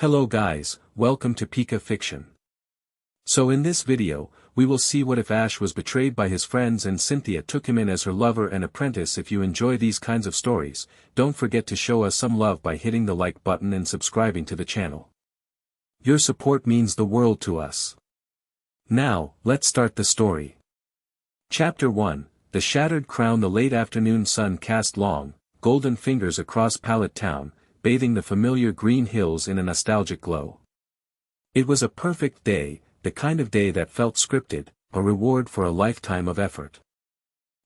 Hello guys, welcome to Pika Fiction. So in this video, we will see what if Ash was betrayed by his friends and Cynthia took him in as her lover and apprentice. If you enjoy these kinds of stories, don't forget to show us some love by hitting the like button and subscribing to the channel. Your support means the world to us. Now, let's start the story. Chapter 1, The Shattered Crown. The late afternoon sun cast long, golden fingers across Pallet Town, bathing the familiar green hills in a nostalgic glow. It was a perfect day, the kind of day that felt scripted, a reward for a lifetime of effort.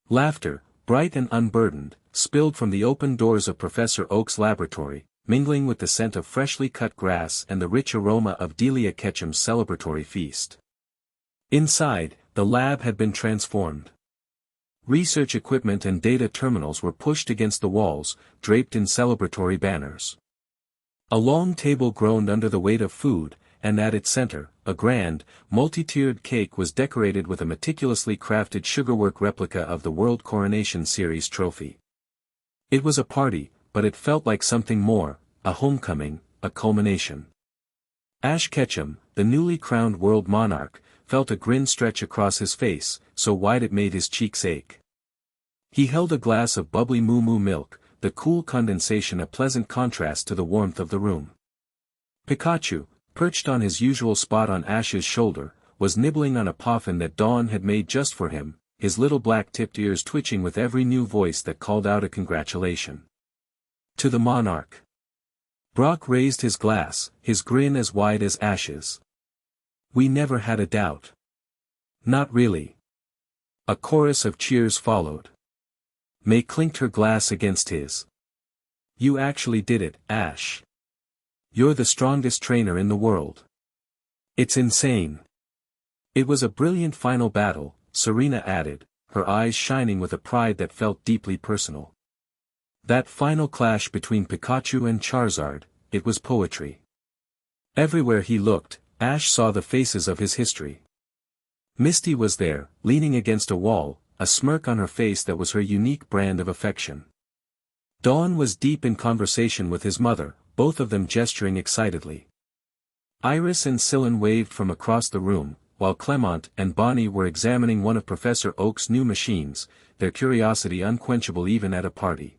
Laughter, bright and unburdened, spilled from the open doors of Professor Oak's laboratory, mingling with the scent of freshly cut grass and the rich aroma of Delia Ketchum's celebratory feast. Inside, the lab had been transformed. Research equipment and data terminals were pushed against the walls, draped in celebratory banners. A long table groaned under the weight of food, and at its center, a grand, multi-tiered cake was decorated with a meticulously crafted sugarwork replica of the World Coronation Series trophy. It was a party, but it felt like something more, a homecoming, a culmination. Ash Ketchum, the newly crowned world monarch, felt a grin stretch across his face, so wide it made his cheeks ache. He held a glass of bubbly moo-moo milk, the cool condensation a pleasant contrast to the warmth of the room. Pikachu, perched on his usual spot on Ash's shoulder, was nibbling on a poffin that Dawn had made just for him, his little black-tipped ears twitching with every new voice that called out a congratulation. To the monarch. Brock raised his glass, his grin as wide as Ash's. We never had a doubt. Not really. A chorus of cheers followed. May clinked her glass against his. You actually did it, Ash. You're the strongest trainer in the world. It's insane. It was a brilliant final battle, Serena added, her eyes shining with a pride that felt deeply personal. That final clash between Pikachu and Charizard, it was poetry. Everywhere he looked, Ash saw the faces of his history. Misty was there, leaning against a wall, a smirk on her face that was her unique brand of affection. Dawn was deep in conversation with his mother, both of them gesturing excitedly. Iris and Sylvan waved from across the room, while Clement and Bonnie were examining one of Professor Oak's new machines, their curiosity unquenchable even at a party.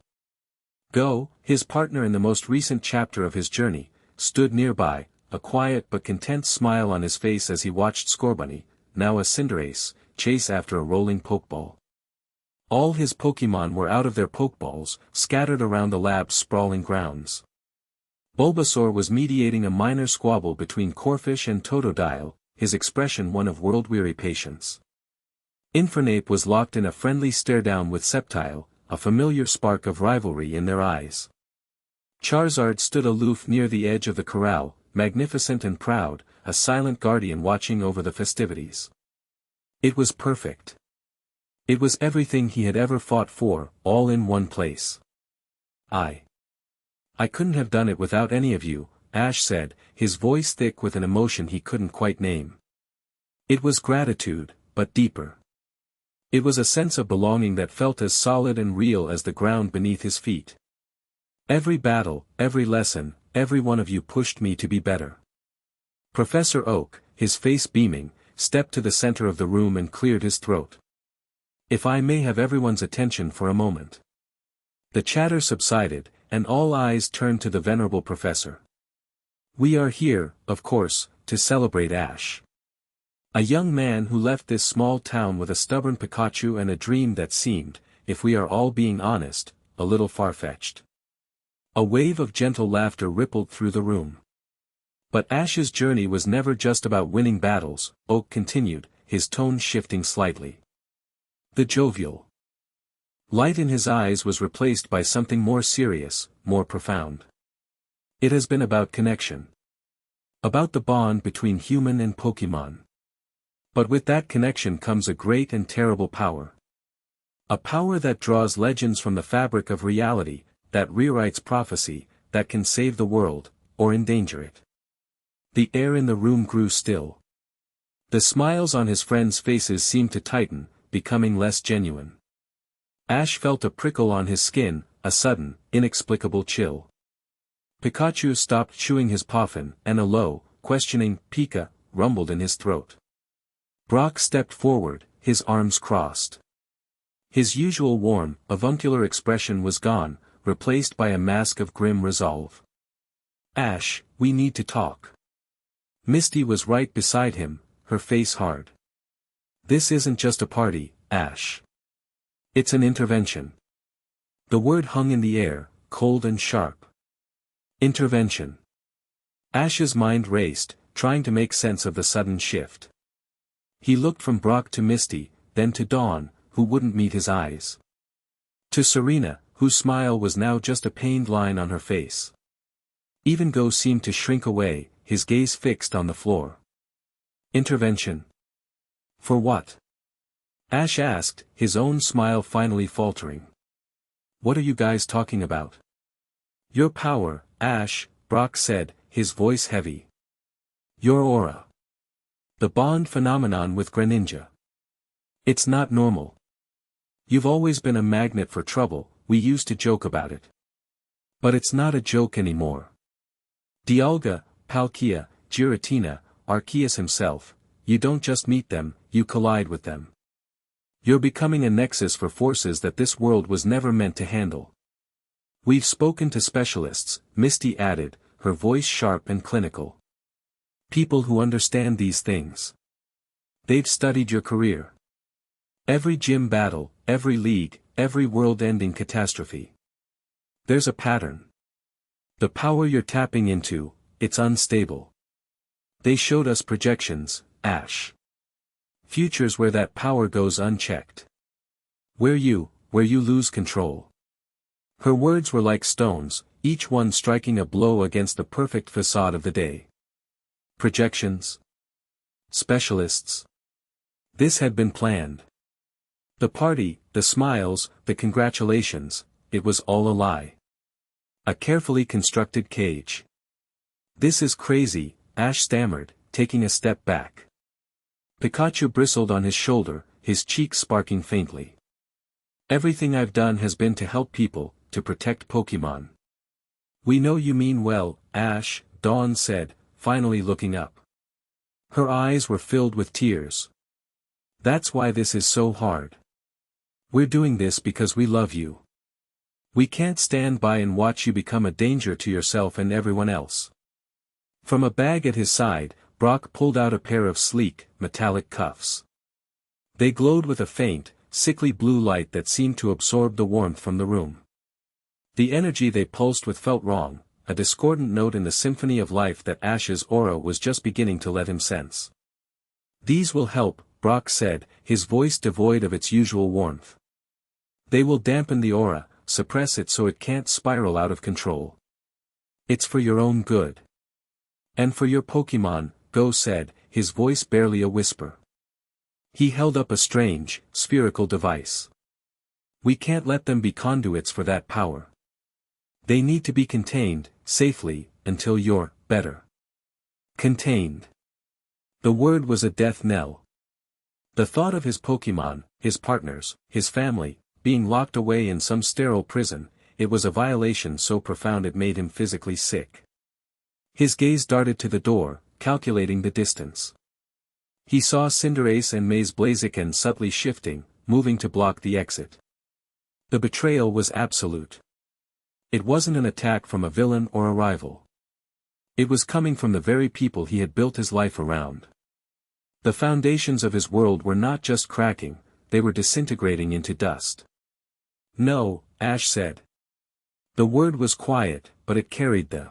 Go, his partner in the most recent chapter of his journey, stood nearby, a quiet but content smile on his face as he watched Scorbunny, now a Cinderace, chase after a rolling Pokeball. All his Pokémon were out of their Pokeballs, scattered around the lab's sprawling grounds. Bulbasaur was mediating a minor squabble between Corphish and Totodile, his expression one of world-weary patience. Infernape was locked in a friendly stare-down with Sceptile, a familiar spark of rivalry in their eyes. Charizard stood aloof near the edge of the corral, magnificent and proud, a silent guardian watching over the festivities. It was perfect. It was everything he had ever fought for, all in one place. I couldn't have done it without any of you, Ash said, his voice thick with an emotion he couldn't quite name. It was gratitude, but deeper. It was a sense of belonging that felt as solid and real as the ground beneath his feet. Every battle, every lesson, every one of you pushed me to be better. Professor Oak, his face beaming, stepped to the center of the room and cleared his throat. If I may have everyone's attention for a moment. The chatter subsided, and all eyes turned to the venerable professor. We are here, of course, to celebrate Ash. A young man who left this small town with a stubborn Pikachu and a dream that seemed, if we are all being honest, a little far-fetched. A wave of gentle laughter rippled through the room. But Ash's journey was never just about winning battles, Oak continued, his tone shifting slightly. The jovial light in his eyes was replaced by something more serious, more profound. It has been about connection. About the bond between human and Pokémon. But with that connection comes a great and terrible power. A power that draws legends from the fabric of reality, that rewrites prophecy, that can save the world, or endanger it. The air in the room grew still. The smiles on his friends' faces seemed to tighten, becoming less genuine. Ash felt a prickle on his skin, a sudden, inexplicable chill. Pikachu stopped chewing his puffin, and a low, questioning, Pika, rumbled in his throat. Brock stepped forward, his arms crossed. His usual warm, avuncular expression was gone, replaced by a mask of grim resolve. Ash, we need to talk. Misty was right beside him, her face hard. This isn't just a party, Ash. It's an intervention. The word hung in the air, cold and sharp. Intervention. Ash's mind raced, trying to make sense of the sudden shift. He looked from Brock to Misty, then to Dawn, who wouldn't meet his eyes. To Serena, whose smile was now just a pained line on her face. Even Go seemed to shrink away, his gaze fixed on the floor. Intervention. For what? Ash asked, his own smile finally faltering. What are you guys talking about? Your power, Ash, Brock said, his voice heavy. Your aura. The bond phenomenon with Greninja. It's not normal. You've always been a magnet for trouble, we used to joke about it. But it's not a joke anymore. Dialga, Palkia, Giratina, Arceus himself, you don't just meet them, you collide with them. You're becoming a nexus for forces that this world was never meant to handle. We've spoken to specialists, Misty added, her voice sharp and clinical. People who understand these things. They've studied your career. Every gym battle, every league, every world-ending catastrophe. There's a pattern. The power you're tapping into, it's unstable. They showed us projections, Ash. Futures where that power goes unchecked. Where you lose control. Her words were like stones, each one striking a blow against the perfect facade of the day. Projections. Specialists. This had been planned. The party, the smiles, the congratulations, it was all a lie. A carefully constructed cage. This is crazy, Ash stammered, taking a step back. Pikachu bristled on his shoulder, his cheeks sparking faintly. Everything I've done has been to help people, to protect Pokémon. We know you mean well, Ash, Dawn said, finally looking up. Her eyes were filled with tears. That's why this is so hard. We're doing this because we love you. We can't stand by and watch you become a danger to yourself and everyone else. From a bag at his side, Brock pulled out a pair of sleek, metallic cuffs. They glowed with a faint, sickly blue light that seemed to absorb the warmth from the room. The energy they pulsed with felt wrong, a discordant note in the symphony of life that Ash's aura was just beginning to let him sense. These will help, Brock said, his voice devoid of its usual warmth. They will dampen the aura, suppress it so it can't spiral out of control. It's for your own good. And for your Pokémon, Go said, his voice barely a whisper. He held up a strange, spherical device. We can't let them be conduits for that power. They need to be contained, safely, until you're better. Contained. The word was a death knell. The thought of his Pokémon, his partners, his family, being locked away in some sterile prison, it was a violation so profound it made him physically sick. His gaze darted to the door, calculating the distance. He saw Cinderace and Maze Blaziken subtly shifting, moving to block the exit. The betrayal was absolute. It wasn't an attack from a villain or a rival. It was coming from the very people he had built his life around. The foundations of his world were not just cracking, they were disintegrating into dust. No, Ash said. The word was quiet, but it carried the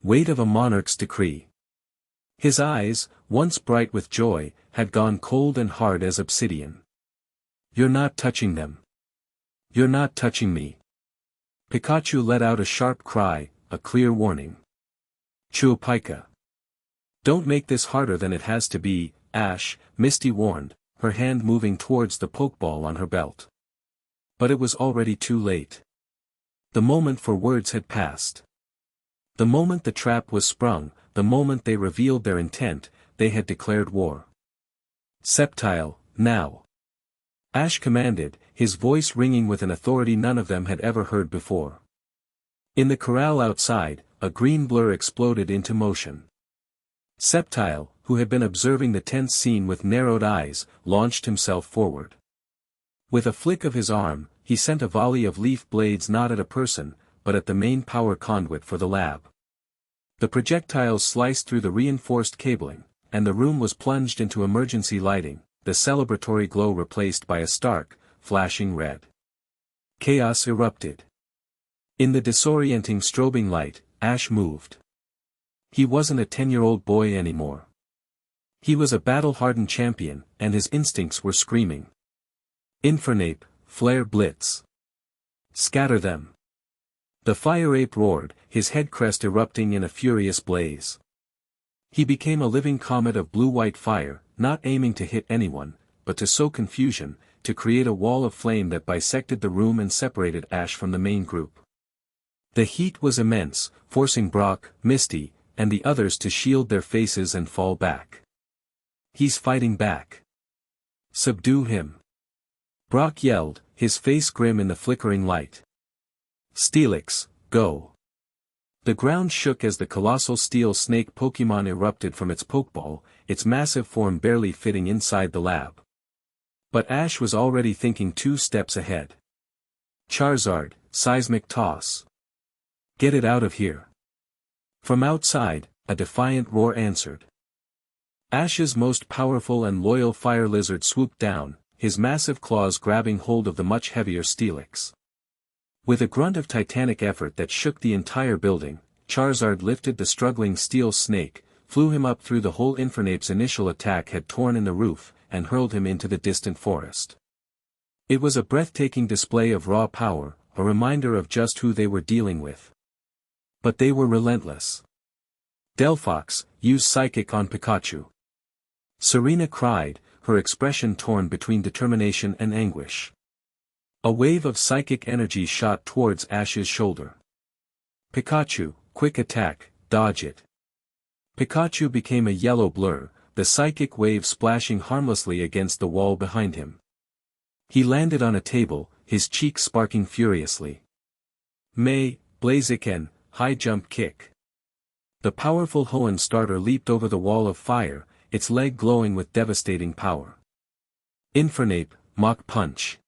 weight of a monarch's decree. His eyes, once bright with joy, had gone cold and hard as obsidian. You're not touching them. You're not touching me. Pikachu let out a sharp cry, a clear warning. Chuopika. Don't make this harder than it has to be, Ash, Misty warned, her hand moving towards the Pokeball on her belt. But it was already too late. The moment for words had passed. The moment the trap was sprung, the moment they revealed their intent, they had declared war. Sceptile, now. Ash commanded, his voice ringing with an authority none of them had ever heard before. In the corral outside, a green blur exploded into motion. Septile, who had been observing the tense scene with narrowed eyes, launched himself forward. With a flick of his arm, he sent a volley of leaf blades not at a person, but at the main power conduit for the lab. The projectiles sliced through the reinforced cabling, and the room was plunged into emergency lighting, the celebratory glow replaced by a stark, flashing red. Chaos erupted. In the disorienting strobing light, Ash moved. He wasn't a 10-year-old boy anymore. He was a battle-hardened champion, and his instincts were screaming. Infernape, flare blitz. Scatter them. The fire ape roared, his head crest erupting in a furious blaze. He became a living comet of blue-white fire, not aiming to hit anyone, but to sow confusion, to create a wall of flame that bisected the room and separated Ash from the main group. The heat was immense, forcing Brock, Misty, and the others to shield their faces and fall back. He's fighting back. Subdue him. Brock yelled, his face grim in the flickering light. Steelix, go. The ground shook as the colossal steel snake Pokémon erupted from its Pokeball, its massive form barely fitting inside the lab. But Ash was already thinking 2 steps ahead. Charizard, seismic toss. Get it out of here. From outside, a defiant roar answered. Ash's most powerful and loyal fire lizard swooped down, his massive claws grabbing hold of the much heavier Steelix. With a grunt of titanic effort that shook the entire building, Charizard lifted the struggling steel snake, flew him up through the hole Infernape's initial attack had torn in the roof, and hurled him into the distant forest. It was a breathtaking display of raw power, a reminder of just who they were dealing with. But they were relentless. Delphox, use Psychic on Pikachu. Serena cried, her expression torn between determination and anguish. A wave of psychic energy shot towards Ash's shoulder. Pikachu, quick attack, dodge it. Pikachu became a yellow blur, the psychic wave splashing harmlessly against the wall behind him. He landed on a table, his cheeks sparking furiously. Blaziken, high jump kick. The powerful Hoenn starter leaped over the wall of fire, its leg glowing with devastating power. Infernape, Mach Punch.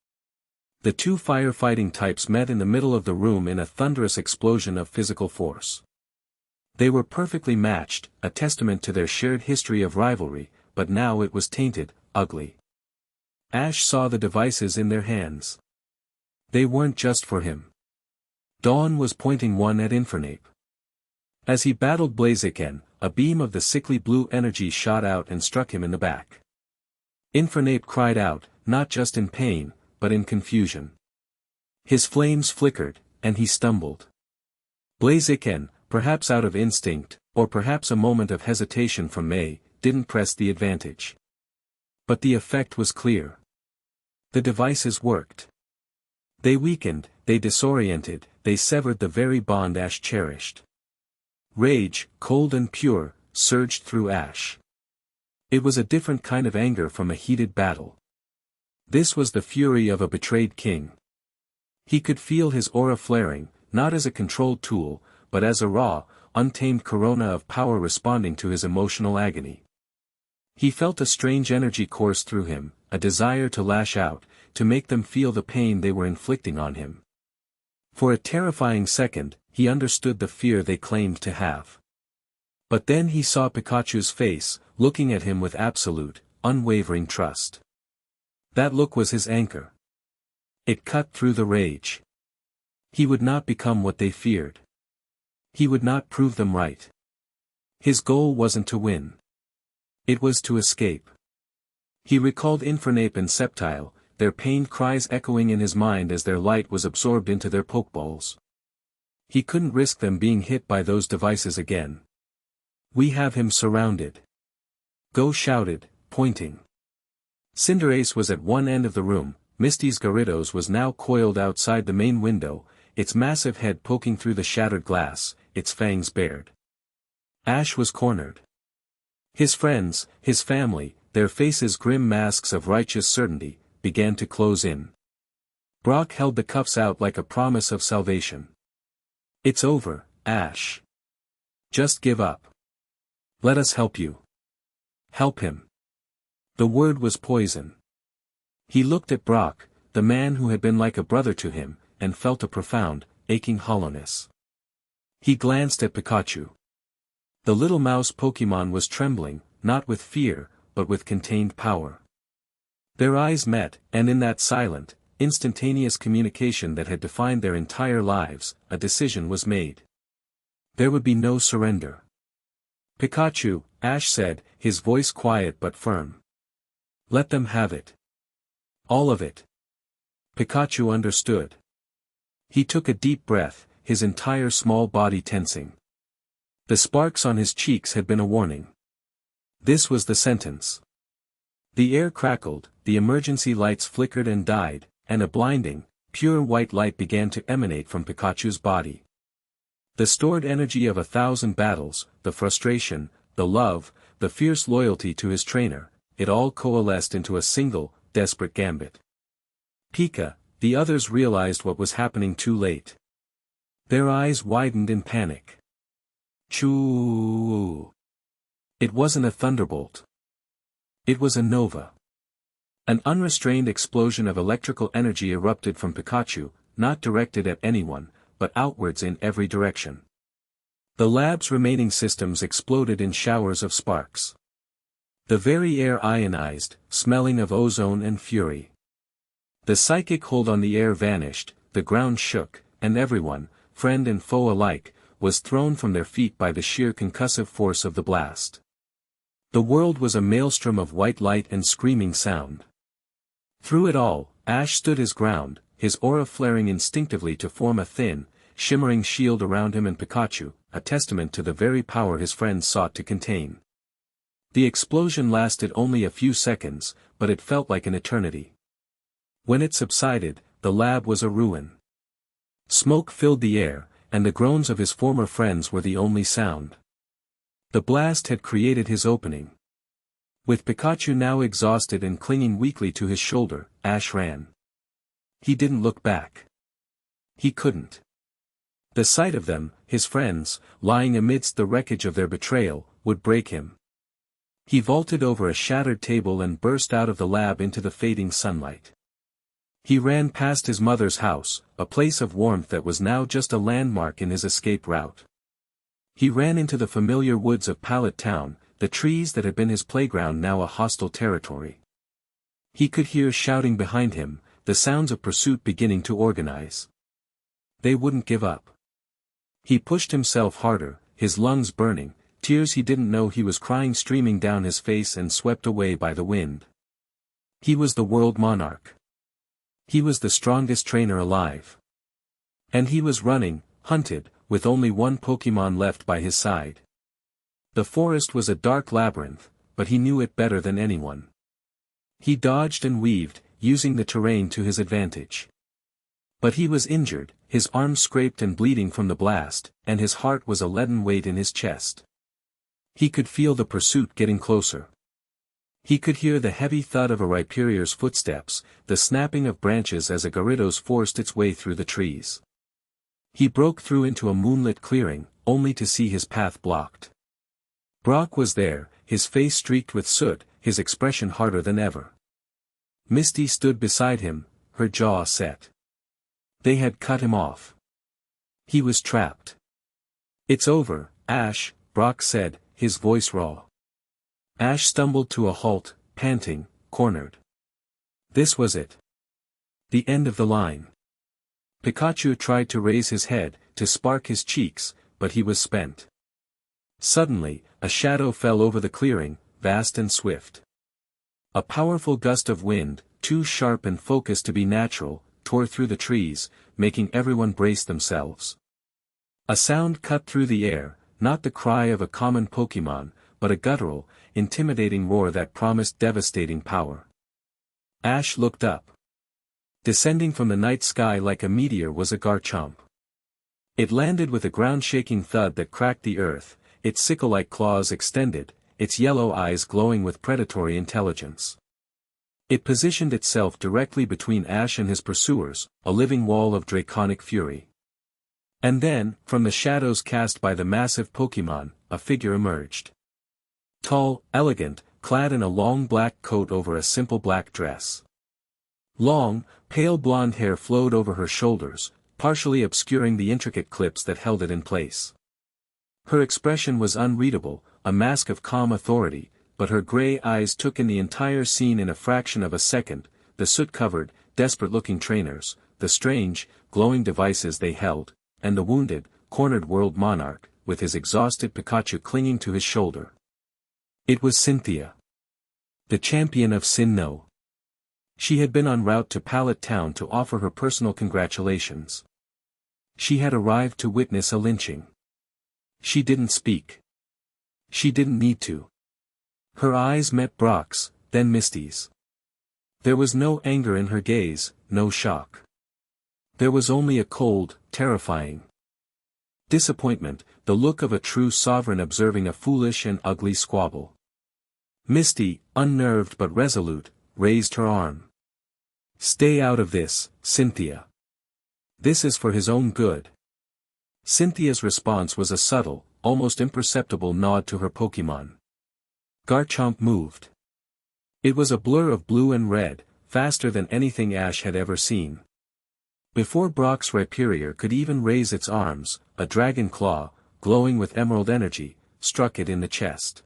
The 2 firefighting types met in the middle of the room in a thunderous explosion of physical force. They were perfectly matched, a testament to their shared history of rivalry, but now it was tainted, ugly. Ash saw the devices in their hands. They weren't just for him. Dawn was pointing one at Infernape. As he battled Blaziken, a beam of the sickly blue energy shot out and struck him in the back. Infernape cried out, not just in pain, but in confusion. His flames flickered, and he stumbled. Blaziken, perhaps out of instinct, or perhaps a moment of hesitation from May, didn't press the advantage. But the effect was clear. The devices worked. They weakened, they disoriented, they severed the very bond Ash cherished. Rage, cold and pure, surged through Ash. It was a different kind of anger from a heated battle. This was the fury of a betrayed king. He could feel his aura flaring, not as a controlled tool, but as a raw, untamed corona of power responding to his emotional agony. He felt a strange energy course through him, a desire to lash out, to make them feel the pain they were inflicting on him. For a terrifying second, he understood the fear they claimed to have. But then he saw Pikachu's face, looking at him with absolute, unwavering trust. That look was his anchor. It cut through the rage. He would not become what they feared. He would not prove them right. His goal wasn't to win. It was to escape. He recalled Infernape and Septile, their pained cries echoing in his mind as their light was absorbed into their Pokeballs. He couldn't risk them being hit by those devices again. We have him surrounded. Go shouted, pointing. Cinderace was at one end of the room, Misty's Gyarados was now coiled outside the main window, its massive head poking through the shattered glass, its fangs bared. Ash was cornered. His friends, his family, their faces grim masks of righteous certainty, began to close in. Brock held the cuffs out like a promise of salvation. It's over, Ash. Just give up. Let us help you. Help him. The word was poison. He looked at Brock, the man who had been like a brother to him, and felt a profound, aching hollowness. He glanced at Pikachu. The little mouse Pokémon was trembling, not with fear, but with contained power. Their eyes met, and in that silent, instantaneous communication that had defined their entire lives, a decision was made. There would be no surrender. Pikachu, Ash said, his voice quiet but firm. Let them have it. All of it. Pikachu understood. He took a deep breath, his entire small body tensing. The sparks on his cheeks had been a warning. This was the sentence. The air crackled, the emergency lights flickered and died, and a blinding, pure white light began to emanate from Pikachu's body. The stored energy of 1,000 battles, the frustration, the love, the fierce loyalty to his trainer, it all coalesced into a single, desperate gambit. Pika, the others realized what was happening too late. Their eyes widened in panic. Choo! It wasn't a thunderbolt. It was a nova. An unrestrained explosion of electrical energy erupted from Pikachu, not directed at anyone, but outwards in every direction. The lab's remaining systems exploded in showers of sparks. The very air ionized, smelling of ozone and fury. The psychic hold on the air vanished, the ground shook, and everyone, friend and foe alike, was thrown from their feet by the sheer concussive force of the blast. The world was a maelstrom of white light and screaming sound. Through it all, Ash stood his ground, his aura flaring instinctively to form a thin, shimmering shield around him and Pikachu, a testament to the very power his friends sought to contain. The explosion lasted only a few seconds, but it felt like an eternity. When it subsided, the lab was a ruin. Smoke filled the air, and the groans of his former friends were the only sound. The blast had created his opening. With Pikachu now exhausted and clinging weakly to his shoulder, Ash ran. He didn't look back. He couldn't. The sight of them, his friends, lying amidst the wreckage of their betrayal, would break him. He vaulted over a shattered table and burst out of the lab into the fading sunlight. He ran past his mother's house, a place of warmth that was now just a landmark in his escape route. He ran into the familiar woods of Pallet Town, the trees that had been his playground now a hostile territory. He could hear shouting behind him, the sounds of pursuit beginning to organize. They wouldn't give up. He pushed himself harder, his lungs burning, tears he didn't know he was crying streaming down his face and swept away by the wind. He was the world monarch. He was the strongest trainer alive. And he was running, hunted, with only one Pokémon left by his side. The forest was a dark labyrinth, but he knew it better than anyone. He dodged and weaved, using the terrain to his advantage. But he was injured, his arm scraped and bleeding from the blast, and his heart was a leaden weight in his chest. He could feel the pursuit getting closer. He could hear the heavy thud of a Rhyperior's footsteps, the snapping of branches as a Gyarados forced its way through the trees. He broke through into a moonlit clearing, only to see his path blocked. Brock was there, his face streaked with soot, his expression harder than ever. Misty stood beside him, her jaw set. They had cut him off. He was trapped. "It's over, Ash," Brock said, his voice raw. Ash stumbled to a halt, panting, cornered. This was it. The end of the line. Pikachu tried to raise his head, to spark his cheeks, but he was spent. Suddenly, a shadow fell over the clearing, vast and swift. A powerful gust of wind, too sharp and focused to be natural, tore through the trees, making everyone brace themselves. A sound cut through the air, not the cry of a common Pokémon, but a guttural, intimidating roar that promised devastating power. Ash looked up. Descending from the night sky like a meteor was a Garchomp. It landed with a ground-shaking thud that cracked the earth, its sickle-like claws extended, its yellow eyes glowing with predatory intelligence. It positioned itself directly between Ash and his pursuers, a living wall of draconic fury. And then, from the shadows cast by the massive Pokémon, a figure emerged. Tall, elegant, clad in a long black coat over a simple black dress. Long, pale blonde hair flowed over her shoulders, partially obscuring the intricate clips that held it in place. Her expression was unreadable, a mask of calm authority, but her gray eyes took in the entire scene in a fraction of a second, the soot-covered, desperate-looking trainers, the strange, glowing devices they held, and the wounded, cornered world monarch, with his exhausted Pikachu clinging to his shoulder. It was Cynthia. The champion of Sinnoh. She had been en route to Pallet Town to offer her personal congratulations. She had arrived to witness a lynching. She didn't speak. She didn't need to. Her eyes met Brock's, then Misty's. There was no anger in her gaze, no shock. There was only a cold, terrifying disappointment, the look of a true sovereign observing a foolish and ugly squabble. Misty, unnerved but resolute, raised her arm. "Stay out of this, Cynthia. This is for his own good." Cynthia's response was a subtle, almost imperceptible nod to her Pokémon. Garchomp moved. It was a blur of blue and red, faster than anything Ash had ever seen. Before Brock's Rhyperior could even raise its arms, a dragon claw, glowing with emerald energy, struck it in the chest.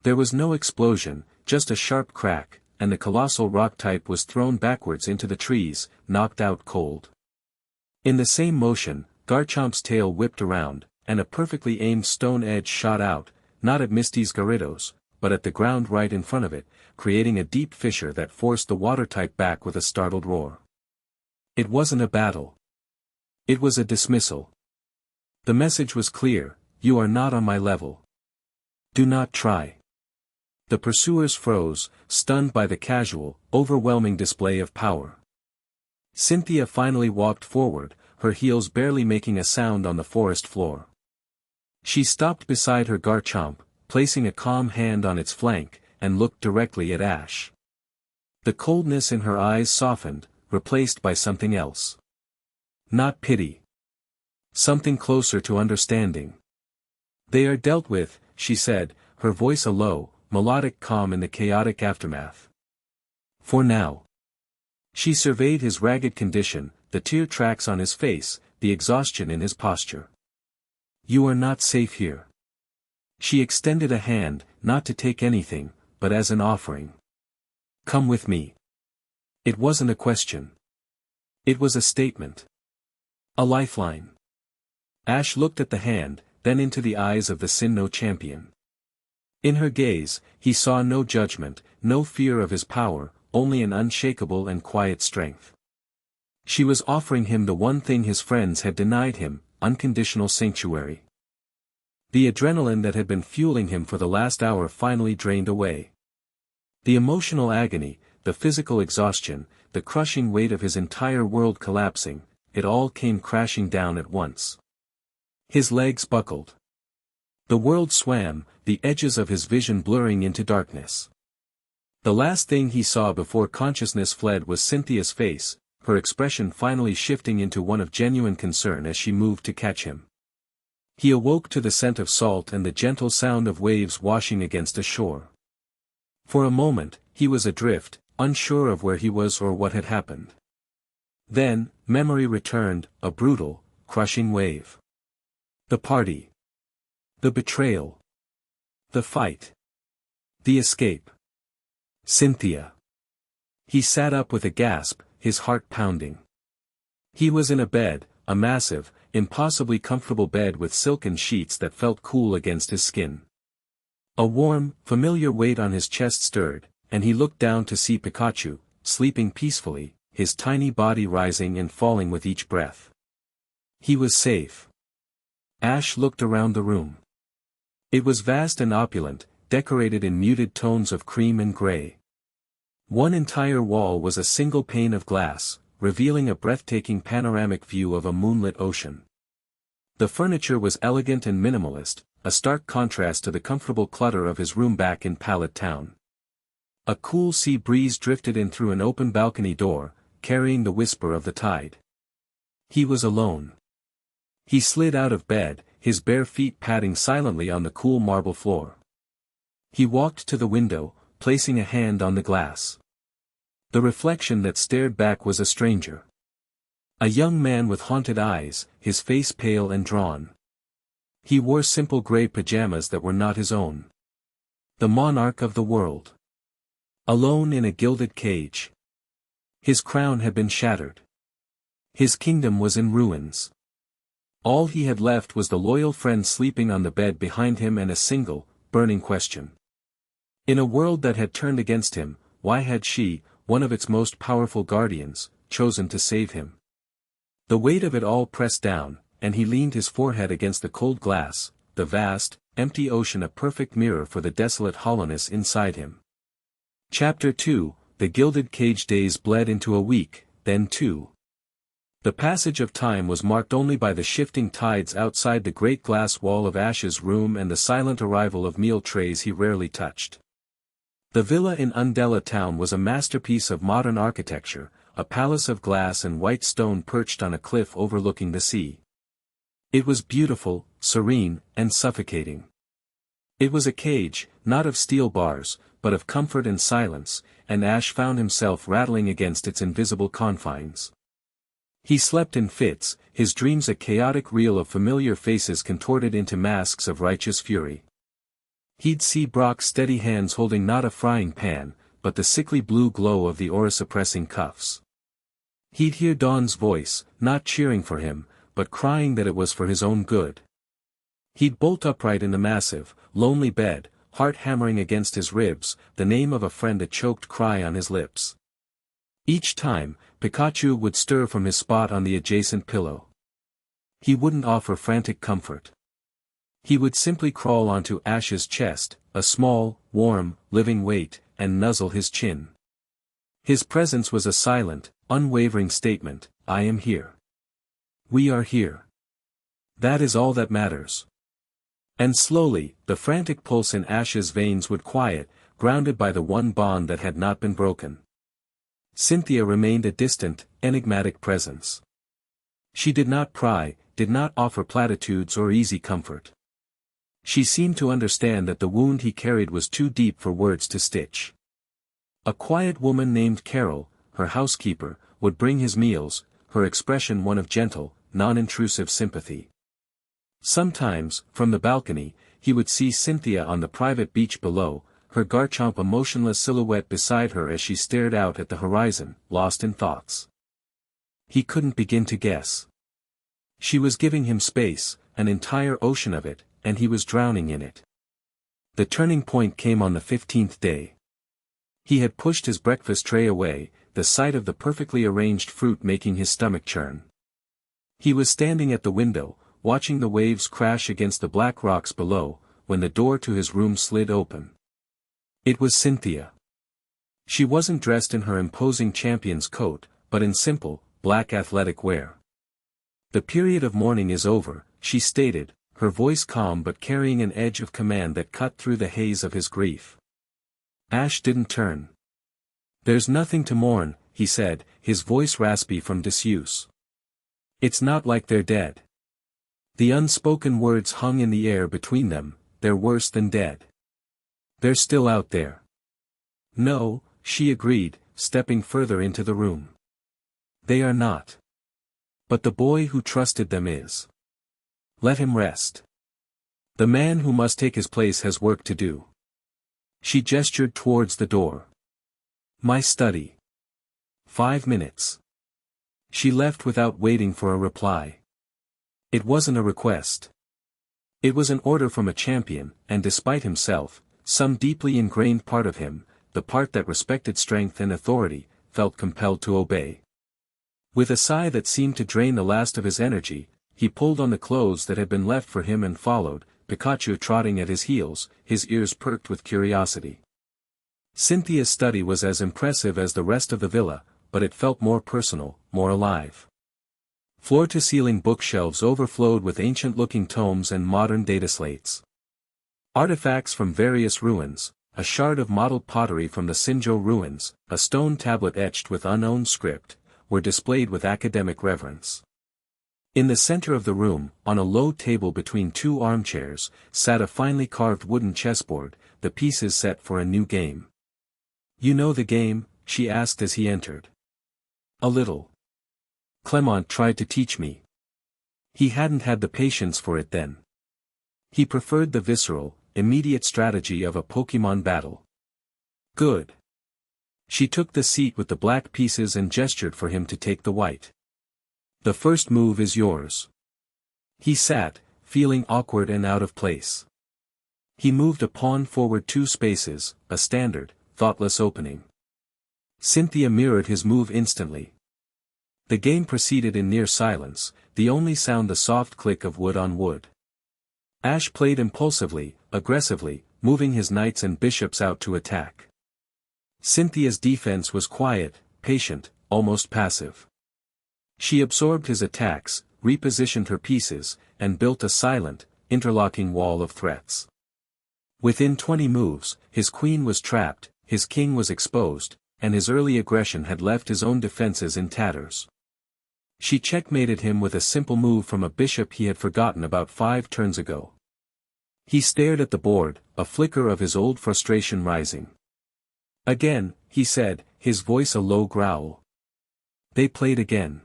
There was no explosion, just a sharp crack, and the colossal rock type was thrown backwards into the trees, knocked out cold. In the same motion, Garchomp's tail whipped around, and a perfectly aimed stone edge shot out, not at Misty's Gyarados, but at the ground right in front of it, creating a deep fissure that forced the water type back with a startled roar. It wasn't a battle. It was a dismissal. The message was clear: you are not on my level. Do not try. The pursuers froze, stunned by the casual, overwhelming display of power. Cynthia finally walked forward, her heels barely making a sound on the forest floor. She stopped beside her Garchomp, placing a calm hand on its flank, and looked directly at Ash. The coldness in her eyes softened, replaced by something else. Not pity. Something closer to understanding. "They are dealt with," she said, her voice a low, melodic calm in the chaotic aftermath. "For now." She surveyed his ragged condition, the tear tracks on his face, the exhaustion in his posture. "You are not safe here." She extended a hand, not to take anything, but as an offering. "Come with me." It wasn't a question. It was a statement. A lifeline. Ash looked at the hand, then into the eyes of the Sinnoh champion. In her gaze, he saw no judgment, no fear of his power, only an unshakable and quiet strength. She was offering him the one thing his friends had denied him, unconditional sanctuary. The adrenaline that had been fueling him for the last hour finally drained away. The emotional agony, the physical exhaustion, the crushing weight of his entire world collapsing, it all came crashing down at once. His legs buckled. The world swam, the edges of his vision blurring into darkness. The last thing he saw before consciousness fled was Cynthia's face, her expression finally shifting into one of genuine concern as she moved to catch him. He awoke to the scent of salt and the gentle sound of waves washing against a shore. For a moment, he was adrift, unsure of where he was or what had happened. Then, memory returned, a brutal, crushing wave. The party. The betrayal. The fight. The escape. Cynthia. He sat up with a gasp, his heart pounding. He was in a bed, a massive, impossibly comfortable bed with silken sheets that felt cool against his skin. A warm, familiar weight on his chest stirred, and he looked down to see Pikachu, sleeping peacefully, his tiny body rising and falling with each breath. He was safe. Ash looked around the room. It was vast and opulent, decorated in muted tones of cream and gray. One entire wall was a single pane of glass, revealing a breathtaking panoramic view of a moonlit ocean. The furniture was elegant and minimalist, a stark contrast to the comfortable clutter of his room back in Pallet Town. A cool sea breeze drifted in through an open balcony door, carrying the whisper of the tide. He was alone. He slid out of bed, his bare feet padding silently on the cool marble floor. He walked to the window, placing a hand on the glass. The reflection that stared back was a stranger. A young man with haunted eyes, his face pale and drawn. He wore simple gray pajamas that were not his own. The monarch of the world. Alone in a gilded cage. His crown had been shattered. His kingdom was in ruins. All he had left was the loyal friend sleeping on the bed behind him and a single, burning question. In a world that had turned against him, why had she, one of its most powerful guardians, chosen to save him? The weight of it all pressed down, and he leaned his forehead against the cold glass, the vast, empty ocean a perfect mirror for the desolate hollowness inside him. Chapter 2, The Gilded Cage. Days bled into a week, then 2. The passage of time was marked only by the shifting tides outside the great glass wall of Ash's room and the silent arrival of meal trays he rarely touched. The villa in Undella town was a masterpiece of modern architecture, a palace of glass and white stone perched on a cliff overlooking the sea. It was beautiful, serene, and suffocating. It was a cage, not of steel bars, but of comfort and silence, and Ash found himself rattling against its invisible confines. He slept in fits, his dreams a chaotic reel of familiar faces contorted into masks of righteous fury. He'd see Brock's steady hands holding not a frying pan, but the sickly blue glow of the aura-suppressing cuffs. He'd hear Dawn's voice, not cheering for him, but crying that it was for his own good. He'd bolt upright in the massive, lonely bed, heart hammering against his ribs, the name of a friend a choked cry on his lips. Each time, Pikachu would stir from his spot on the adjacent pillow. He wouldn't offer frantic comfort. He would simply crawl onto Ash's chest, a small, warm, living weight, and nuzzle his chin. His presence was a silent, unwavering statement, I am here. We are here. That is all that matters. And slowly, the frantic pulse in Ash's veins would quiet, grounded by the one bond that had not been broken. Cynthia remained a distant, enigmatic presence. She did not pry, did not offer platitudes or easy comfort. She seemed to understand that the wound he carried was too deep for words to stitch. A quiet woman named Carol, her housekeeper, would bring his meals, her expression one of gentle, non-intrusive sympathy. Sometimes, from the balcony, he would see Cynthia on the private beach below, her Garchomp a motionless silhouette beside her as she stared out at the horizon, lost in thoughts. He couldn't begin to guess. She was giving him space, an entire ocean of it, and he was drowning in it. The turning point came on the 15th day. He had pushed his breakfast tray away, the sight of the perfectly arranged fruit making his stomach churn. He was standing at the window, watching the waves crash against the black rocks below, when the door to his room slid open. It was Cynthia. She wasn't dressed in her imposing champion's coat, but in simple, black athletic wear. The period of mourning is over, she stated, her voice calm but carrying an edge of command that cut through the haze of his grief. Ash didn't turn. There's nothing to mourn, he said, his voice raspy from disuse. It's not like they're dead. The unspoken words hung in the air between them, they're worse than dead. They're still out there. No, she agreed, stepping further into the room. They are not. But the boy who trusted them is. Let him rest. The man who must take his place has work to do. She gestured towards the door. My study. 5 minutes. She left without waiting for a reply. It wasn't a request. It was an order from a champion, and despite himself, some deeply ingrained part of him, the part that respected strength and authority, felt compelled to obey. With a sigh that seemed to drain the last of his energy, he pulled on the clothes that had been left for him and followed, Pikachu trotting at his heels, his ears perked with curiosity. Cynthia's study was as impressive as the rest of the villa, but it felt more personal, more alive. Floor-to-ceiling bookshelves overflowed with ancient-looking tomes and modern data slates. Artifacts from various ruins, a shard of modeled pottery from the Sinjo ruins, a stone tablet etched with unknown script, were displayed with academic reverence. In the center of the room, on a low table between two armchairs, sat a finely carved wooden chessboard, the pieces set for a new game. "You know the game?" she asked as he entered. "A little. Clement tried to teach me. He hadn't had the patience for it then. He preferred the visceral, immediate strategy of a Pokémon battle." "Good." She took the seat with the black pieces and gestured for him to take the white. "The first move is yours." He sat, feeling awkward and out of place. He moved a pawn forward 2 spaces, a standard, thoughtless opening. Cynthia mirrored his move instantly. The game proceeded in near silence, the only sound the soft click of wood on wood. Ash played impulsively, aggressively, moving his knights and bishops out to attack. Cynthia's defense was quiet, patient, almost passive. She absorbed his attacks, repositioned her pieces, and built a silent, interlocking wall of threats. Within 20 moves, his queen was trapped, his king was exposed, and his early aggression had left his own defenses in tatters. She checkmated him with a simple move from a bishop he had forgotten about 5 turns ago. He stared at the board, a flicker of his old frustration rising. "Again," he said, his voice a low growl. They played again.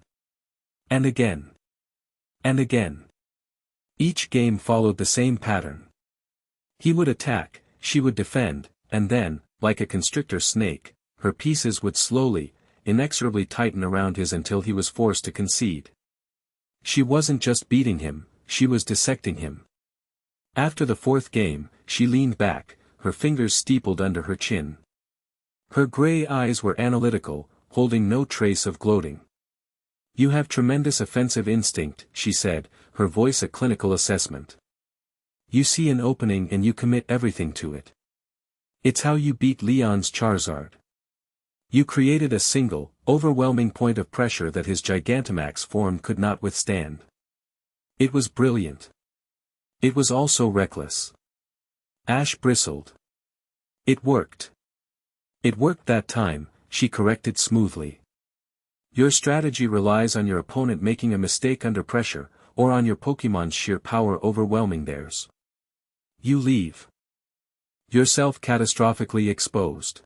And again. And again. Each game followed the same pattern. He would attack, she would defend, and then, like a constrictor snake, her pieces would slowly, inexorably tighten around his until he was forced to concede. She wasn't just beating him, she was dissecting him. After the 4th game, she leaned back, her fingers steepled under her chin. Her gray eyes were analytical, holding no trace of gloating. "You have tremendous offensive instinct," she said, her voice a clinical assessment. "You see an opening and you commit everything to it. It's how you beat Leon's Charizard. You created a single, overwhelming point of pressure that his Gigantamax form could not withstand. It was brilliant. It was also reckless." Ash bristled. "It worked. It worked that time," she corrected smoothly. "Your strategy relies on your opponent making a mistake under pressure, or on your Pokémon's sheer power overwhelming theirs. You leave yourself catastrophically exposed."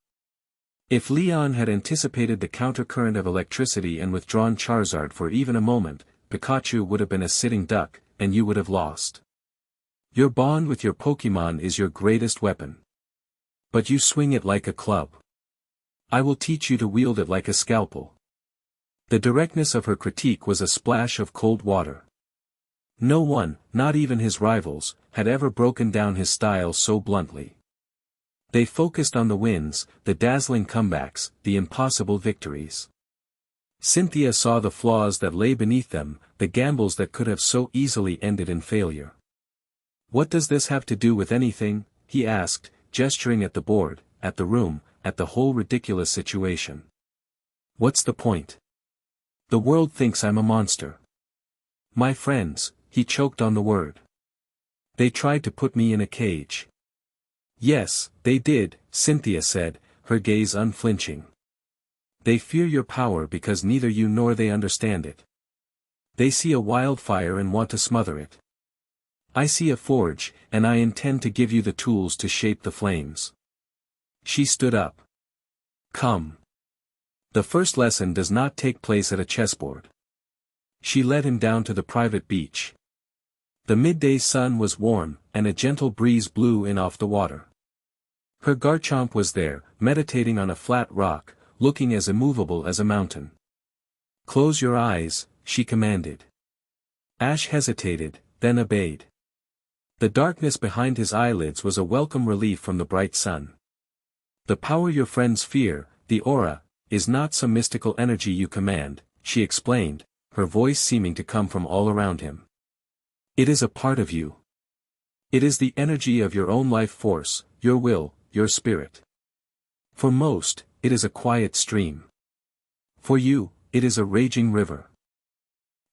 If Leon had anticipated the countercurrent of electricity and withdrawn Charizard for even a moment, Pikachu would have been a sitting duck, and you would have lost. Your bond with your Pokémon is your greatest weapon. But you swing it like a club. I will teach you to wield it like a scalpel. The directness of her critique was a splash of cold water. No one, not even his rivals, had ever broken down his style so bluntly. They focused on the wins, the dazzling comebacks, the impossible victories. Cynthia saw the flaws that lay beneath them, the gambles that could have so easily ended in failure. "What does this have to do with anything?" he asked, gesturing at the board, at the room, at the whole ridiculous situation. "What's the point? The world thinks I'm a monster. My friends," he choked on the word. "They tried to put me in a cage." "Yes, they did," Cynthia said, her gaze unflinching. "They fear your power because neither you nor they understand it. They see a wildfire and want to smother it. I see a forge, and I intend to give you the tools to shape the flames." She stood up. "Come. The first lesson does not take place at a chessboard." She led him down to the private beach. The midday sun was warm, and a gentle breeze blew in off the water. Her Garchomp was there, meditating on a flat rock, looking as immovable as a mountain. "Close your eyes," she commanded. Ash hesitated, then obeyed. The darkness behind his eyelids was a welcome relief from the bright sun. "The power your friends fear, the aura, is not some mystical energy you command," she explained, her voice seeming to come from all around him. "It is a part of you. It is the energy of your own life force, your will, your spirit. For most, it is a quiet stream. For you, it is a raging river.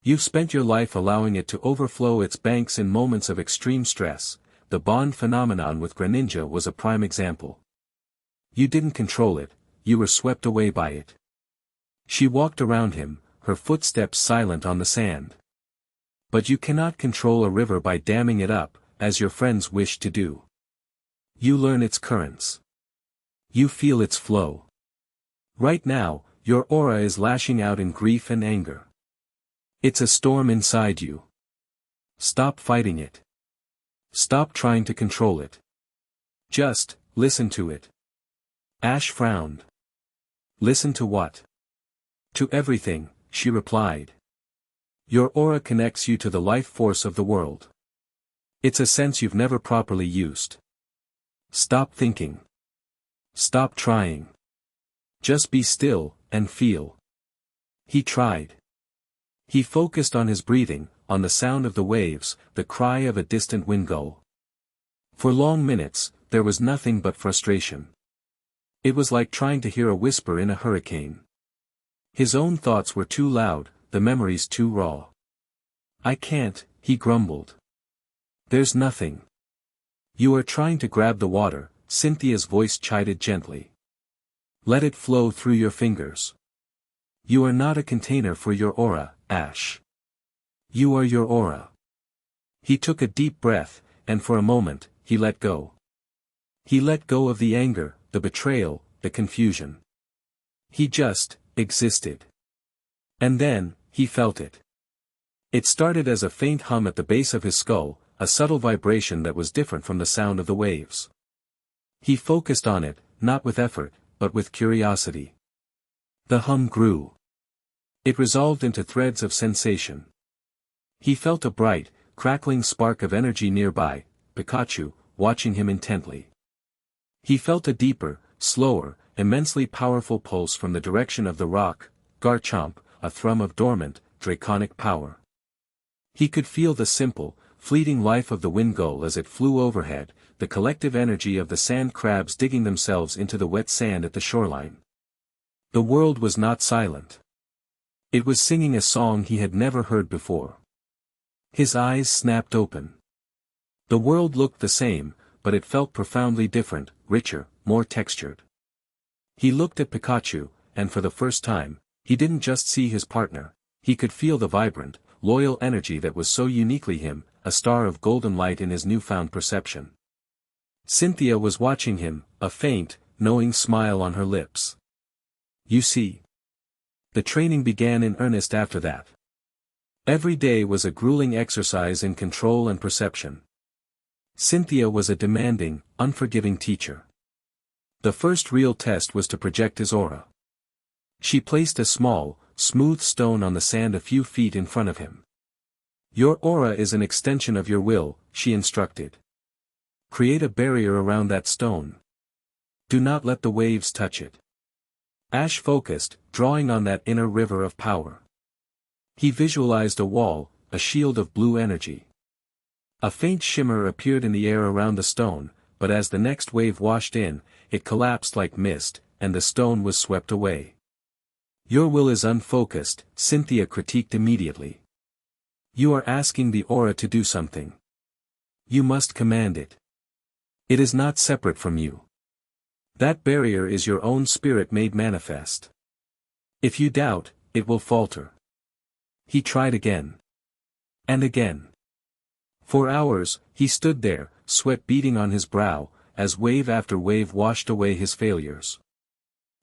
You've spent your life allowing it to overflow its banks in moments of extreme stress. The bond phenomenon with Greninja was a prime example. You didn't control it, you were swept away by it." She walked around him, her footsteps silent on the sand. But you cannot control a river by damming it up, as your friends wish to do. You learn its currents. You feel its flow. Right now, your aura is lashing out in grief and anger. It's a storm inside you. Stop fighting it. Stop trying to control it. Just, listen to it. Ash frowned. Listen to what? To everything, she replied. Your aura connects you to the life force of the world. It's a sense you've never properly used. Stop thinking. Stop trying. Just be still, and feel. He tried. He focused on his breathing, on the sound of the waves, the cry of a distant wind gull. For long minutes, there was nothing but frustration. It was like trying to hear a whisper in a hurricane. His own thoughts were too loud, the memories too raw. I can't, he grumbled. There's nothing. You are trying to grab the water, Cynthia's voice chided gently. Let it flow through your fingers. You are not a container for your aura, Ash. You are your aura. He took a deep breath, and for a moment, he let go. He let go of the anger, the betrayal, the confusion. He just existed. And then, he felt it. It started as a faint hum at the base of his skull, a subtle vibration that was different from the sound of the waves. He focused on it, not with effort, but with curiosity. The hum grew. It resolved into threads of sensation. He felt a bright, crackling spark of energy nearby, Pikachu, watching him intently. He felt a deeper, slower, immensely powerful pulse from the direction of the rock, Garchomp, a thrum of dormant, draconic power. He could feel the simple, fleeting life of the wind gull as it flew overhead, the collective energy of the sand crabs digging themselves into the wet sand at the shoreline. The world was not silent. It was singing a song he had never heard before. His eyes snapped open. The world looked the same, but it felt profoundly different, richer, more textured. He looked at Pikachu, and for the first time, he didn't just see his partner, he could feel the vibrant, loyal energy that was so uniquely him, a star of golden light in his newfound perception. Cynthia was watching him, a faint, knowing smile on her lips. You see. The training began in earnest after that. Every day was a grueling exercise in control and perception. Cynthia was a demanding, unforgiving teacher. The first real test was to project his aura. She placed a small, smooth stone on the sand a few feet in front of him. Your aura is an extension of your will, she instructed. Create a barrier around that stone. Do not let the waves touch it. Ash focused, drawing on that inner river of power. He visualized a wall, a shield of blue energy. A faint shimmer appeared in the air around the stone, but as the next wave washed in, it collapsed like mist, and the stone was swept away. Your will is unfocused, Cynthia critiqued immediately. You are asking the aura to do something. You must command it. It is not separate from you. That barrier is your own spirit made manifest. If you doubt, it will falter. He tried again. And again. For hours, he stood there, sweat beading on his brow, as wave after wave washed away his failures.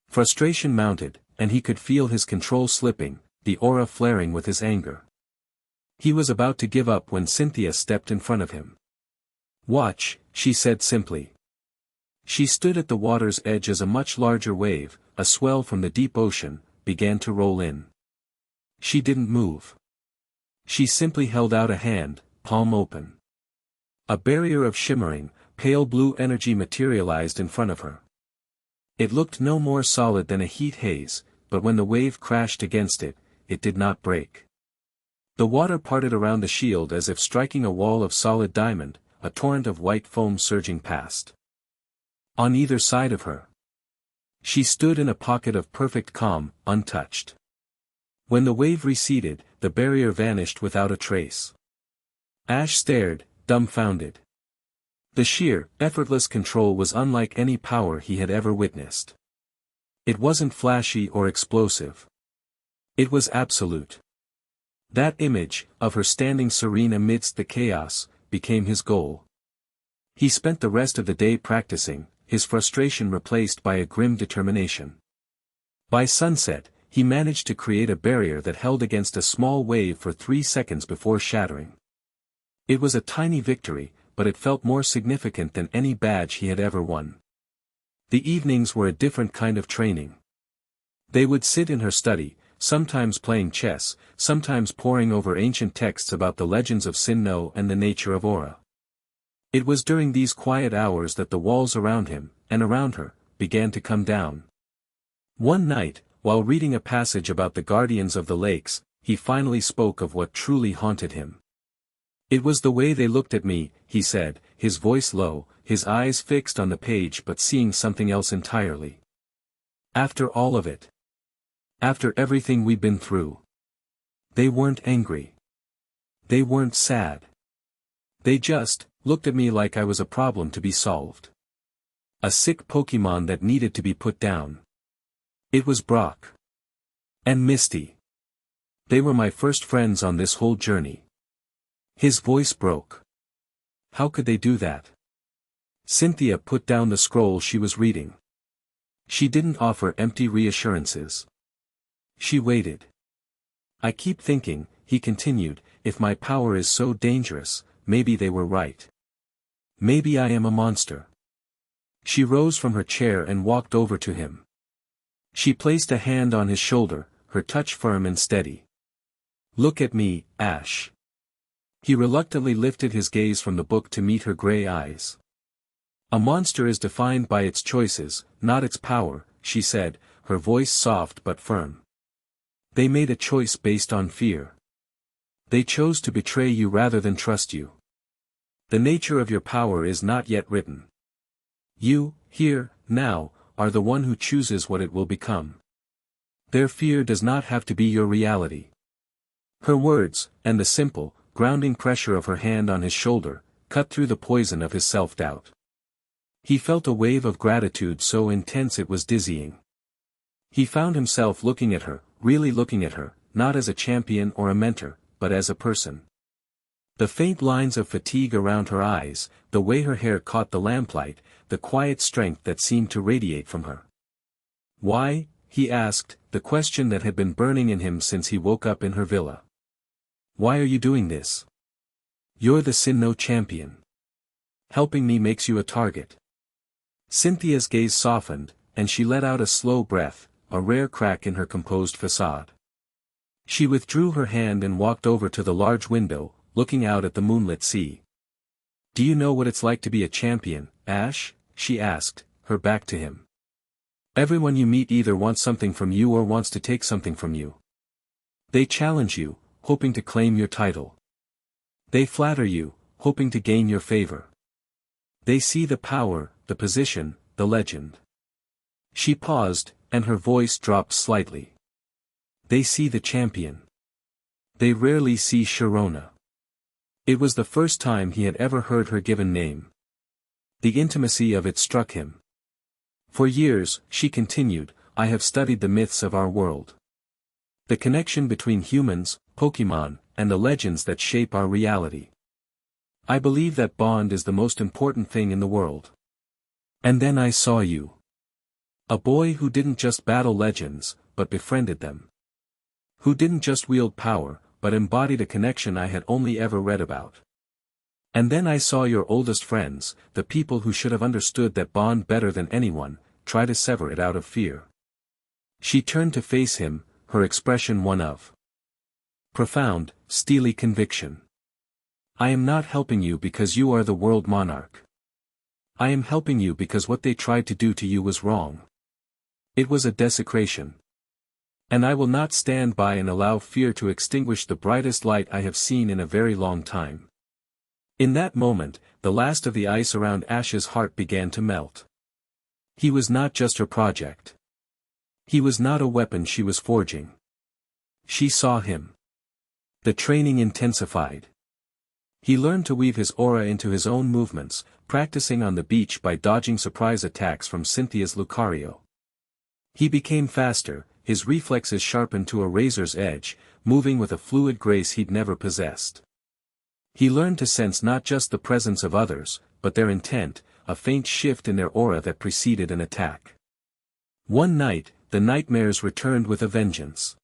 Frustration mounted, and he could feel his control slipping, the aura flaring with his anger. He was about to give up when Cynthia stepped in front of him. Watch, she said simply. She stood at the water's edge as a much larger wave, a swell from the deep ocean, began to roll in. She didn't move. She simply held out a hand, palm open. A barrier of shimmering, pale blue energy materialized in front of her. It looked no more solid than a heat haze, but when the wave crashed against it, it did not break. The water parted around the shield as if striking a wall of solid diamond, a torrent of white foam surging past. On either side of her. She stood in a pocket of perfect calm, untouched. When the wave receded, the barrier vanished without a trace. Ash stared, dumbfounded. The sheer, effortless control was unlike any power he had ever witnessed. It wasn't flashy or explosive. It was absolute. That image, of her standing serene amidst the chaos, became his goal. He spent the rest of the day practicing, his frustration replaced by a grim determination. By sunset, he managed to create a barrier that held against a small wave for 3 seconds before shattering. It was a tiny victory, but it felt more significant than any badge he had ever won. The evenings were a different kind of training. They would sit in her study, sometimes playing chess, sometimes poring over ancient texts about the legends of Sinnoh and the nature of Aura. It was during these quiet hours that the walls around him, and around her, began to come down. One night, while reading a passage about the guardians of the lakes, he finally spoke of what truly haunted him. "It was the way they looked at me," he said, his voice low, his eyes fixed on the page but seeing something else entirely. "After all of it. After everything we'd been through. They weren't angry. They weren't sad. They just looked at me like I was a problem to be solved. A sick Pokemon that needed to be put down. It was Brock. And Misty. They were my first friends on this whole journey." His voice broke. How could they do that? Cynthia put down the scroll she was reading. She didn't offer empty reassurances. She waited. "I keep thinking," he continued, "if my power is so dangerous, maybe they were right. Maybe I am a monster." She rose from her chair and walked over to him. She placed a hand on his shoulder, her touch firm and steady. "Look at me, Ash." He reluctantly lifted his gaze from the book to meet her gray eyes. "A monster is defined by its choices, not its power," she said, her voice soft but firm. "They made a choice based on fear. They chose to betray you rather than trust you. The nature of your power is not yet written. You, here, now, are the one who chooses what it will become. Their fear does not have to be your reality." Her words, and the simple, grounding pressure of her hand on his shoulder, cut through the poison of his self-doubt. He felt a wave of gratitude so intense it was dizzying. He found himself looking at her, really looking at her, not as a champion or a mentor, but as a person. The faint lines of fatigue around her eyes, the way her hair caught the lamplight, the quiet strength that seemed to radiate from her. "Why?" he asked, the question that had been burning in him since he woke up in her villa. "Why are you doing this? You're the Sinnoh champion. Helping me makes you a target." Cynthia's gaze softened, and she let out a slow breath, a rare crack in her composed facade. She withdrew her hand and walked over to the large window, looking out at the moonlit sea. "Do you know what it's like to be a champion, Ash?" she asked, her back to him. "Everyone you meet either wants something from you or wants to take something from you. They challenge you, hoping to claim your title. They flatter you, hoping to gain your favor. They see the power, the position, the legend." She paused, and her voice dropped slightly. "They see the champion. They rarely see Sharona." It was the first time he had ever heard her given name. The intimacy of it struck him. "For years," she continued, "I have studied the myths of our world. The connection between humans, Pokemon, and the legends that shape our reality. I believe that bond is the most important thing in the world. And then I saw you. A boy who didn't just battle legends, but befriended them. Who didn't just wield power, but embodied a connection I had only ever read about. And then I saw your oldest friends, the people who should have understood that bond better than anyone, try to sever it out of fear." She turned to face him, her expression one of profound, steely conviction. "I am not helping you because you are the world monarch. I am helping you because what they tried to do to you was wrong. It was a desecration. And I will not stand by and allow fear to extinguish the brightest light I have seen in a very long time." In that moment, the last of the ice around Ash's heart began to melt. He was not just her project. He was not a weapon she was forging. She saw him. The training intensified. He learned to weave his aura into his own movements, practicing on the beach by dodging surprise attacks from Cynthia's Lucario. He became faster, his reflexes sharpened to a razor's edge, moving with a fluid grace he'd never possessed. He learned to sense not just the presence of others, but their intent, a faint shift in their aura that preceded an attack. One night, the nightmares returned with a vengeance.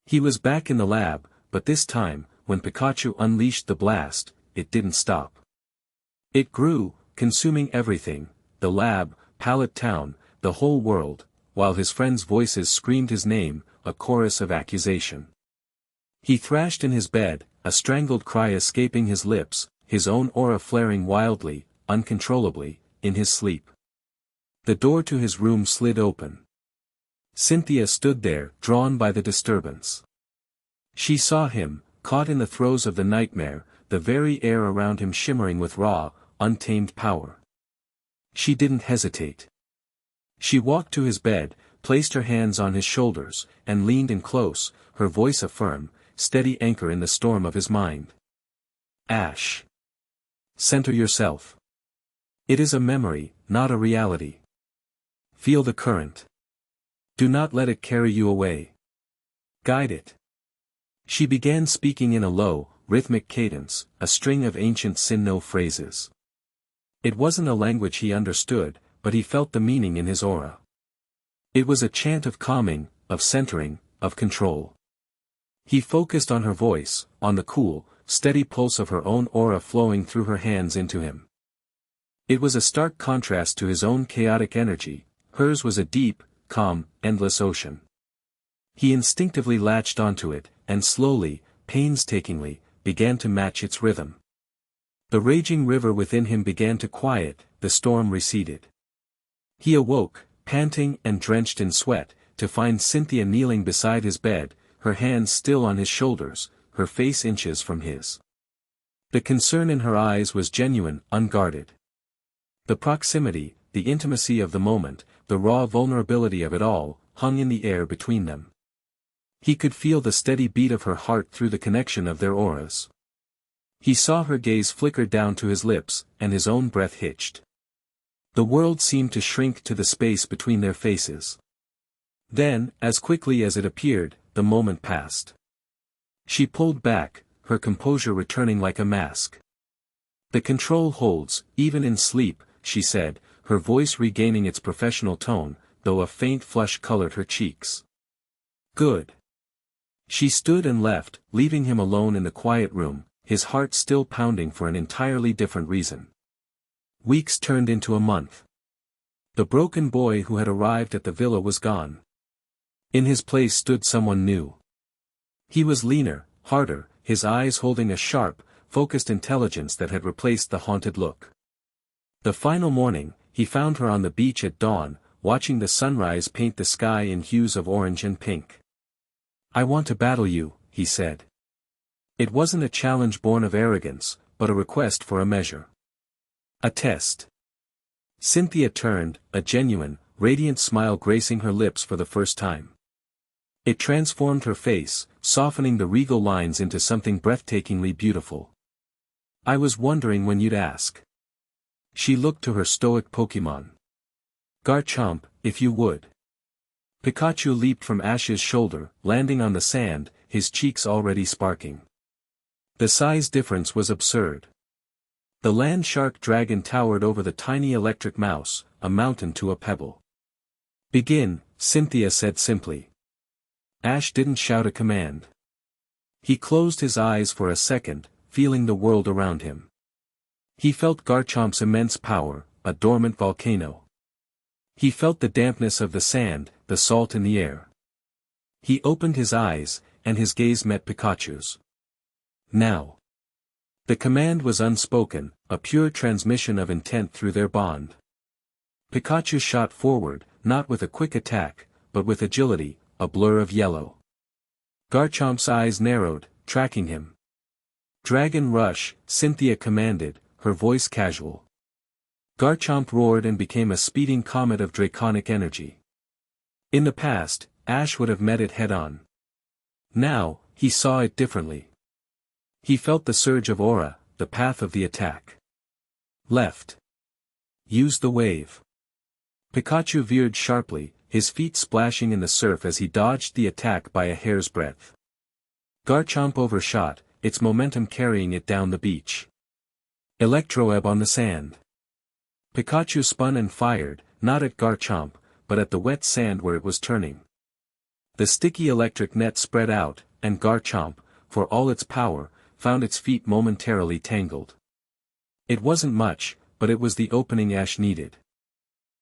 He was back in the lab, but this time, when Pikachu unleashed the blast, it didn't stop. It grew, consuming everything, the lab, Pallet Town, the whole world, while his friends' voices screamed his name, a chorus of accusation. He thrashed in his bed, a strangled cry escaping his lips, his own aura flaring wildly, uncontrollably, in his sleep. The door to his room slid open. Cynthia stood there, drawn by the disturbance. She saw him, caught in the throes of the nightmare, the very air around him shimmering with raw, untamed power. She didn't hesitate. She walked to his bed, placed her hands on his shoulders, and leaned in close, her voice a firm, steady anchor in the storm of his mind. Ash. Center yourself. It is a memory, not a reality. Feel the current. Do not let it carry you away. Guide it. She began speaking in a low, rhythmic cadence, a string of ancient Sinnoh phrases. It wasn't a language he understood, but he felt the meaning in his aura. It was a chant of calming, of centering, of control. He focused on her voice, on the cool, steady pulse of her own aura flowing through her hands into him. It was a stark contrast to his own chaotic energy, hers was a deep, calm, endless ocean. He instinctively latched onto it, and slowly, painstakingly, began to match its rhythm. The raging river within him began to quiet, the storm receded. He awoke, panting and drenched in sweat, to find Cynthia kneeling beside his bed, her hands still on his shoulders, her face inches from his. The concern in her eyes was genuine, unguarded. The proximity, the intimacy of the moment, the raw vulnerability of it all, hung in the air between them. He could feel the steady beat of her heart through the connection of their auras. He saw her gaze flicker down to his lips, and his own breath hitched. The world seemed to shrink to the space between their faces. Then, as quickly as it appeared, the moment passed. She pulled back, her composure returning like a mask. The control holds, even in sleep, she said, her voice regaining its professional tone, though a faint flush colored her cheeks. Good. She stood and left, leaving him alone in the quiet room, his heart still pounding for an entirely different reason. Weeks turned into a month. The broken boy who had arrived at the villa was gone. In his place stood someone new. He was leaner, harder, his eyes holding a sharp, focused intelligence that had replaced the haunted look. The final morning, he found her on the beach at dawn, watching the sunrise paint the sky in hues of orange and pink. "I want to battle you," he said. It wasn't a challenge born of arrogance, but a request for a measure. A test. Cynthia turned, a genuine, radiant smile gracing her lips for the first time. It transformed her face, softening the regal lines into something breathtakingly beautiful. "I was wondering when you'd ask." She looked to her stoic Pokémon. "Garchomp, if you would." Pikachu leaped from Ash's shoulder, landing on the sand, his cheeks already sparking. The size difference was absurd. The land shark dragon towered over the tiny electric mouse, a mountain to a pebble. "Begin," Cynthia said simply. Ash didn't shout a command. He closed his eyes for a second, feeling the world around him. He felt Garchomp's immense power, a dormant volcano. He felt the dampness of the sand, the salt in the air. He opened his eyes, and his gaze met Pikachu's. "Now." The command was unspoken, a pure transmission of intent through their bond. Pikachu shot forward, not with a quick attack, but with agility, a blur of yellow. Garchomp's eyes narrowed, tracking him. "Dragon Rush," Cynthia commanded, her voice casual. Garchomp roared and became a speeding comet of draconic energy. In the past, Ash would have met it head-on. Now, he saw it differently. He felt the surge of aura, the path of the attack. Left. Use the wave. Pikachu veered sharply, his feet splashing in the surf as he dodged the attack by a hair's breadth. Garchomp overshot, its momentum carrying it down the beach. Electroweb on the sand. Pikachu spun and fired, not at Garchomp, but at the wet sand where it was turning. The sticky electric net spread out, and Garchomp, for all its power, found its feet momentarily tangled. It wasn't much, but it was the opening Ash needed.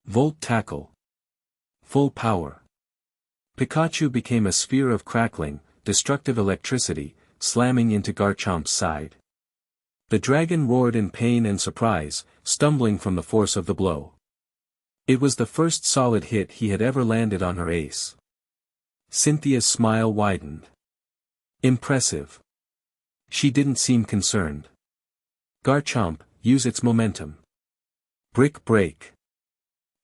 Volt Tackle. Full power. Pikachu became a sphere of crackling, destructive electricity, slamming into Garchomp's side. The dragon roared in pain and surprise, stumbling from the force of the blow. It was the first solid hit he had ever landed on her ace. Cynthia's smile widened. Impressive. She didn't seem concerned. Garchomp, use its momentum. Brick break.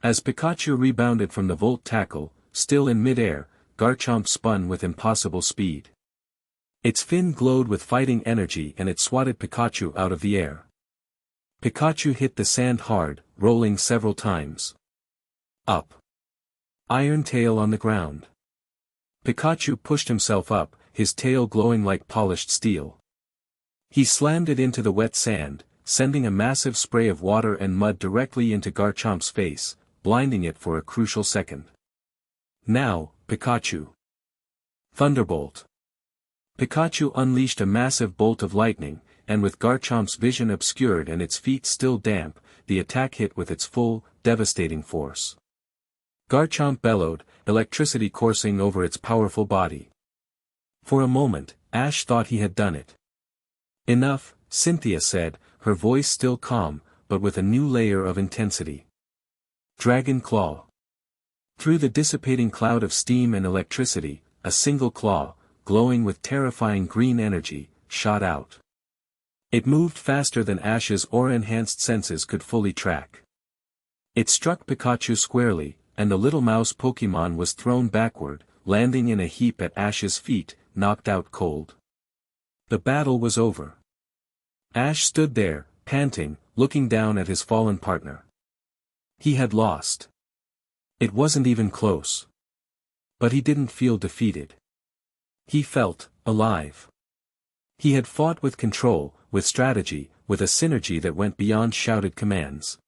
As Pikachu rebounded from the Volt Tackle, still in mid-air, Garchomp spun with impossible speed. Its fin glowed with fighting energy and it swatted Pikachu out of the air. Pikachu hit the sand hard, rolling several times. Up. Iron tail on the ground. Pikachu pushed himself up, his tail glowing like polished steel. He slammed it into the wet sand, sending a massive spray of water and mud directly into Garchomp's face, blinding it for a crucial second. Now, Pikachu. Thunderbolt. Pikachu unleashed a massive bolt of lightning, and with Garchomp's vision obscured and its feet still damp, the attack hit with its full, devastating force. Garchomp bellowed, electricity coursing over its powerful body. For a moment, Ash thought he had done it. Enough, Cynthia said, her voice still calm, but with a new layer of intensity. Dragon Claw. Through the dissipating cloud of steam and electricity, a single claw, glowing with terrifying green energy, shot out. It moved faster than Ash's aura-enhanced senses could fully track. It struck Pikachu squarely, and the little mouse Pokémon was thrown backward, landing in a heap at Ash's feet, knocked out cold. The battle was over. Ash stood there, panting, looking down at his fallen partner. He had lost. It wasn't even close. But he didn't feel defeated. He felt alive. He had fought with control, with strategy, with a synergy that went beyond shouted commands.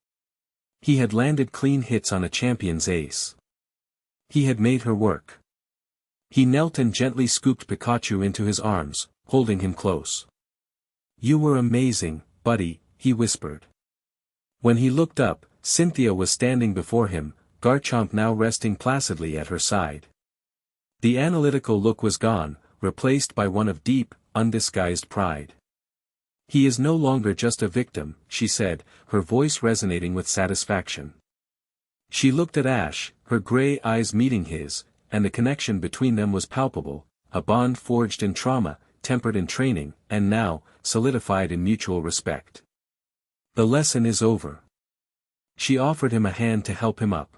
He had landed clean hits on a champion's ace. He had made her work. He knelt and gently scooped Pikachu into his arms, holding him close. "You were amazing, buddy," he whispered. When he looked up, Cynthia was standing before him, Garchomp now resting placidly at her side. The analytical look was gone, replaced by one of deep, undisguised pride. "He is no longer just a victim," she said, her voice resonating with satisfaction. She looked at Ash, her gray eyes meeting his, and the connection between them was palpable, a bond forged in trauma, tempered in training, and now, solidified in mutual respect. "The lesson is over." She offered him a hand to help him up.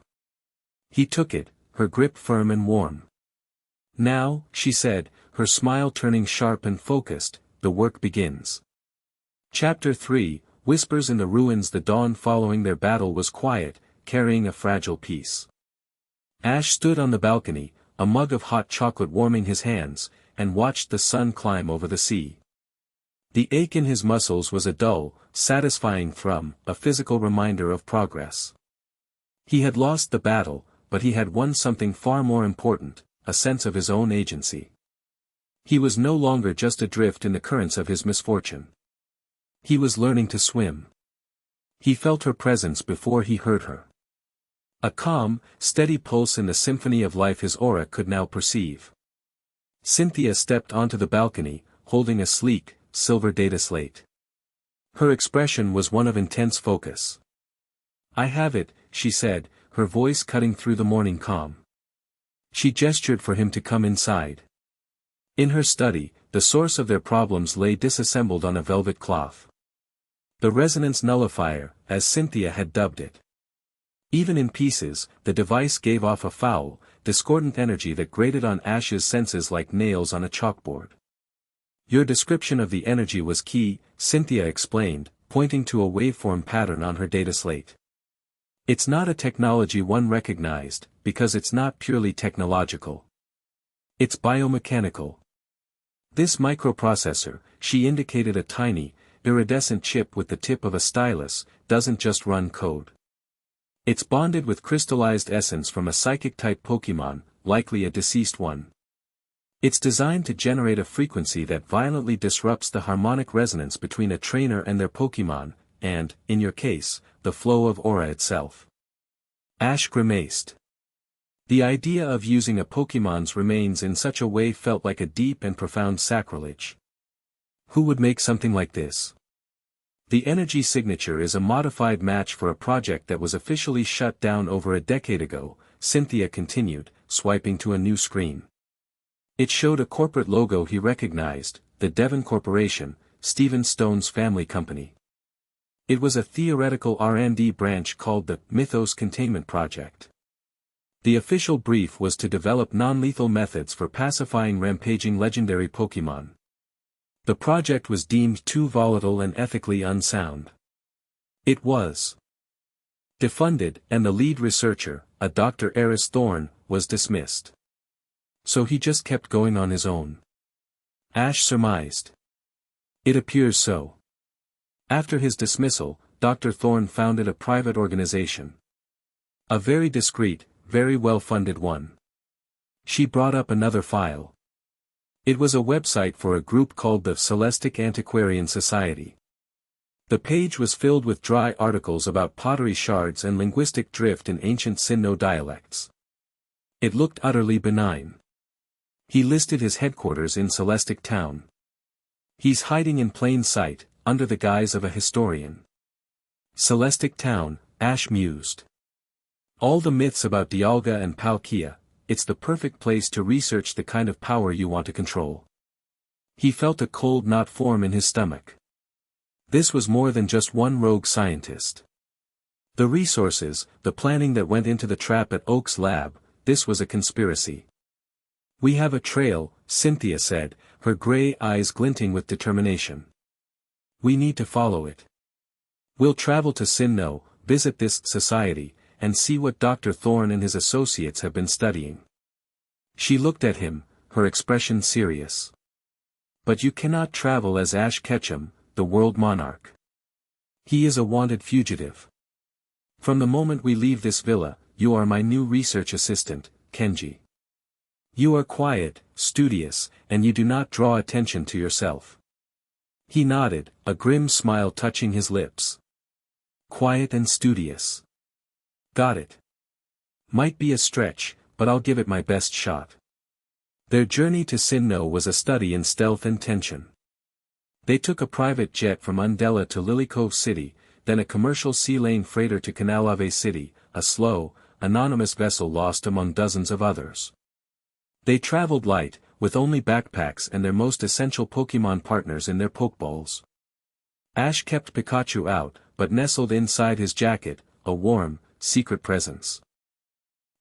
He took it, her grip firm and warm. "Now," she said, her smile turning sharp and focused, "the work begins." Chapter 3, Whispers in the Ruins. The dawn following their battle was quiet, carrying a fragile peace. Ash stood on the balcony, a mug of hot chocolate warming his hands, and watched the sun climb over the sea. The ache in his muscles was a dull, satisfying thrum, a physical reminder of progress. He had lost the battle, but he had won something far more important, a sense of his own agency. He was no longer just adrift in the currents of his misfortune. He was learning to swim. He felt her presence before he heard her. A calm, steady pulse in the symphony of life his aura could now perceive. Cynthia stepped onto the balcony, holding a sleek, silver data slate. Her expression was one of intense focus. "I have it," she said, her voice cutting through the morning calm. She gestured for him to come inside. In her study, the source of their problems lay disassembled on a velvet cloth. The resonance nullifier, as Cynthia had dubbed it. Even in pieces, the device gave off a foul, discordant energy that grated on Ash's senses like nails on a chalkboard. "Your description of the energy was key," Cynthia explained, pointing to a waveform pattern on her data slate. "It's not a technology one recognized, because it's not purely technological. It's biomechanical. This microprocessor, she indicated a tiny, iridescent chip with the tip of a stylus, doesn't just run code. It's bonded with crystallized essence from a psychic-type Pokémon, likely a deceased one. It's designed to generate a frequency that violently disrupts the harmonic resonance between a trainer and their Pokémon, and, in your case, the flow of aura itself. Ash grimaced. The idea of using a Pokémon's remains in such a way felt like a deep and profound sacrilege. Who would make something like this? The energy signature is a modified match for a project that was officially shut down over a decade ago, Cynthia continued, swiping to a new screen. It showed a corporate logo he recognized, the Devon Corporation, Stephen Stone's family company. It was a theoretical R&D branch called the Mythos Containment Project. The official brief was to develop non-lethal methods for pacifying rampaging legendary Pokémon. The project was deemed too volatile and ethically unsound. It was defunded, and the lead researcher, a Dr. Eris Thorne, was dismissed. So he just kept going on his own. Ash surmised. It appears so. After his dismissal, Dr. Thorne founded a private organization. A very discreet, very well-funded one. She brought up another file. It was a website for a group called the Celestic Antiquarian Society. The page was filled with dry articles about pottery shards and linguistic drift in ancient Sinnoh dialects. It looked utterly benign. He listed his headquarters in Celestic Town. He's hiding in plain sight, under the guise of a historian. Celestic Town, Ash mused. All the myths about Dialga and Palkia, it's the perfect place to research the kind of power you want to control. He felt a cold knot form in his stomach. This was more than just one rogue scientist. The resources, the planning that went into the trap at Oak's lab, this was a conspiracy. We have a trail, Cynthia said, her gray eyes glinting with determination. We need to follow it. We'll travel to Sinnoh, visit this society, and see what Dr. Thorne and his associates have been studying. She looked at him, her expression serious. But you cannot travel as Ash Ketchum, the world monarch. He is a wanted fugitive. From the moment we leave this villa, you are my new research assistant, Kenji. You are quiet, studious, and you do not draw attention to yourself. He nodded, a grim smile touching his lips. Quiet and studious. Got it. Might be a stretch, but I'll give it my best shot. Their journey to Sinnoh was a study in stealth and tension. They took a private jet from Undella to Lily Cove City, then a commercial sea-lane freighter to Canalave City, a slow, anonymous vessel lost among dozens of others. They traveled light, with only backpacks and their most essential Pokémon partners in their Pokeballs. Ash kept Pikachu out, but nestled inside his jacket, a warm, secret presence.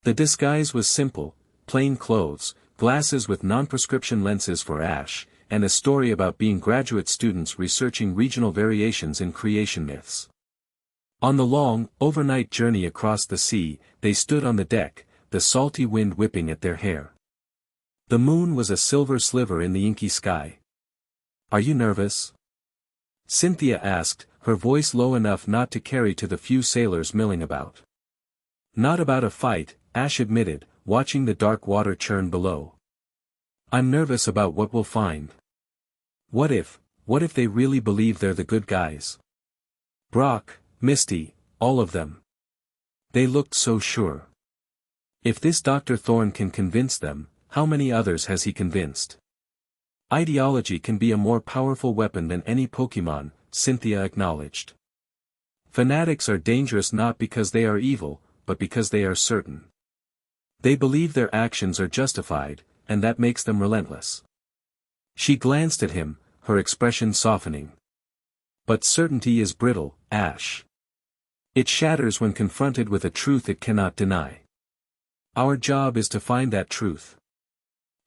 The disguise was simple, plain clothes, glasses with non-prescription lenses for Ash, and a story about being graduate students researching regional variations in creation myths. On the long, overnight journey across the sea, they stood on the deck, the salty wind whipping at their hair. The moon was a silver sliver in the inky sky. Are you nervous? Cynthia asked, her voice low enough not to carry to the few sailors milling about. Not about a fight, Ash admitted, watching the dark water churn below. I'm nervous about what we'll find. What if they really believe they're the good guys? Brock, Misty, all of them. They looked so sure. If this Dr. Thorne can convince them, how many others has he convinced? Ideology can be a more powerful weapon than any Pokémon, Cynthia acknowledged. Fanatics are dangerous not because they are evil, but because they are certain. They believe their actions are justified, and that makes them relentless. She glanced at him, her expression softening. But certainty is brittle, Ash. It shatters when confronted with a truth it cannot deny. Our job is to find that truth.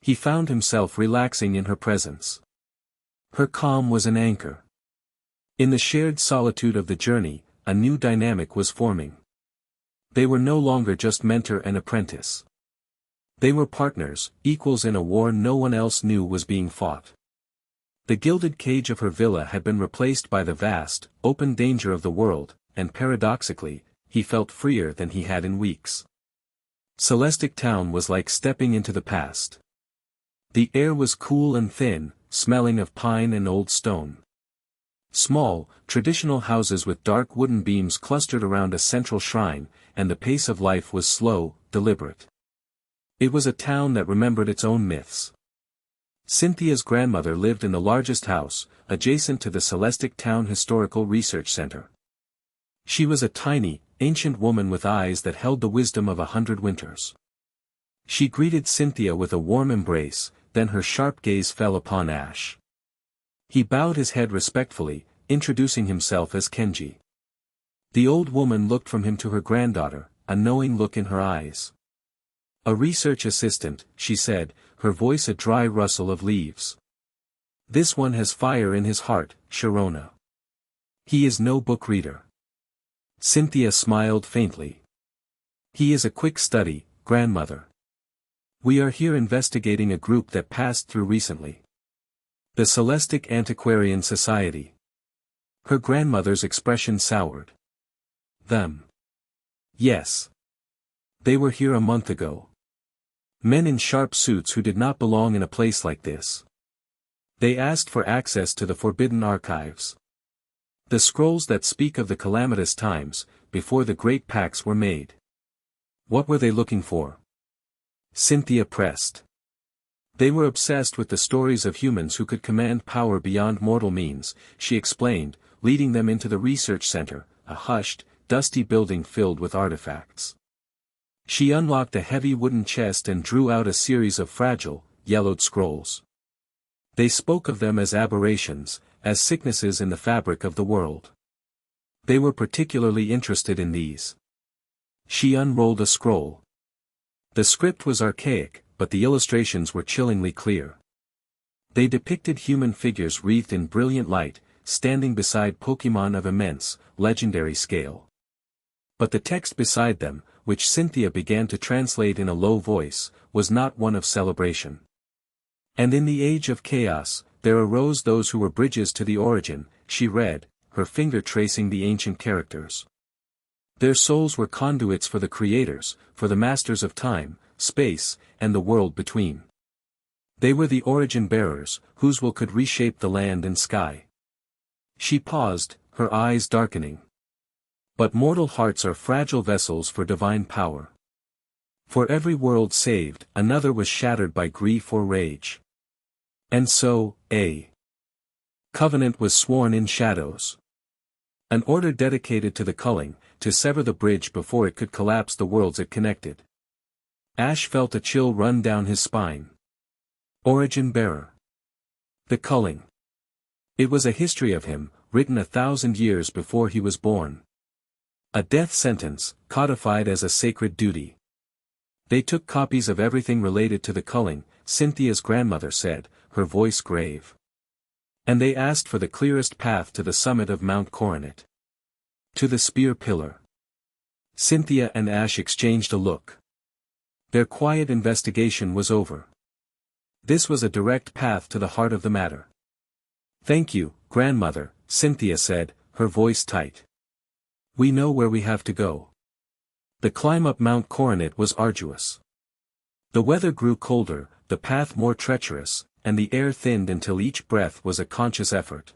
He found himself relaxing in her presence. Her calm was an anchor. In the shared solitude of the journey, a new dynamic was forming. They were no longer just mentor and apprentice. They were partners, equals in a war no one else knew was being fought. The gilded cage of her villa had been replaced by the vast, open danger of the world, and paradoxically, he felt freer than he had in weeks. Celestic Town was like stepping into the past. The air was cool and thin, smelling of pine and old stone. Small, traditional houses with dark wooden beams clustered around a central shrine, and the pace of life was slow, deliberate. It was a town that remembered its own myths. Cynthia's grandmother lived in the largest house, adjacent to the Celestic Town Historical Research Center. She was a tiny, ancient woman with eyes that held the wisdom of 100 winters. She greeted Cynthia with a warm embrace, then her sharp gaze fell upon Ash. He bowed his head respectfully, introducing himself as Kenji. The old woman looked from him to her granddaughter, a knowing look in her eyes. "A research assistant," she said, her voice a dry rustle of leaves. "This one has fire in his heart, Sharona. He is no book reader." Cynthia smiled faintly. "He is a quick study, grandmother. We are here investigating a group that passed through recently. The Celestic Antiquarian Society." Her grandmother's expression soured. "Them? Yes. They were here a month ago. Men in sharp suits who did not belong in a place like this. They asked for access to the forbidden archives. The scrolls that speak of the calamitous times, before the great pacts were made." "What were they looking for?" Cynthia pressed. "They were obsessed with the stories of humans who could command power beyond mortal means," she explained, leading them into the research center, a hushed, dusty building filled with artifacts. She unlocked a heavy wooden chest and drew out a series of fragile, yellowed scrolls. They spoke of them as aberrations, as sicknesses in the fabric of the world. They were particularly interested in these. She unrolled a scroll. The script was archaic, but the illustrations were chillingly clear. They depicted human figures wreathed in brilliant light, standing beside Pokémon of immense, legendary scale. But the text beside them, which Cynthia began to translate in a low voice, was not one of celebration. "And in the age of chaos, there arose those who were bridges to the origin," she read, her finger tracing the ancient characters. "Their souls were conduits for the creators, for the masters of time, space, and the world between. They were the origin bearers, whose will could reshape the land and sky." She paused, her eyes darkening. "But mortal hearts are fragile vessels for divine power. For every world saved, another was shattered by grief or rage. And so, a covenant was sworn in shadows. An order dedicated to the culling, to sever the bridge before it could collapse the worlds it connected." Ash felt a chill run down his spine. Origin bearer. The culling. It was a history of him, written 1,000 years before he was born. A death sentence, codified as a sacred duty. "They took copies of everything related to the culling," Cynthia's grandmother said, her voice grave. "And they asked for the clearest path to the summit of Mount Coronet. To the spear pillar." Cynthia and Ash exchanged a look. Their quiet investigation was over. This was a direct path to the heart of the matter. "Thank you, grandmother," Cynthia said, her voice tight. "We know where we have to go." The climb up Mount Coronet was arduous. The weather grew colder, the path more treacherous, and the air thinned until each breath was a conscious effort.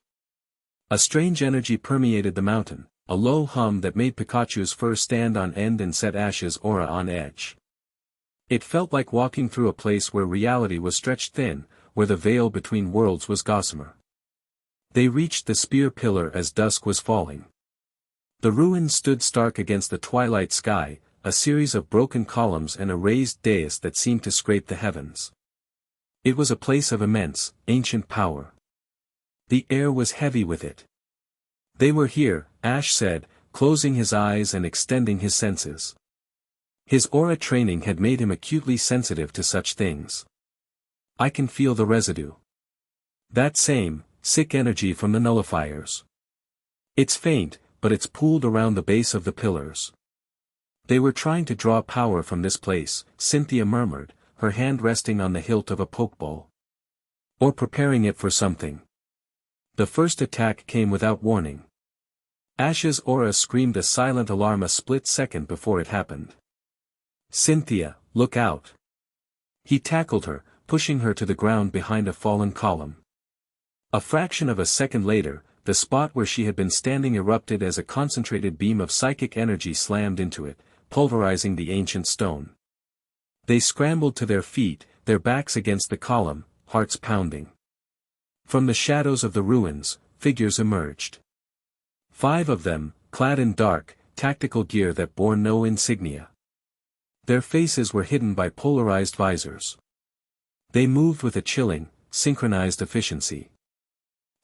A strange energy permeated the mountain, a low hum that made Pikachu's fur stand on end and set Ash's aura on edge. It felt like walking through a place where reality was stretched thin, where the veil between worlds was gossamer. They reached the spear pillar as dusk was falling. The ruins stood stark against the twilight sky, a series of broken columns and a raised dais that seemed to scrape the heavens. It was a place of immense, ancient power. The air was heavy with it. "They were here," Ash said, closing his eyes and extending his senses. His aura training had made him acutely sensitive to such things. "I can feel the residue. That same, sick energy from the nullifiers. It's faint, but it's pooled around the base of the pillars. They were trying to draw power from this place," Cynthia murmured, her hand resting on the hilt of a pokeball. "Or preparing it for something." The first attack came without warning. Ash's aura screamed a silent alarm a split second before it happened. "Cynthia, look out!" He tackled her, pushing her to the ground behind a fallen column. A fraction of a second later, the spot where she had been standing erupted as a concentrated beam of psychic energy slammed into it, pulverizing the ancient stone. They scrambled to their feet, their backs against the column, hearts pounding. From the shadows of the ruins, figures emerged. 5 of them, clad in dark, tactical gear that bore no insignia. Their faces were hidden by polarized visors. They moved with a chilling, synchronized efficiency.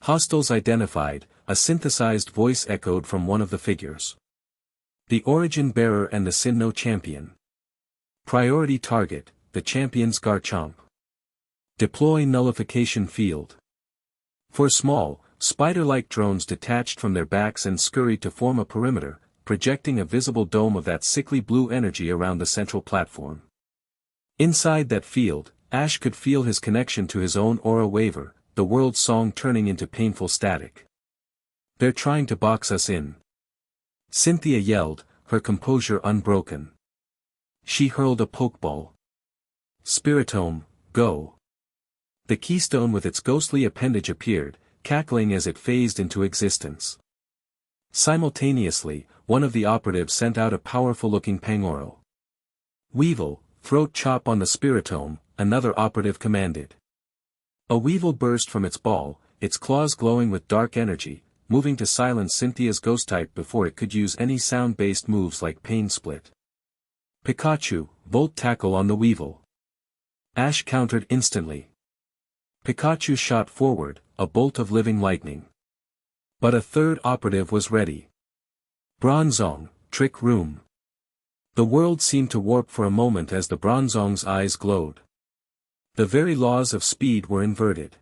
"Hostiles identified," a synthesized voice echoed from one of the figures. "The Origin Bearer and the Sinnoh Champion. Priority target, the Champion's Garchomp. Deploy Nullification Field." 4 small, spider-like drones detached from their backs and scurried to form a perimeter, projecting a visible dome of that sickly blue energy around the central platform. Inside that field, Ash could feel his connection to his own aura waver, the world's song turning into painful static. "They're trying to box us in," Cynthia yelled, her composure unbroken. She hurled a pokeball. "Spiritome, go!" The keystone with its ghostly appendage appeared, cackling as it phased into existence. Simultaneously, one of the operatives sent out a powerful-looking Pangoro. "Weevil, throat chop on the Spiritome," another operative commanded. A weevil burst from its ball, its claws glowing with dark energy, moving to silence Cynthia's ghost type before it could use any sound-based moves like Pain Split. "Pikachu, Volt Tackle on the weevil." Ash countered instantly. Pikachu shot forward, a bolt of living lightning. But a third operative was ready. "Bronzong, Trick Room." The world seemed to warp for a moment as the Bronzong's eyes glowed. The very laws of speed were inverted.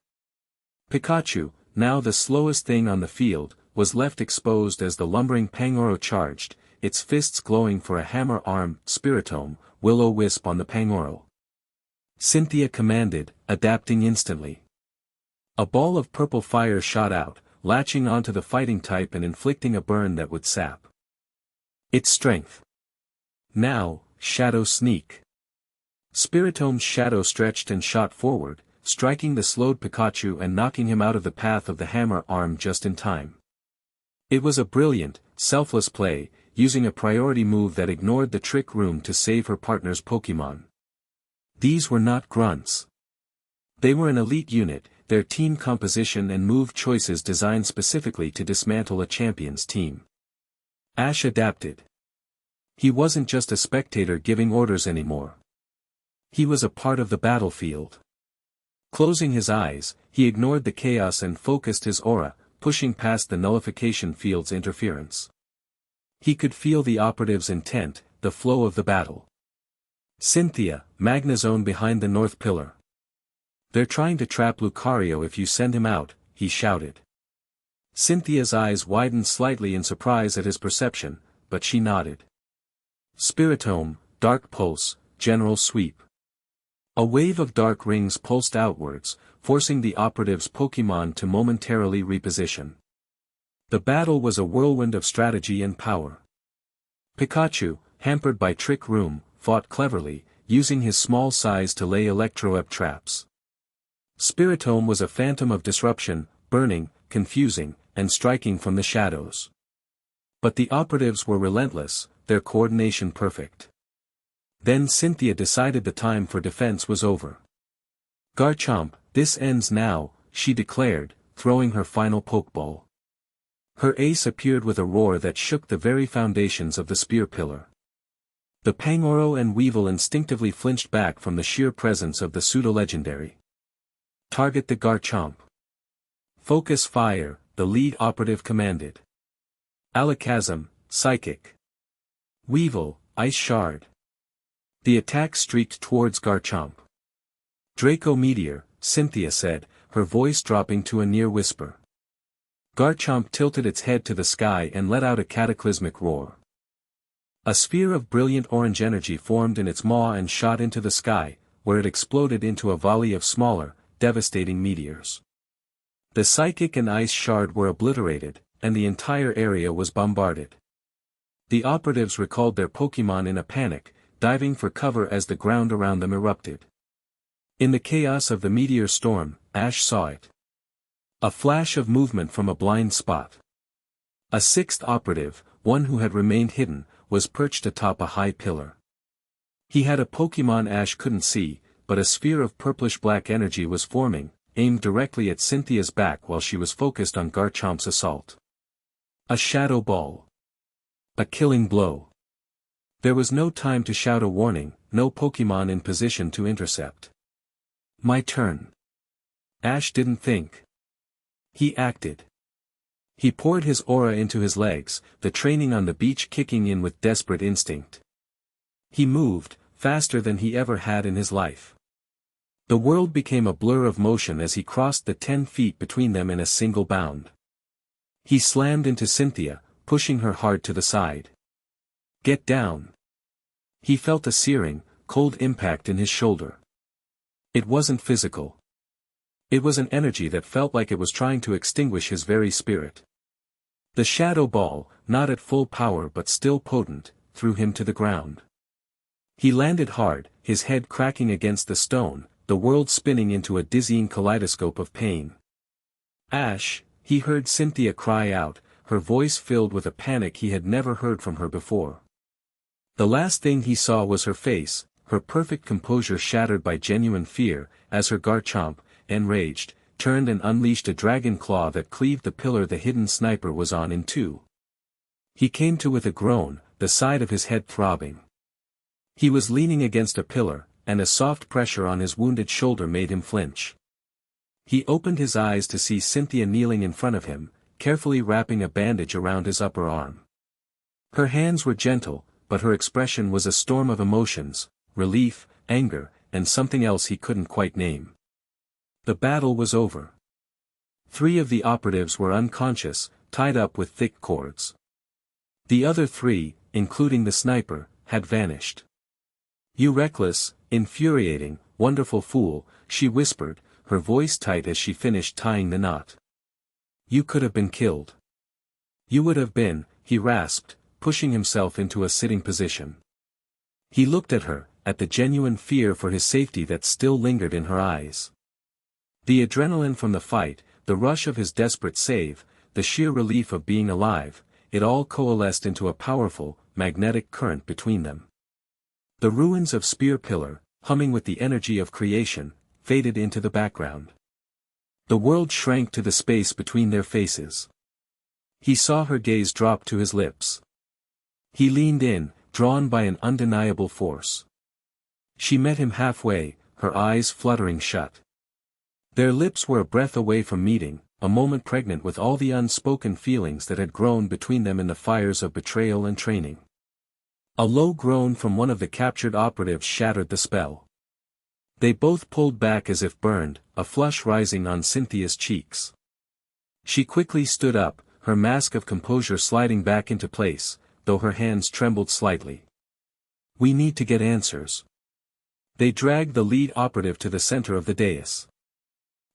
Pikachu, now the slowest thing on the field, was left exposed as the lumbering Pangoro charged, its fists glowing for a hammer-arm, Spiritome, Will-O-Wisp on the Pangoro. Cynthia commanded, adapting instantly. A ball of purple fire shot out, latching onto the fighting type and inflicting a burn that would sap its strength. Now, Shadow Sneak. Spiritome's shadow stretched and shot forward, striking the slowed Pikachu and knocking him out of the path of the hammer arm just in time. It was a brilliant, selfless play, using a priority move that ignored the Trick Room to save her partner's Pokémon. These were not grunts. They were an elite unit, their team composition and move choices designed specifically to dismantle a champion's team. Ash adapted. He wasn't just a spectator giving orders anymore. He was a part of the battlefield. Closing his eyes, he ignored the chaos and focused his aura, pushing past the nullification field's interference. He could feel the operative's intent, the flow of the battle. "Cynthia, Magnezone behind the north pillar. They're trying to trap Lucario if you send him out," he shouted. Cynthia's eyes widened slightly in surprise at his perception, but she nodded. "Spiritome, Dark Pulse, General Sweep." A wave of dark rings pulsed outwards, forcing the operative's Pokémon to momentarily reposition. The battle was a whirlwind of strategy and power. Pikachu, hampered by Trick Room, fought cleverly, using his small size to lay Electro-Ebb traps. Spiritome was a phantom of disruption, burning, confusing, and striking from the shadows. But the operatives were relentless, their coordination perfect. Then Cynthia decided the time for defense was over. "Garchomp, this ends now," she declared, throwing her final Pokeball. Her ace appeared with a roar that shook the very foundations of the spear pillar. The Pangoro and Weevil instinctively flinched back from the sheer presence of the pseudo-legendary. "Target the Garchomp. Focus fire," the lead operative commanded. "Alakazam, Psychic. Weevil, Ice Shard." The attack streaked towards Garchomp. "Draco Meteor," Cynthia said, her voice dropping to a near whisper. Garchomp tilted its head to the sky and let out a cataclysmic roar. A sphere of brilliant orange energy formed in its maw and shot into the sky, where it exploded into a volley of smaller, devastating meteors. The psychic and ice shard were obliterated, and the entire area was bombarded. The operatives recalled their Pokémon in a panic, diving for cover as the ground around them erupted. In the chaos of the meteor storm, Ash saw it. A flash of movement from a blind spot. A sixth operative, one who had remained hidden, was perched atop a high pillar. He had a Pokémon Ash couldn't see, but a sphere of purplish-black energy was forming, aimed directly at Cynthia's back while she was focused on Garchomp's assault. A shadow ball. A killing blow. There was no time to shout a warning, no Pokémon in position to intercept. My turn. Ash didn't think. He acted. He poured his aura into his legs, the training on the beach kicking in with desperate instinct. He moved, faster than he ever had in his life. The world became a blur of motion as he crossed the 10 feet between them in a single bound. He slammed into Cynthia, pushing her hard to the side. Get down. He felt a searing, cold impact in his shoulder. It wasn't physical. It was an energy that felt like it was trying to extinguish his very spirit. The shadow ball, not at full power but still potent, threw him to the ground. He landed hard, his head cracking against the stone, the world spinning into a dizzying kaleidoscope of pain. Ash, he heard Cynthia cry out, her voice filled with a panic he had never heard from her before. The last thing he saw was her face, her perfect composure shattered by genuine fear, as her Garchomp, enraged, turned and unleashed a dragon claw that cleaved the pillar the hidden sniper was on in two. He came to with a groan, the side of his head throbbing. He was leaning against a pillar, and a soft pressure on his wounded shoulder made him flinch. He opened his eyes to see Cynthia kneeling in front of him, carefully wrapping a bandage around his upper arm. Her hands were gentle, but her expression was a storm of emotions, relief, anger, and something else he couldn't quite name. The battle was over. 3 of the operatives were unconscious, tied up with thick cords. The other 3, including the sniper, had vanished. You reckless, infuriating, wonderful fool, she whispered, her voice tight as she finished tying the knot. You could have been killed. You would have been, he rasped, pushing himself into a sitting position. He looked at her, at the genuine fear for his safety that still lingered in her eyes. The adrenaline from the fight, the rush of his desperate save, the sheer relief of being alive, it all coalesced into a powerful, magnetic current between them. The ruins of Spear Pillar, humming with the energy of creation, faded into the background. The world shrank to the space between their faces. He saw her gaze drop to his lips. He leaned in, drawn by an undeniable force. She met him halfway, her eyes fluttering shut. Their lips were a breath away from meeting, a moment pregnant with all the unspoken feelings that had grown between them in the fires of betrayal and training. A low groan from one of the captured operatives shattered the spell. They both pulled back as if burned, a flush rising on Cynthia's cheeks. She quickly stood up, her mask of composure sliding back into place, though her hands trembled slightly. We need to get answers. They dragged the lead operative to the center of the dais.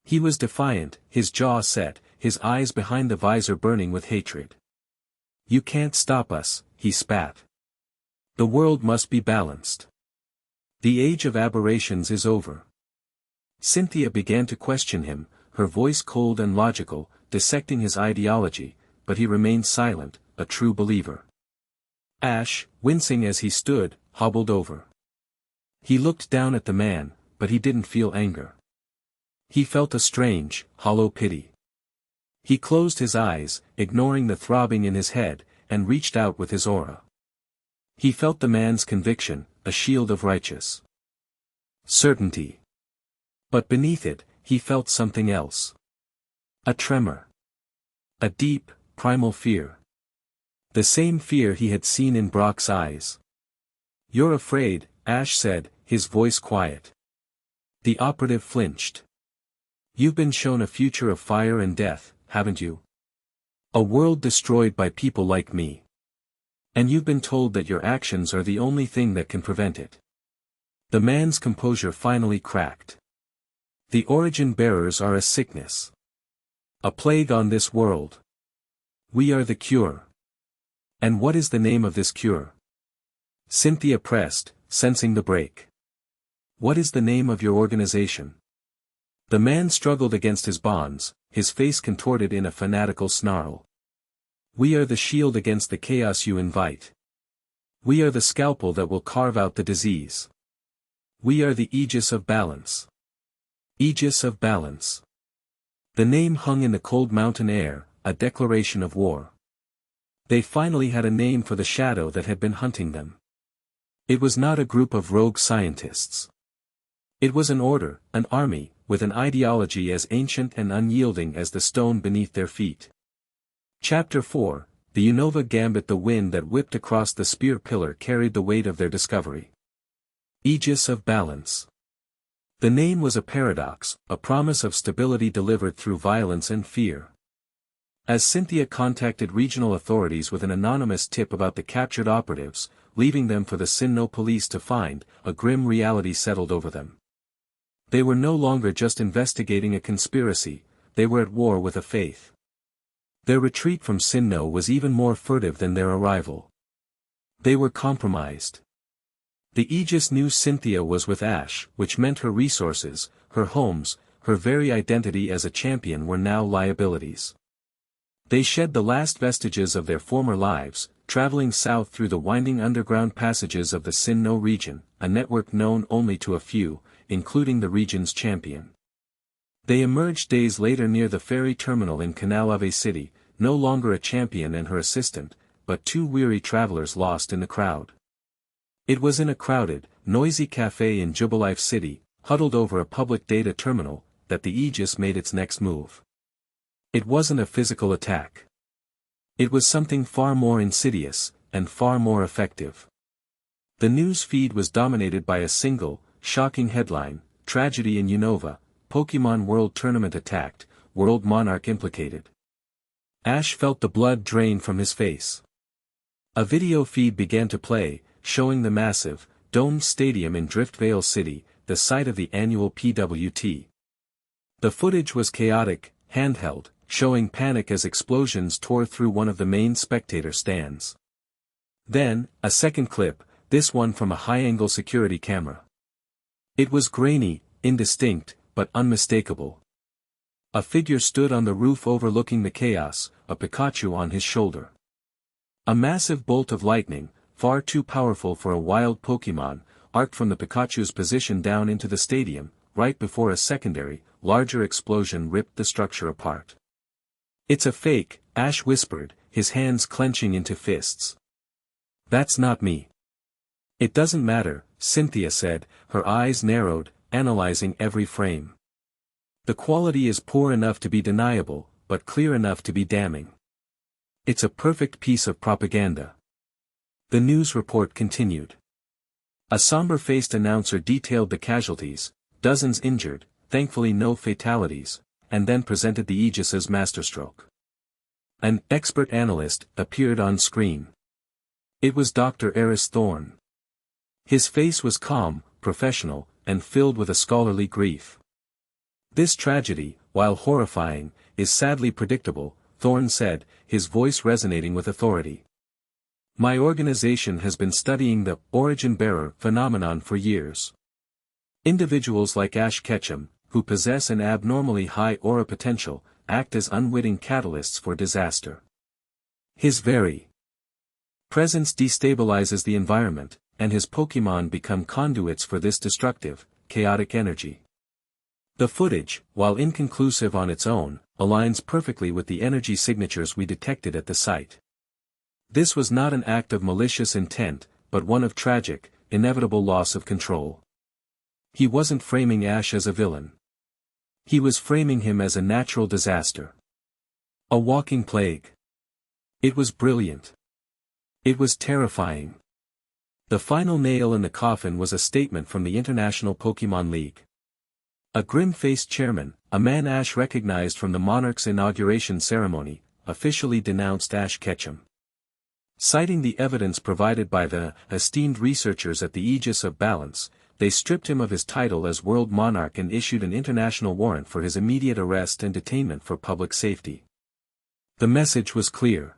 He was defiant, his jaw set, his eyes behind the visor burning with hatred. You can't stop us, he spat. The world must be balanced. The age of aberrations is over. Cynthia began to question him, her voice cold and logical, dissecting his ideology, but he remained silent, a true believer. Ash, wincing as he stood, hobbled over. He looked down at the man, but he didn't feel anger. He felt a strange, hollow pity. He closed his eyes, ignoring the throbbing in his head, and reached out with his aura. He felt the man's conviction, a shield of righteous certainty. But beneath it, he felt something else. A tremor. A deep, primal fear. The same fear he had seen in Brock's eyes. You're afraid, Ash said, his voice quiet. The operative flinched. You've been shown a future of fire and death, haven't you? A world destroyed by people like me. And you've been told that your actions are the only thing that can prevent it. The man's composure finally cracked. The origin bearers are a sickness. A plague on this world. We are the cure. And what is the name of this cure? Cynthia pressed, sensing the break. What is the name of your organization? The man struggled against his bonds, his face contorted in a fanatical snarl. We are the shield against the chaos you invite. We are the scalpel that will carve out the disease. We are the Aegis of Balance. Aegis of Balance. The name hung in the cold mountain air, a declaration of war. They finally had a name for the shadow that had been hunting them. It was not a group of rogue scientists. It was an order, an army, with an ideology as ancient and unyielding as the stone beneath their feet. Chapter 4, The Unova Gambit. The wind that whipped across the spear pillar carried the weight of their discovery. Aegis of Balance. The name was a paradox, a promise of stability delivered through violence and fear. As Cynthia contacted regional authorities with an anonymous tip about the captured operatives, leaving them for the Sinnoh police to find, a grim reality settled over them. They were no longer just investigating a conspiracy, they were at war with a faith. Their retreat from Sinnoh was even more furtive than their arrival. They were compromised. The Aegis knew Cynthia was with Ash, which meant her resources, her homes, her very identity as a champion were now liabilities. They shed the last vestiges of their former lives, traveling south through the winding underground passages of the Sinnoh region, a network known only to a few, including the region's champion. They emerged days later near the ferry terminal in Canalave City, no longer a champion and her assistant, but two weary travelers lost in the crowd. It was in a crowded, noisy cafe in Jubilife City, huddled over a public data terminal, that the Aegis made its next move. It wasn't a physical attack. It was something far more insidious, and far more effective. The news feed was dominated by a single, shocking headline: Tragedy in Unova, Pokemon World Tournament attacked, World Monarch implicated. Ash felt the blood drain from his face. A video feed began to play, showing the massive, domed stadium in Driftvale City, the site of the annual PWT. The footage was chaotic, handheld, showing panic as explosions tore through one of the main spectator stands. Then, a second clip, this one from a high-angle security camera. It was grainy, indistinct, but unmistakable. A figure stood on the roof overlooking the chaos, a Pikachu on his shoulder. A massive bolt of lightning, far too powerful for a wild Pokemon, arced from the Pikachu's position down into the stadium, right before a secondary, larger explosion ripped the structure apart. "It's a fake," Ash whispered, his hands clenching into fists. "That's not me." "It doesn't matter," Cynthia said, her eyes narrowed, analyzing every frame. "The quality is poor enough to be deniable, but clear enough to be damning. It's a perfect piece of propaganda." The news report continued. A somber-faced announcer detailed the casualties, dozens injured, thankfully no fatalities, and then presented the Aegis's masterstroke. An expert analyst appeared on screen. It was Dr. Eris Thorne. His face was calm, professional, and filled with a scholarly grief. "This tragedy, while horrifying, is sadly predictable," Thorne said, his voice resonating with authority. "My organization has been studying the origin-bearer phenomenon for years. Individuals like Ash Ketchum, who possess an abnormally high aura potential, act as unwitting catalysts for disaster. His very presence destabilizes the environment, and his Pokemon become conduits for this destructive, chaotic energy. The footage, while inconclusive on its own, aligns perfectly with the energy signatures we detected at the site. This was not an act of malicious intent, but one of tragic, inevitable loss of control." He wasn't framing Ash as a villain. He was framing him as a natural disaster. A walking plague. It was brilliant. It was terrifying. The final nail in the coffin was a statement from the International Pokemon League. A grim-faced chairman, a man Ash recognized from the Monarch's inauguration ceremony, officially denounced Ash Ketchum. Citing the evidence provided by the esteemed researchers at the Aegis of Balance, they stripped him of his title as world monarch and issued an international warrant for his immediate arrest and detainment for public safety. The message was clear.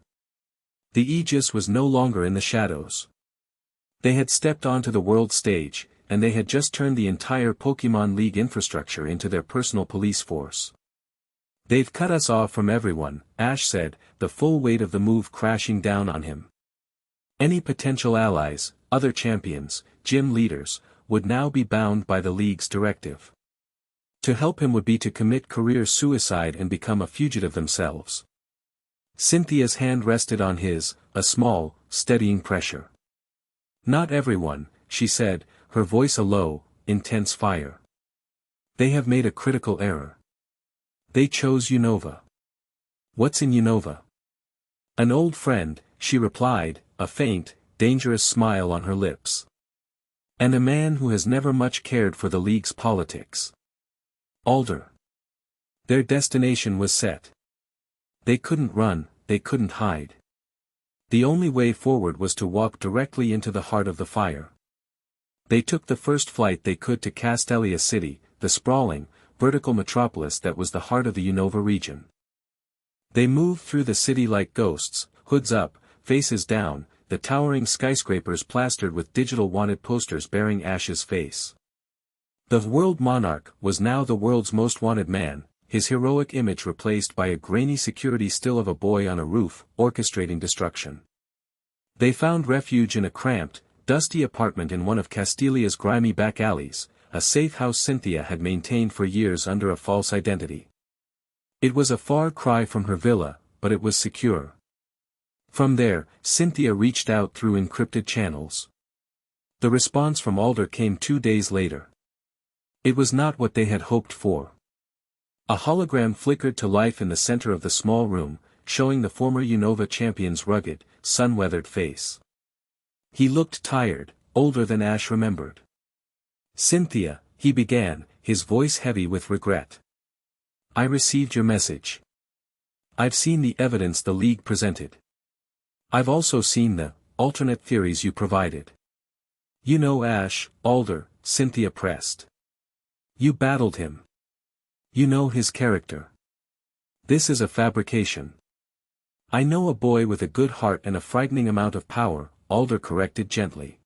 The Aegis was no longer in the shadows. They had stepped onto the world stage, and they had just turned the entire Pokémon League infrastructure into their personal police force. "They've cut us off from everyone," Ash said, the full weight of the move crashing down on him. Any potential allies, other champions, gym leaders, would now be bound by the League's directive. To help him would be to commit career suicide and become a fugitive themselves. Cynthia's hand rested on his, a small, steadying pressure. "Not everyone," she said, her voice a low, intense fire. "They have made a critical error. They chose Unova." "What's in Unova?" "An old friend," she replied, a faint, dangerous smile on her lips. "And a man who has never much cared for the League's politics. Alder." Their destination was set. They couldn't run, they couldn't hide. The only way forward was to walk directly into the heart of the fire. They took the first flight they could to Castelia City, the sprawling, vertical metropolis that was the heart of the Unova region. They moved through the city like ghosts, hoods up, faces down, the towering skyscrapers plastered with digital wanted posters bearing Ash's face. The world monarch was now the world's most wanted man, his heroic image replaced by a grainy security still of a boy on a roof, orchestrating destruction. They found refuge in a cramped, dusty apartment in one of Castelia's grimy back alleys, a safe house Cynthia had maintained for years under a false identity. It was a far cry from her villa, but it was secure. From there, Cynthia reached out through encrypted channels. The response from Alder came 2 days later. It was not what they had hoped for. A hologram flickered to life in the center of the small room, showing the former Unova champion's rugged, sun-weathered face. He looked tired, older than Ash remembered. "Cynthia," he began, his voice heavy with regret. "I received your message. I've seen the evidence the League presented. I've also seen the alternate theories you provided." "You know Ash, Alder," Cynthia pressed. "You battled him. You know his character. This is a fabrication." "I know a boy with a good heart and a frightening amount of power," Alder corrected gently.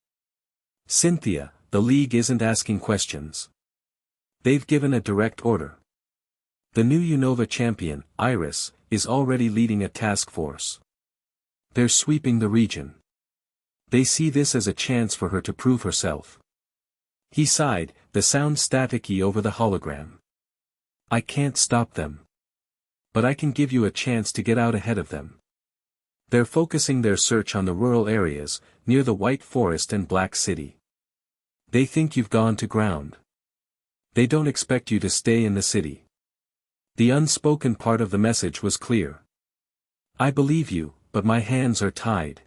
"Cynthia, the League isn't asking questions. They've given a direct order. The new Unova champion, Iris, is already leading a task force. They're sweeping the region. They see this as a chance for her to prove herself." He sighed, the sound staticky over the hologram. "I can't stop them. But I can give you a chance to get out ahead of them. They're focusing their search on the rural areas, near the White Forest and Black City. They think you've gone to ground. They don't expect you to stay in the city." The unspoken part of the message was clear. "I believe you, but my hands are tied.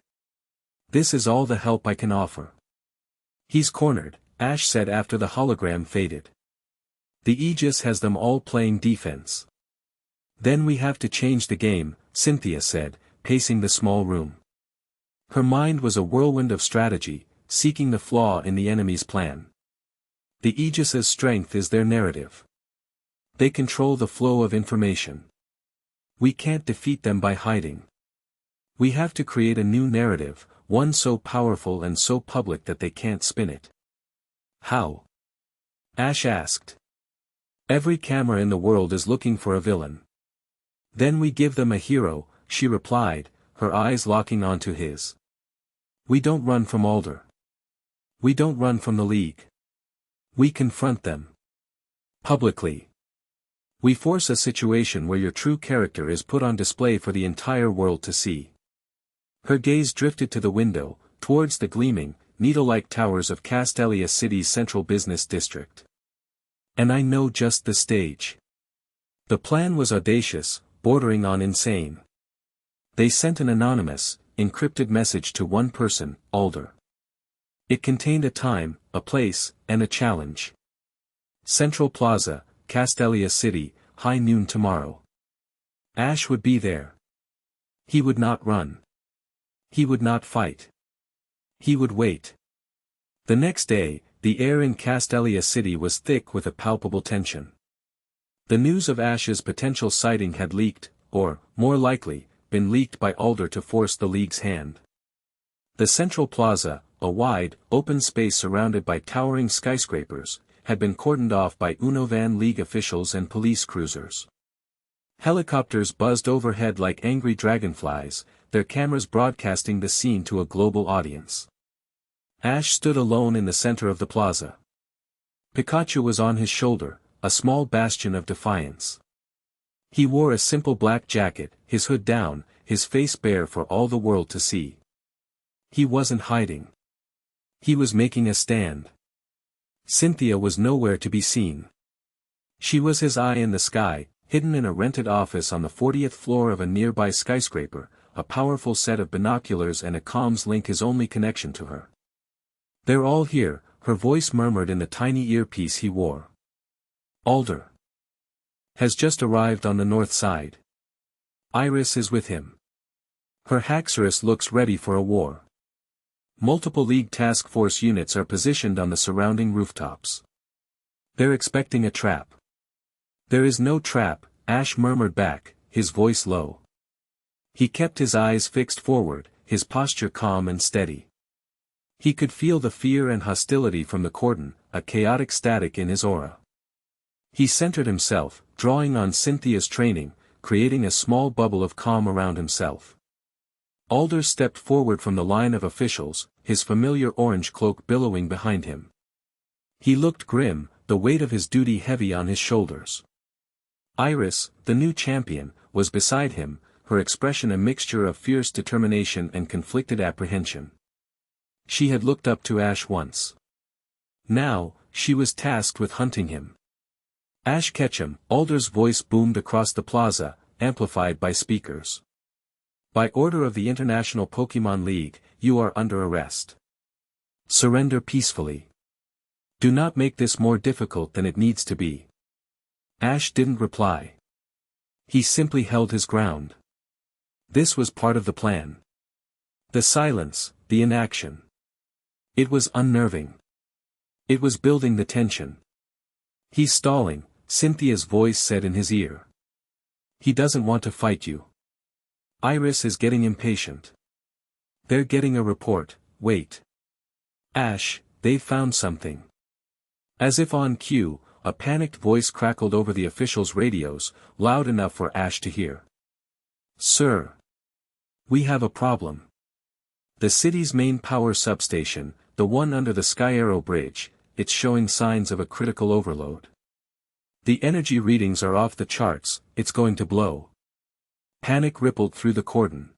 This is all the help I can offer." "He's cornered," Ash said after the hologram faded. "The Aegis has them all playing defense." "Then we have to change the game," Cynthia said, pacing the small room. Her mind was a whirlwind of strategy, seeking the flaw in the enemy's plan. The Aegis's strength is their narrative. They control the flow of information. We can't defeat them by hiding. We have to create a new narrative, one so powerful and so public that they can't spin it. "How?" Ash asked. "Every camera in the world is looking for a villain. Then we give them a hero," she replied, her eyes locking onto his. "We don't run from Alder. We don't run from the League. We confront them. Publicly. We force a situation where your true character is put on display for the entire world to see." Her gaze drifted to the window, towards the gleaming, needle-like towers of Castelia City's central business district. "And I know just the stage." The plan was audacious, bordering on insane. They sent an anonymous, encrypted message to one person, Alder. It contained a time, a place, and a challenge. "Central Plaza, Castelia City, high noon tomorrow." Ash would be there. He would not run. He would not fight. He would wait. The next day, The air in Castelia City was thick with a palpable tension. The news of Ash's potential sighting had leaked, or, more likely, been leaked by Alder to force the League's hand. The central plaza, a wide, open space surrounded by towering skyscrapers, had been cordoned off by UNOVAN League officials and police cruisers. Helicopters buzzed overhead like angry dragonflies, their cameras broadcasting the scene to a global audience. Ash stood alone in the center of the plaza. Pikachu was on his shoulder, a small bastion of defiance. He wore a simple black jacket, his hood down, his face bare for all the world to see. He wasn't hiding. He was making a stand. Cynthia was nowhere to be seen. She was his eye in the sky, hidden in a rented office on the 40th floor of a nearby skyscraper, a powerful set of binoculars and a comms link his only connection to her. "They're all here," her voice murmured in the tiny earpiece he wore. "Alder has just arrived on the north side. Iris is with him. Her Haxorus looks ready for a war. Multiple League task force units are positioned on the surrounding rooftops. They're expecting a trap." "There is no trap," Ash murmured back, his voice low. He kept his eyes fixed forward, his posture calm and steady. He could feel the fear and hostility from the cordon, a chaotic static in his aura. He centered himself, drawing on Cynthia's training, creating a small bubble of calm around himself. Alder stepped forward from the line of officials, his familiar orange cloak billowing behind him. He looked grim, the weight of his duty heavy on his shoulders. Iris, the new champion, was beside him, her expression a mixture of fierce determination and conflicted apprehension. She had looked up to Ash once. Now, she was tasked with hunting him. "Ash Ketchum," Alder's voice boomed across the plaza, amplified by speakers. "By order of the International Pokémon League, you are under arrest. Surrender peacefully. Do not make this more difficult than it needs to be." Ash didn't reply. He simply held his ground. This was part of the plan. The silence, the inaction. It was unnerving. It was building the tension. "He's stalling," Cynthia's voice said in his ear. "He doesn't want to fight you." Iris is getting impatient. "They're getting a report, wait. Ash, they've found something." As if on cue, a panicked voice crackled over the officials' radios, loud enough for Ash to hear. "Sir. We have a problem. The city's main power substation, the one under the Sky Arrow Bridge, it's showing signs of a critical overload. The energy readings are off the charts, it's going to blow." Panic rippled through the cordon.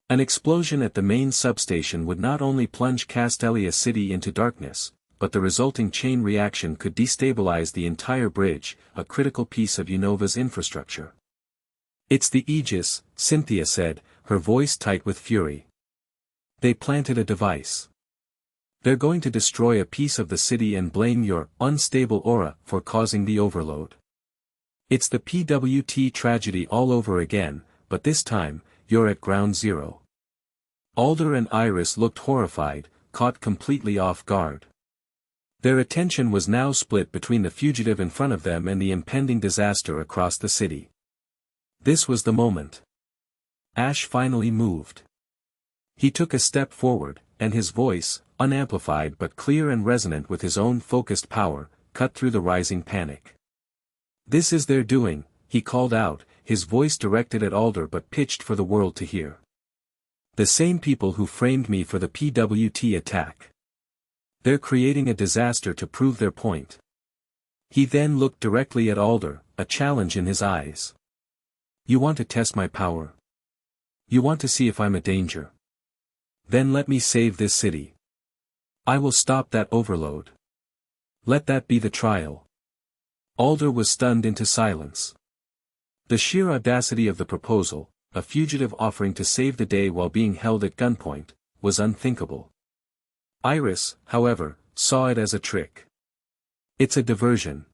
An explosion at the main substation would not only plunge Castelia City into darkness, but the resulting chain reaction could destabilize the entire bridge, a critical piece of Unova's infrastructure. "It's the Aegis," Cynthia said, her voice tight with fury. "They planted a device. They're going to destroy a piece of the city and blame your unstable aura for causing the overload. It's the PWT tragedy all over again, but this time, you're at ground zero." Alder and Iris looked horrified, caught completely off guard. Their attention was now split between the fugitive in front of them and the impending disaster across the city. This was the moment. Ash finally moved. He took a step forward, and his voice, unamplified but clear and resonant with his own focused power, cut through the rising panic. "This is their doing," he called out, his voice directed at Alder but pitched for the world to hear. "The same people who framed me for the PWT attack. They're creating a disaster to prove their point." He then looked directly at Alder, a challenge in his eyes. "You want to test my power? You want to see if I'm a danger? Then let me save this city. I will stop that overload. Let that be the trial." Alder was stunned into silence. The sheer audacity of the proposal, a fugitive offering to save the day while being held at gunpoint, was unthinkable. Iris, however, saw it as a trick. "It's a diversion.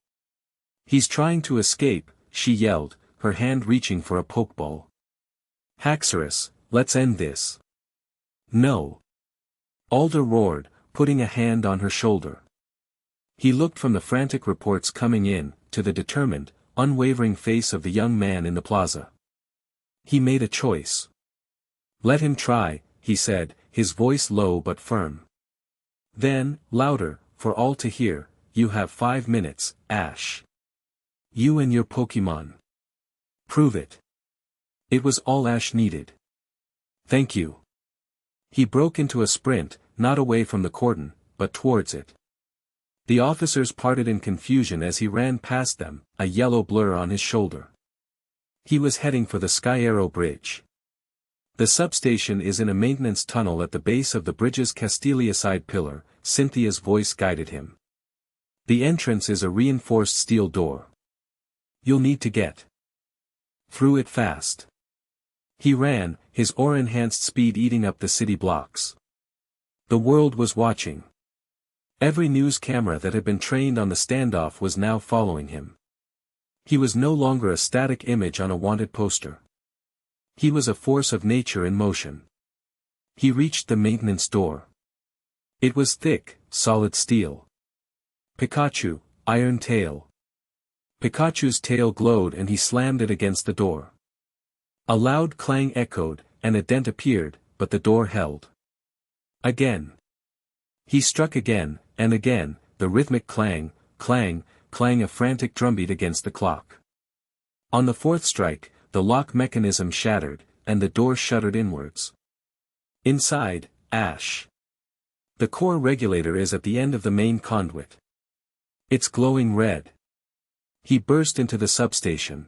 He's trying to escape," she yelled, her hand reaching for a pokeball. "Haxorus, let's end this." "No." Alder roared, putting a hand on her shoulder. He looked from the frantic reports coming in, to the determined, unwavering face of the young man in the plaza. He made a choice. "Let him try," he said, his voice low but firm. Then, louder, for all to hear, "You have 5 minutes, Ash. You and your Pokémon. Prove it." It was all Ash needed. "Thank you." He broke into a sprint, not away from the cordon, but towards it. The officers parted in confusion as he ran past them, a yellow blur on his shoulder. He was heading for the Sky Arrow Bridge. The substation is in a maintenance tunnel at the base of the bridge's Castelia side pillar, Cynthia's voice guided him. The entrance is a reinforced steel door. You'll need to get through it fast. He ran, his aura-enhanced speed eating up the city blocks. The world was watching. Every news camera that had been trained on the standoff was now following him. He was no longer a static image on a wanted poster. He was a force of nature in motion. He reached the maintenance door. It was thick, solid steel. "Pikachu, Iron Tail." Pikachu's tail glowed and he slammed it against the door. A loud clang echoed, and a dent appeared, but the door held. Again. He struck again, and again, the rhythmic clang, clang, clang, a frantic drumbeat against the clock. On the 4th strike, the lock mechanism shattered, and the door shuddered inwards. Inside, Ash. The core regulator is at the end of the main conduit. It's glowing red. He burst into the substation.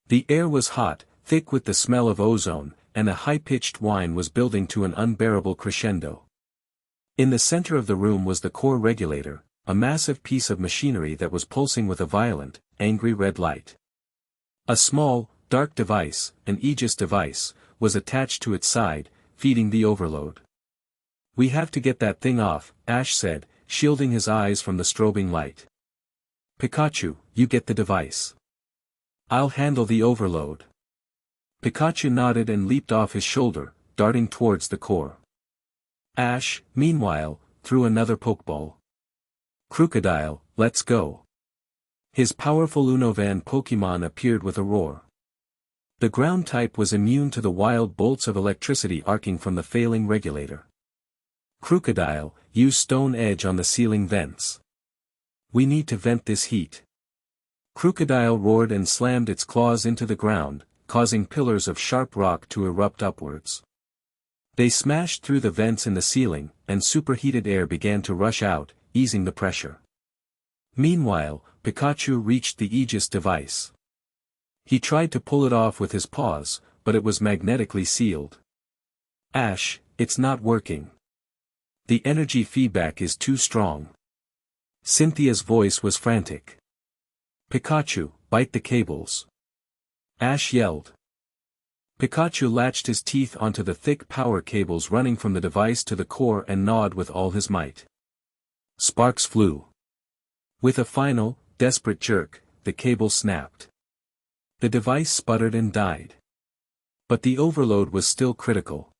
The air was hot, thick with the smell of ozone, and a high-pitched whine was building to an unbearable crescendo. In the center of the room was the core regulator, a massive piece of machinery that was pulsing with a violent, angry red light. A small, dark device, an Aegis device, was attached to its side, feeding the overload. "We have to get that thing off," Ash said, shielding his eyes from the strobing light. "Pikachu, you get the device. I'll handle the overload." Pikachu nodded and leaped off his shoulder, darting towards the core. Ash, meanwhile, threw another Pokeball. "Crocodile, let's go." His powerful Unovan Pokémon appeared with a roar. The ground type was immune to the wild bolts of electricity arcing from the failing regulator. "Crocodile, use Stone Edge on the ceiling vents. We need to vent this heat." Crocodile roared and slammed its claws into the ground, causing pillars of sharp rock to erupt upwards. They smashed through the vents in the ceiling, and superheated air began to rush out, easing the pressure. Meanwhile, Pikachu reached the Aegis device. He tried to pull it off with his paws, but it was magnetically sealed. "Ash, it's not working. The energy feedback is too strong." Cynthia's voice was frantic. "Pikachu, bite the cables." Ash yelled. Pikachu latched his teeth onto the thick power cables running from the device to the core and gnawed with all his might. Sparks flew. With a final, desperate jerk, the cable snapped. The device sputtered and died. But the overload was still critical.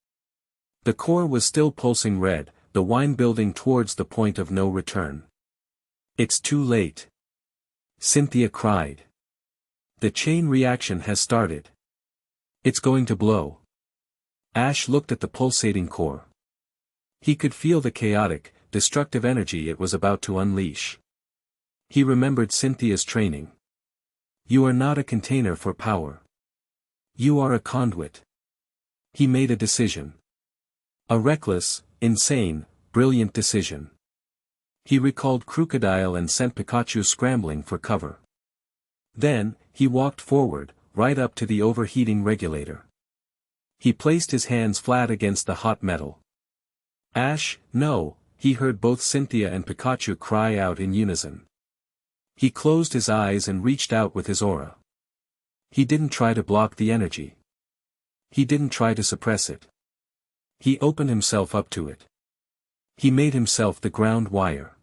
The core was still pulsing red, the whine building towards the point of no return. "It's too late," Cynthia cried. "The chain reaction has started. It's going to blow." Ash looked at the pulsating core. He could feel the chaotic, destructive energy it was about to unleash. He remembered Cynthia's training. "You are not a container for power. You are a conduit." He made a decision. A reckless, insane, brilliant decision. He recalled Crocodile and sent Pikachu scrambling for cover. Then, he walked forward, right up to the overheating regulator. He placed his hands flat against the hot metal. "Ash, no," he heard both Cynthia and Pikachu cry out in unison. He closed his eyes and reached out with his aura. He didn't try to block the energy. He didn't try to suppress it. He opened himself up to it. He made himself the ground wire.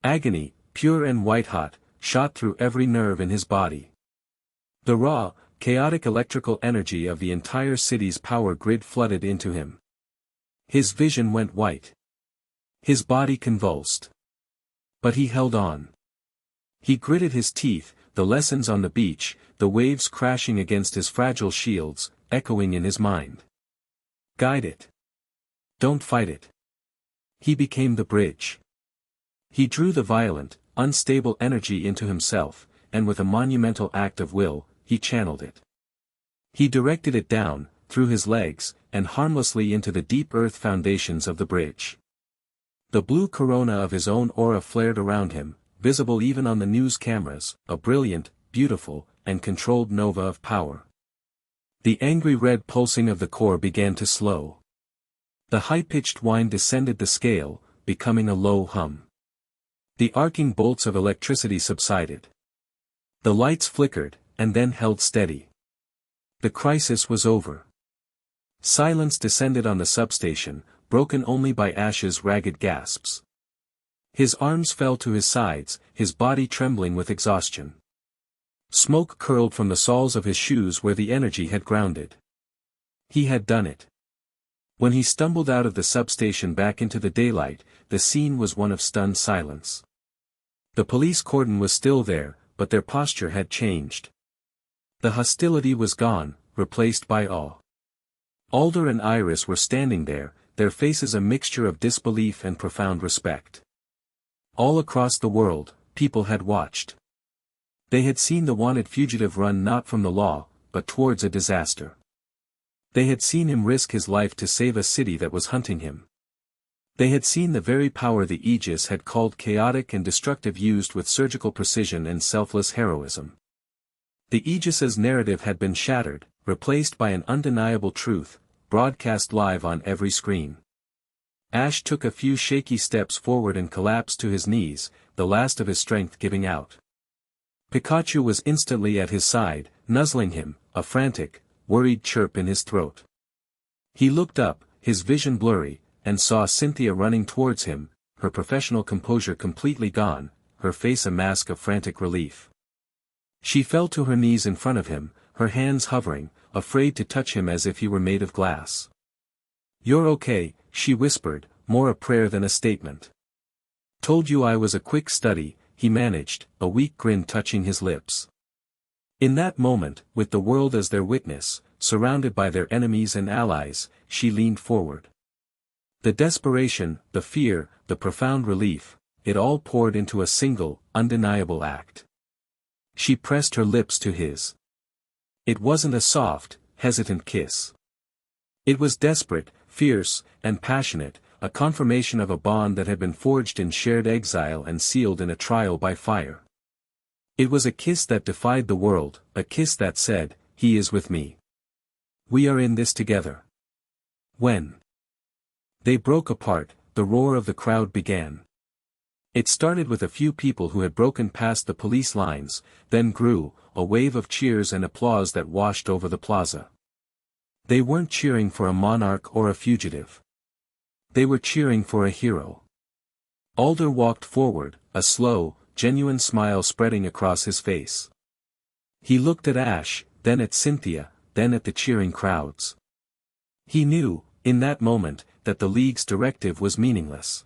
Agony, pure and white-hot, shot through every nerve in his body. The raw, chaotic electrical energy of the entire city's power grid flooded into him. His vision went white. His body convulsed. But he held on. He gritted his teeth, the lessons on the beach, the waves crashing against his fragile shields, echoing in his mind. Guide it. Don't fight it. He became the bridge. He drew the violent, unstable energy into himself, and with a monumental act of will, he channeled it. He directed it down, through his legs, and harmlessly into the deep earth foundations of the bridge. The blue corona of his own aura flared around him, visible even on the news cameras, a brilliant, beautiful, and controlled nova of power. The angry red pulsing of the core began to slow. The high-pitched whine descended the scale, becoming a low hum. The arcing bolts of electricity subsided. The lights flickered, and then held steady. The crisis was over. Silence descended on the substation, broken only by Ash's ragged gasps. His arms fell to his sides, his body trembling with exhaustion. Smoke curled from the soles of his shoes where the energy had grounded. He had done it. When he stumbled out of the substation back into the daylight, the scene was one of stunned silence. The police cordon was still there, but their posture had changed. The hostility was gone, replaced by awe. Alder and Iris were standing there, their faces a mixture of disbelief and profound respect. All across the world, people had watched. They had seen the wanted fugitive run not from the law, but towards a disaster. They had seen him risk his life to save a city that was hunting him. They had seen the very power the Aegis had called chaotic and destructive used with surgical precision and selfless heroism. The Aegis's narrative had been shattered, replaced by an undeniable truth, broadcast live on every screen. Ash took a few shaky steps forward and collapsed to his knees, the last of his strength giving out. Pikachu was instantly at his side, nuzzling him, a frantic, worried chirp in his throat. He looked up, his vision blurry, and saw Cynthia running towards him, her professional composure completely gone, her face a mask of frantic relief. She fell to her knees in front of him, her hands hovering, afraid to touch him as if he were made of glass. "You're okay," she whispered, more a prayer than a statement. "Told you I was a quick study," he managed, a weak grin touching his lips. In that moment, with the world as their witness, surrounded by their enemies and allies, she leaned forward. The desperation, the fear, the profound relief, it all poured into a single, undeniable act. She pressed her lips to his. It wasn't a soft, hesitant kiss. It was desperate, fierce, and passionate, a confirmation of a bond that had been forged in shared exile and sealed in a trial by fire. It was a kiss that defied the world, a kiss that said, "He is with me. We are in this together." When they broke apart, the roar of the crowd began. It started with a few people who had broken past the police lines, then grew, a wave of cheers and applause that washed over the plaza. They weren't cheering for a monarch or a fugitive. They were cheering for a hero. Alder walked forward, a slow, genuine smile spreading across his face. He looked at Ash, then at Cynthia, then at the cheering crowds. He knew, in that moment, that the League's directive was meaningless.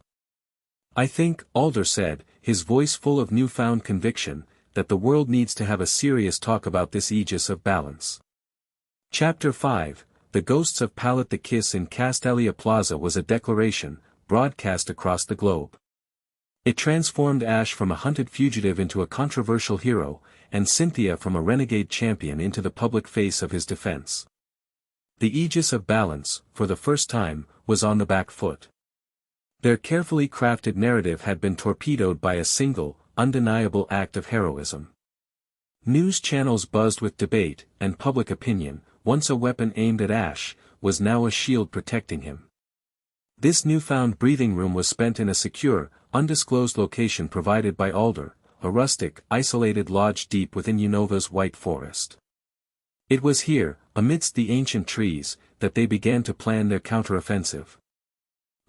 "I think," Alder said, his voice full of newfound conviction, "that the world needs to have a serious talk about this Aegis of balance." Chapter 5, The Ghosts of Palette. The kiss in Castalia Plaza was a declaration, broadcast across the globe. It transformed Ash from a hunted fugitive into a controversial hero, and Cynthia from a renegade champion into the public face of his defense. The Aegis of Balance, for the first time, was on the back foot. Their carefully crafted narrative had been torpedoed by a single, undeniable act of heroism. News channels buzzed with debate, and public opinion, once a weapon aimed at Ash, was now a shield protecting him. This newfound breathing room was spent in a secure, undisclosed location provided by Alder, a rustic, isolated lodge deep within Unova's white forest. It was here, amidst the ancient trees, that they began to plan their counteroffensive.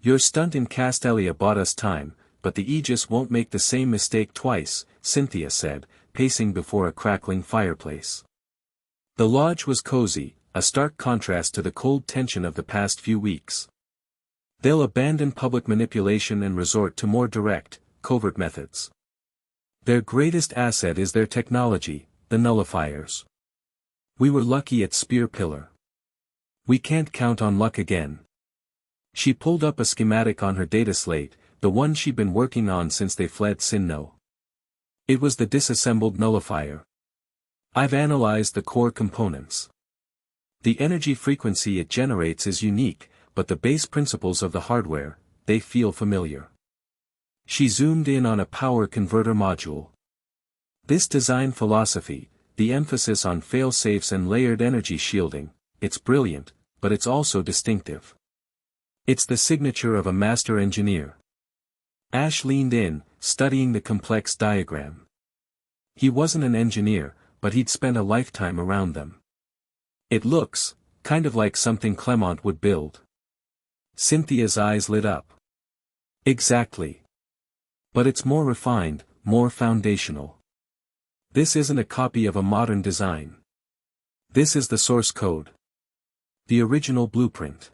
"Your stunt in Castalia bought us time, but the Aegis won't make the same mistake twice," Cynthia said, pacing before a crackling fireplace. The lodge was cozy, a stark contrast to the cold tension of the past few weeks. "They'll abandon public manipulation and resort to more direct, covert methods. Their greatest asset is their technology, the nullifiers. We were lucky at Spear Pillar. We can't count on luck again. She pulled up a schematic on her data slate, the one she'd been working on since they fled Sinnoh. It was the disassembled nullifier. I've analyzed the core components. The energy frequency it generates is unique, but the base principles of the hardware, they feel familiar. She zoomed in on a power converter module. This design philosophy, the emphasis on fail-safes and layered energy shielding, it's brilliant, but it's also distinctive. It's the signature of a master engineer. Ash leaned in, studying the complex diagram. He wasn't an engineer, but he'd spent a lifetime around them. It looks, kind of like something Clement would build. Cynthia's eyes lit up. Exactly. But it's more refined, more foundational. This isn't a copy of a modern design. This is the source code. The original blueprint.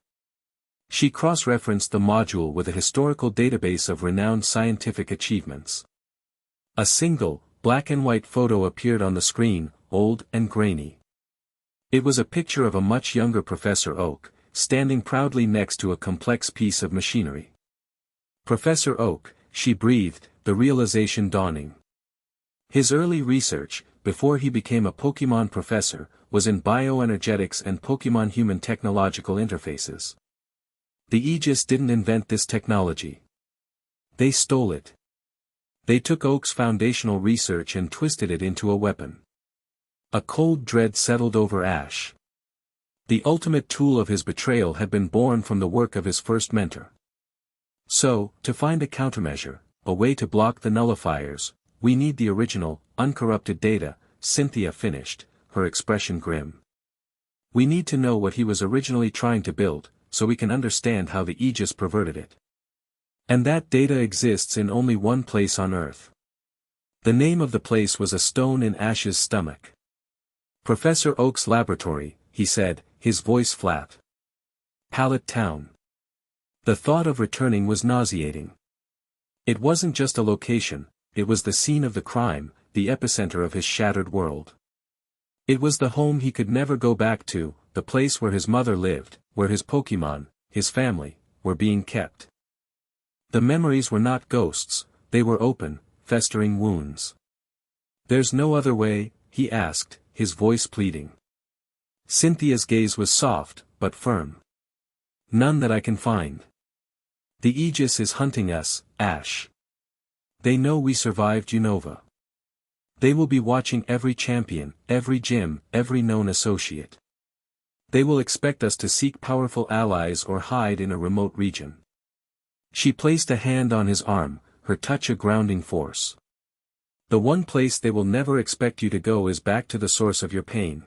She cross-referenced the module with a historical database of renowned scientific achievements. A single, black-and-white photo appeared on the screen, old and grainy. It was a picture of a much younger Professor Oak, standing proudly next to a complex piece of machinery. Professor Oak, she breathed, the realization dawning. His early research, before he became a Pokemon professor, was in bioenergetics and Pokemon-human technological interfaces. The Aegis didn't invent this technology. They stole it. They took Oak's foundational research and twisted it into a weapon. A cold dread settled over Ash. The ultimate tool of his betrayal had been born from the work of his first mentor. So, to find a countermeasure, a way to block the nullifiers, we need the original, uncorrupted data, Cynthia finished, her expression grim. We need to know what he was originally trying to build, so we can understand how the Aegis perverted it. And that data exists in only one place on Earth. The name of the place was a stone in Ash's stomach. Professor Oak's laboratory, he said, his voice flat. Pallet Town. The thought of returning was nauseating. It wasn't just a location, it was the scene of the crime, the epicenter of his shattered world. It was the home he could never go back to, the place where his mother lived, where his Pokemon, his family, were being kept. The memories were not ghosts, they were open, festering wounds. There's no other way, he asked, his voice pleading. Cynthia's gaze was soft, but firm. None that I can find. The Aegis is hunting us, Ash. They know we survived Unova. They will be watching every champion, every gym, every known associate. They will expect us to seek powerful allies or hide in a remote region. She placed a hand on his arm, her touch a grounding force. The one place they will never expect you to go is back to the source of your pain.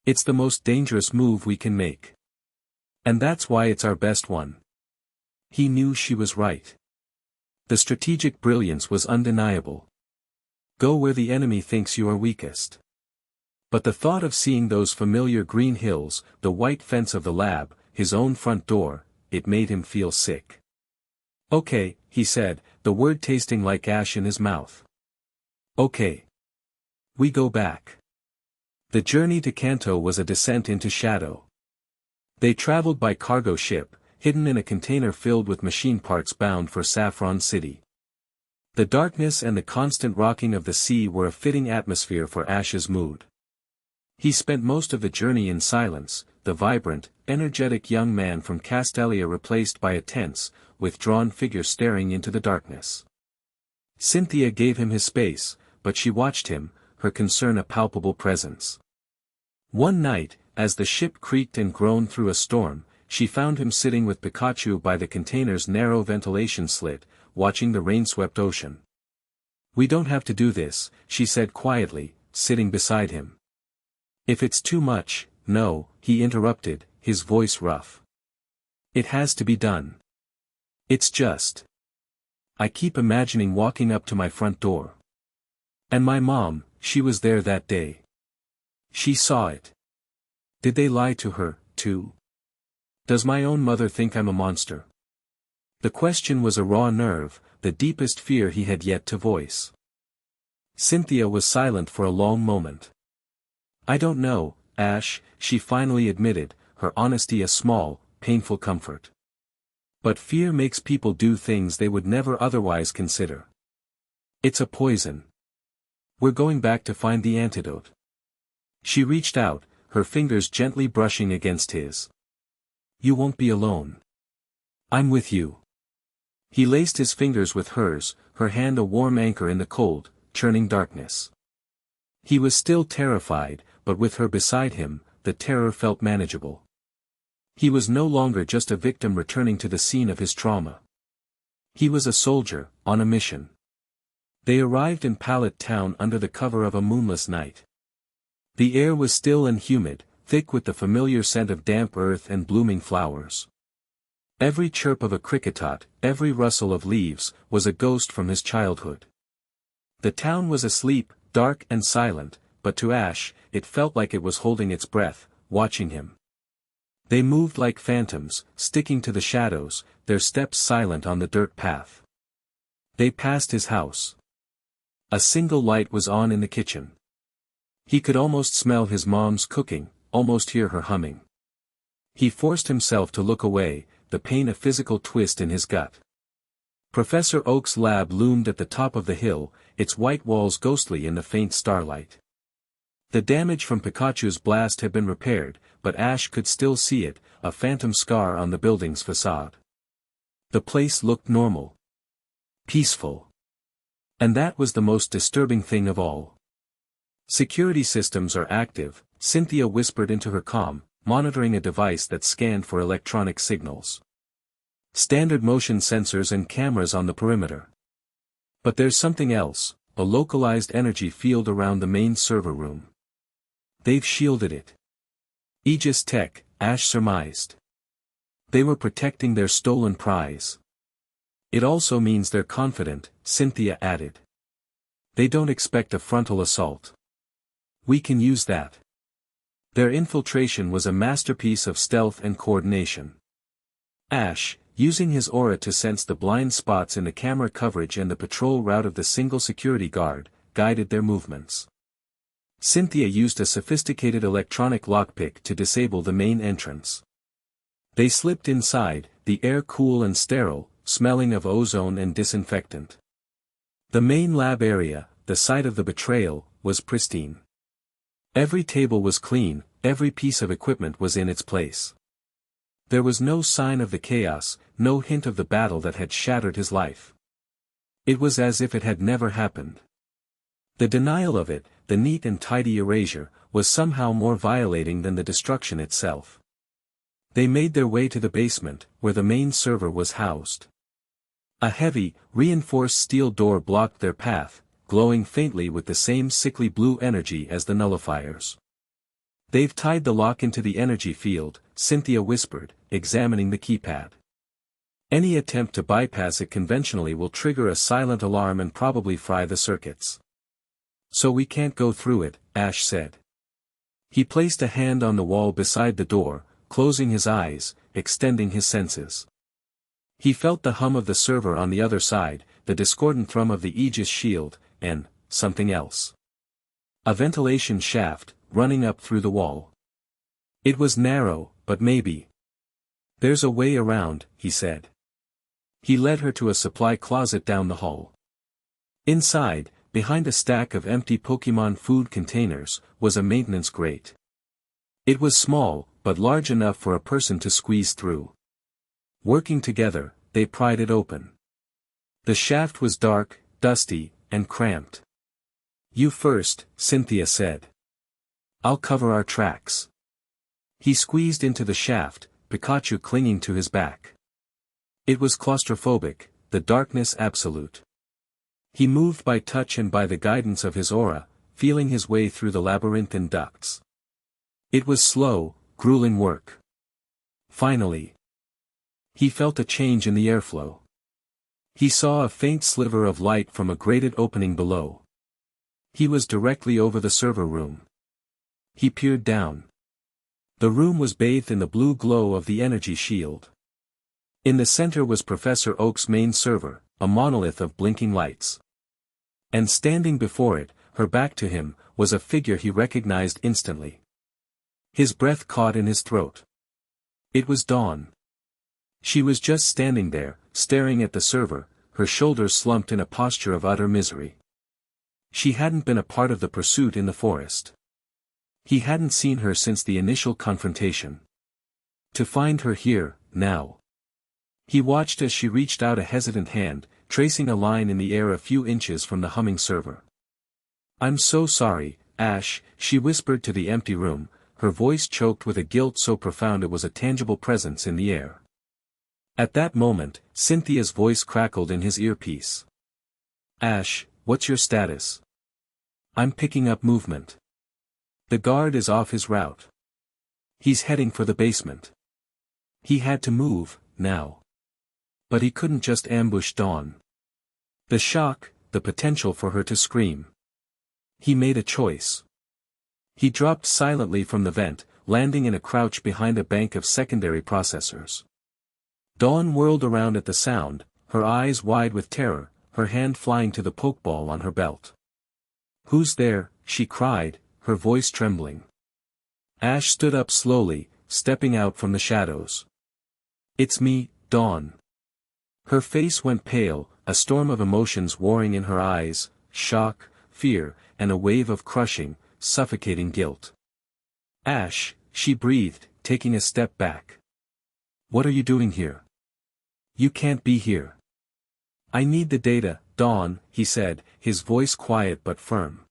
It's the most dangerous move we can make. And that's why it's our best one. He knew she was right. The strategic brilliance was undeniable. Go where the enemy thinks you are weakest. But the thought of seeing those familiar green hills, the white fence of the lab, his own front door, it made him feel sick. Okay, he said, the word tasting like ash in his mouth. Okay. We go back. The journey to Kanto was a descent into shadow. They traveled by cargo ship, hidden in a container filled with machine parts bound for Saffron City. The darkness and the constant rocking of the sea were a fitting atmosphere for Ash's mood. He spent most of the journey in silence, the vibrant, energetic young man from Castelia replaced by a tense, withdrawn figure staring into the darkness. Cynthia gave him his space, but she watched him, her concern a palpable presence. One night, as the ship creaked and groaned through a storm, she found him sitting with Pikachu by the container's narrow ventilation slit, watching the rain-swept ocean. We don't have to do this, she said quietly, sitting beside him. If it's too much, no, he interrupted, his voice rough. It has to be done. It's just. I keep imagining walking up to my front door. And my mom, she was there that day. She saw it. Did they lie to her, too? Does my own mother think I'm a monster? The question was a raw nerve, the deepest fear he had yet to voice. Cynthia was silent for a long moment. "I don't know, Ash," she finally admitted, her honesty a small, painful comfort. "But fear makes people do things they would never otherwise consider. It's a poison. We're going back to find the antidote." She reached out, her fingers gently brushing against his. "You won't be alone. I'm with you." He laced his fingers with hers, her hand a warm anchor in the cold, churning darkness. He was still terrified, but with her beside him, the terror felt manageable. He was no longer just a victim returning to the scene of his trauma. He was a soldier, on a mission. They arrived in Pallet Town under the cover of a moonless night. The air was still and humid, thick with the familiar scent of damp earth and blooming flowers. Every chirp of a cricketot, every rustle of leaves, was a ghost from his childhood. The town was asleep, dark and silent, but to Ash, it felt like it was holding its breath, watching him. They moved like phantoms, sticking to the shadows, their steps silent on the dirt path. They passed his house. A single light was on in the kitchen. He could almost smell his mom's cooking, almost hear her humming. He forced himself to look away, the pain a physical twist in his gut. Professor Oak's lab loomed at the top of the hill, its white walls ghostly in the faint starlight. The damage from Pikachu's blast had been repaired, but Ash could still see it, a phantom scar on the building's facade. The place looked normal. Peaceful. And that was the most disturbing thing of all. "Security systems are active," Cynthia whispered into her comm, monitoring a device that scanned for electronic signals. "Standard motion sensors and cameras on the perimeter. But there's something else, a localized energy field around the main server room. They've shielded it." Aegis Tech, Ash surmised. They were protecting their stolen prize. "It also means they're confident," Cynthia added. "They don't expect a frontal assault. We can use that." Their infiltration was a masterpiece of stealth and coordination. Ash, using his aura to sense the blind spots in the camera coverage and the patrol route of the single security guard, guided their movements. Cynthia used a sophisticated electronic lockpick to disable the main entrance. They slipped inside, the air cool and sterile, smelling of ozone and disinfectant. The main lab area, the site of the betrayal, was pristine. Every table was clean, every piece of equipment was in its place. There was no sign of the chaos, no hint of the battle that had shattered his life. It was as if it had never happened. The denial of it, the neat and tidy erasure, was somehow more violating than the destruction itself. They made their way to the basement, where the main server was housed. A heavy, reinforced steel door blocked their path, glowing faintly with the same sickly blue energy as the nullifiers. "They've tied the lock into the energy field," Cynthia whispered, examining the keypad. "Any attempt to bypass it conventionally will trigger a silent alarm and probably fry the circuits. So we can't go through it," Ash said. He placed a hand on the wall beside the door, closing his eyes, extending his senses. He felt the hum of the server on the other side, the discordant thrum of the Aegis shield, and something else. A ventilation shaft, running up through the wall. It was narrow, but maybe. "There's a way around," he said. He led her to a supply closet down the hall. Inside, behind a stack of empty Pokémon food containers, was a maintenance grate. It was small, but large enough for a person to squeeze through. Working together, they pried it open. The shaft was dark, dusty, and cramped. "You first," Cynthia said. "I'll cover our tracks." He squeezed into the shaft, Pikachu clinging to his back. It was claustrophobic, the darkness absolute. He moved by touch and by the guidance of his aura, feeling his way through the labyrinthine ducts. It was slow, grueling work. Finally, he felt a change in the airflow. He saw a faint sliver of light from a grated opening below. He was directly over the server room. He peered down. The room was bathed in the blue glow of the energy shield. In the center was Professor Oak's main server, a monolith of blinking lights. And standing before it, her back to him, was a figure he recognized instantly. His breath caught in his throat. It was Dawn. She was just standing there, staring at the server, her shoulders slumped in a posture of utter misery. She hadn't been a part of the pursuit in the forest. He hadn't seen her since the initial confrontation. To find her here, now. He watched as she reached out a hesitant hand, tracing a line in the air a few inches from the humming server. "I'm so sorry, Ash," she whispered to the empty room, her voice choked with a guilt so profound it was a tangible presence in the air. At that moment, Cynthia's voice crackled in his earpiece. "Ash, what's your status?" "I'm picking up movement. The guard is off his route. He's heading for the basement." He had to move, now. But he couldn't just ambush Dawn. The shock, the potential for her to scream. He made a choice. He dropped silently from the vent, landing in a crouch behind a bank of secondary processors. Dawn whirled around at the sound, her eyes wide with terror, her hand flying to the pokeball on her belt. "Who's there?" she cried, her voice trembling. Ash stood up slowly, stepping out from the shadows. "It's me, Dawn." Her face went pale, a storm of emotions warring in her eyes, shock, fear, and a wave of crushing, suffocating guilt. "Ash," she breathed, taking a step back. "What are you doing here? You can't be here." "I need the data, Dawn," he said, his voice quiet but firm.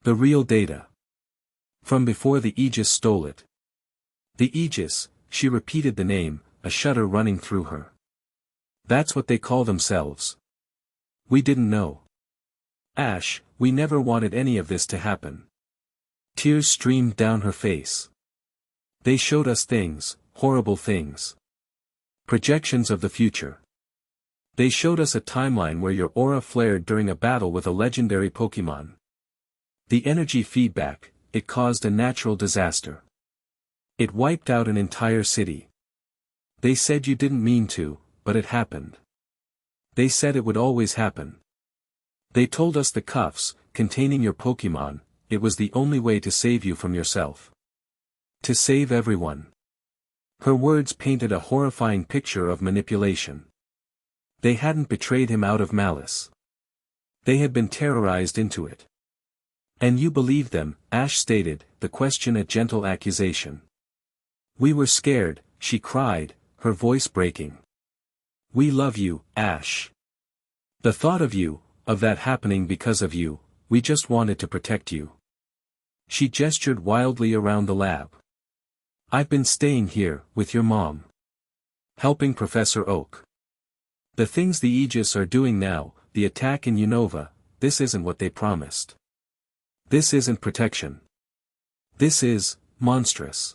"The real data. From before the Aegis stole it." "The Aegis," she repeated the name, a shudder running through her. "That's what they call themselves. We didn't know. Ash, we never wanted any of this to happen." Tears streamed down her face. "They showed us things, horrible things. Projections of the future. They showed us a timeline where your aura flared during a battle with a legendary Pokémon. The energy feedback, it caused a natural disaster. It wiped out an entire city. They said you didn't mean to, but it happened. They said it would always happen. They told us the cuffs, containing your Pokémon, it was the only way to save you from yourself. To save everyone." Her words painted a horrifying picture of manipulation. They hadn't betrayed him out of malice. They had been terrorized into it. "And you believed them," Ash stated, the question a gentle accusation. "We were scared," she cried, her voice breaking. "We love you, Ash. The thought of you, of that happening because of you, we just wanted to protect you." She gestured wildly around the lab. "I've been staying here, with your mom. Helping Professor Oak. The things the Aegis are doing now, the attack in Unova, this isn't what they promised. This isn't protection. This is, monstrous."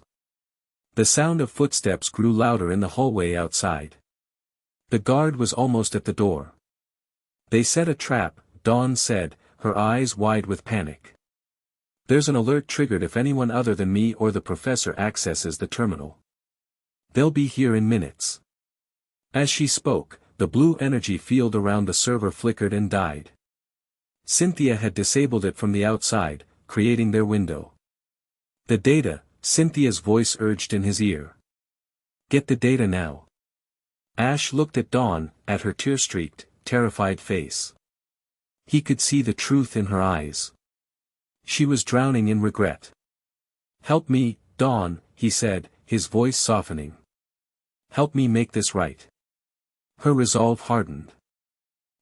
The sound of footsteps grew louder in the hallway outside. The guard was almost at the door. "They set a trap," Dawn said, her eyes wide with panic. "There's an alert triggered if anyone other than me or the professor accesses the terminal. They'll be here in minutes." As she spoke, the blue energy field around the server flickered and died. Cynthia had disabled it from the outside, creating their window. "The data," Cynthia's voice urged in his ear. "Get the data now." Ash looked at Dawn, at her tear-streaked, terrified face. He could see the truth in her eyes. She was drowning in regret. "Help me, Dawn," he said, his voice softening. "Help me make this right." Her resolve hardened.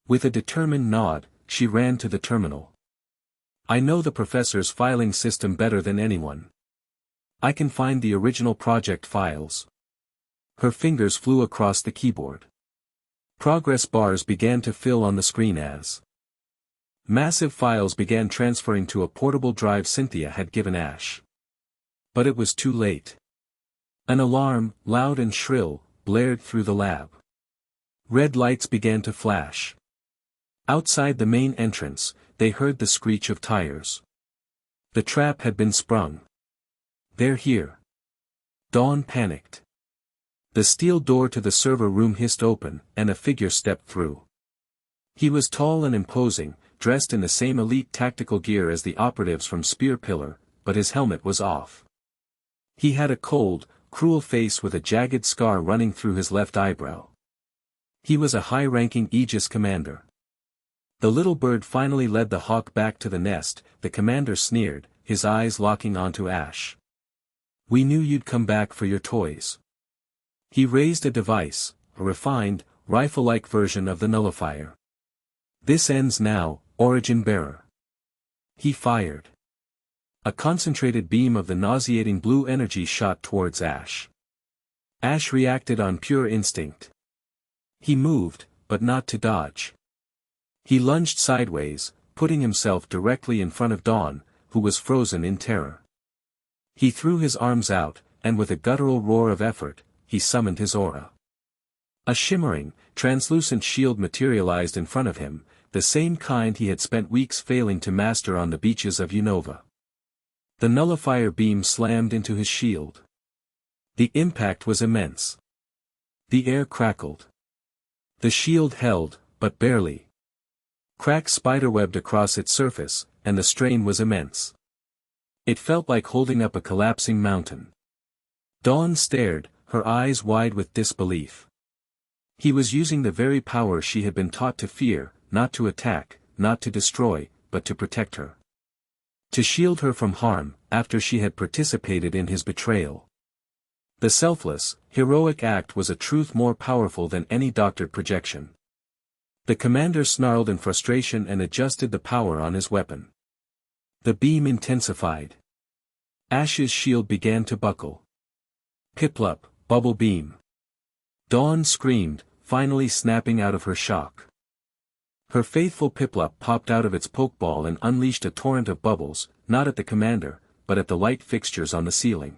With a determined nod, she ran to the terminal. "I know the professor's filing system better than anyone. I can find the original project files." Her fingers flew across the keyboard. Progress bars began to fill on the screen as massive files began transferring to a portable drive Cynthia had given Ash. But it was too late. An alarm, loud and shrill, blared through the lab. Red lights began to flash. Outside the main entrance, they heard the screech of tires. The trap had been sprung. "They're here." Dawn panicked. The steel door to the server room hissed open, and a figure stepped through. He was tall and imposing, dressed in the same elite tactical gear as the operatives from Spear Pillar, but his helmet was off. He had a cold, cruel face with a jagged scar running through his left eyebrow. He was a high-ranking Aegis commander. The little bird finally led the hawk back to the nest. The commander sneered, his eyes locking onto Ash. "We knew you'd come back for your toys." He raised a device, a refined, rifle-like version of the nullifier. "This ends now, Origin Bearer." He fired. A concentrated beam of the nauseating blue energy shot towards Ash. Ash reacted on pure instinct. He moved, but not to dodge. He lunged sideways, putting himself directly in front of Dawn, who was frozen in terror. He threw his arms out, and with a guttural roar of effort, he summoned his aura. A shimmering, translucent shield materialized in front of him, the same kind he had spent weeks failing to master on the beaches of Unova. The nullifier beam slammed into his shield. The impact was immense. The air crackled. The shield held, but barely. Cracks spiderwebbed across its surface, and the strain was immense. It felt like holding up a collapsing mountain. Dawn stared, her eyes wide with disbelief. He was using the very power she had been taught to fear, not to attack, not to destroy, but to protect her. To shield her from harm, after she had participated in his betrayal. The selfless, heroic act was a truth more powerful than any doctored projection. The commander snarled in frustration and adjusted the power on his weapon. The beam intensified. Ash's shield began to buckle. "Piplup, bubble beam." Dawn screamed, finally snapping out of her shock. Her faithful Piplup popped out of its pokeball and unleashed a torrent of bubbles, not at the commander, but at the light fixtures on the ceiling.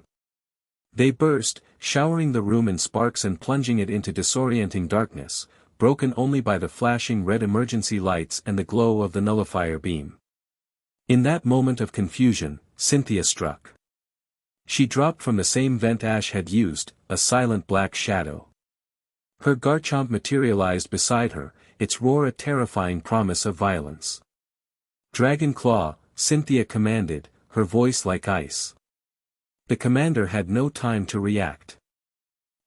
They burst, showering the room in sparks and plunging it into disorienting darkness, broken only by the flashing red emergency lights and the glow of the nullifier beam. In that moment of confusion, Cynthia struck. She dropped from the same vent Ash had used, a silent black shadow. Her Garchomp materialized beside her, its roar a terrifying promise of violence. "Dragon Claw," Cynthia commanded, her voice like ice. The commander had no time to react.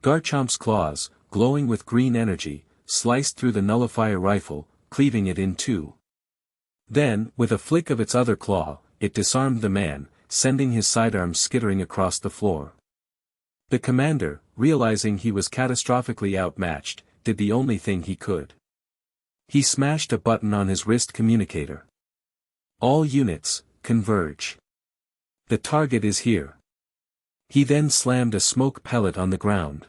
Garchomp's claws, glowing with green energy, sliced through the nullifier rifle, cleaving it in two. Then, with a flick of its other claw, it disarmed the man, sending his sidearms skittering across the floor. The commander, realizing he was catastrophically outmatched, did the only thing he could. He smashed a button on his wrist communicator. "All units, converge. The target is here." He then slammed a smoke pellet on the ground.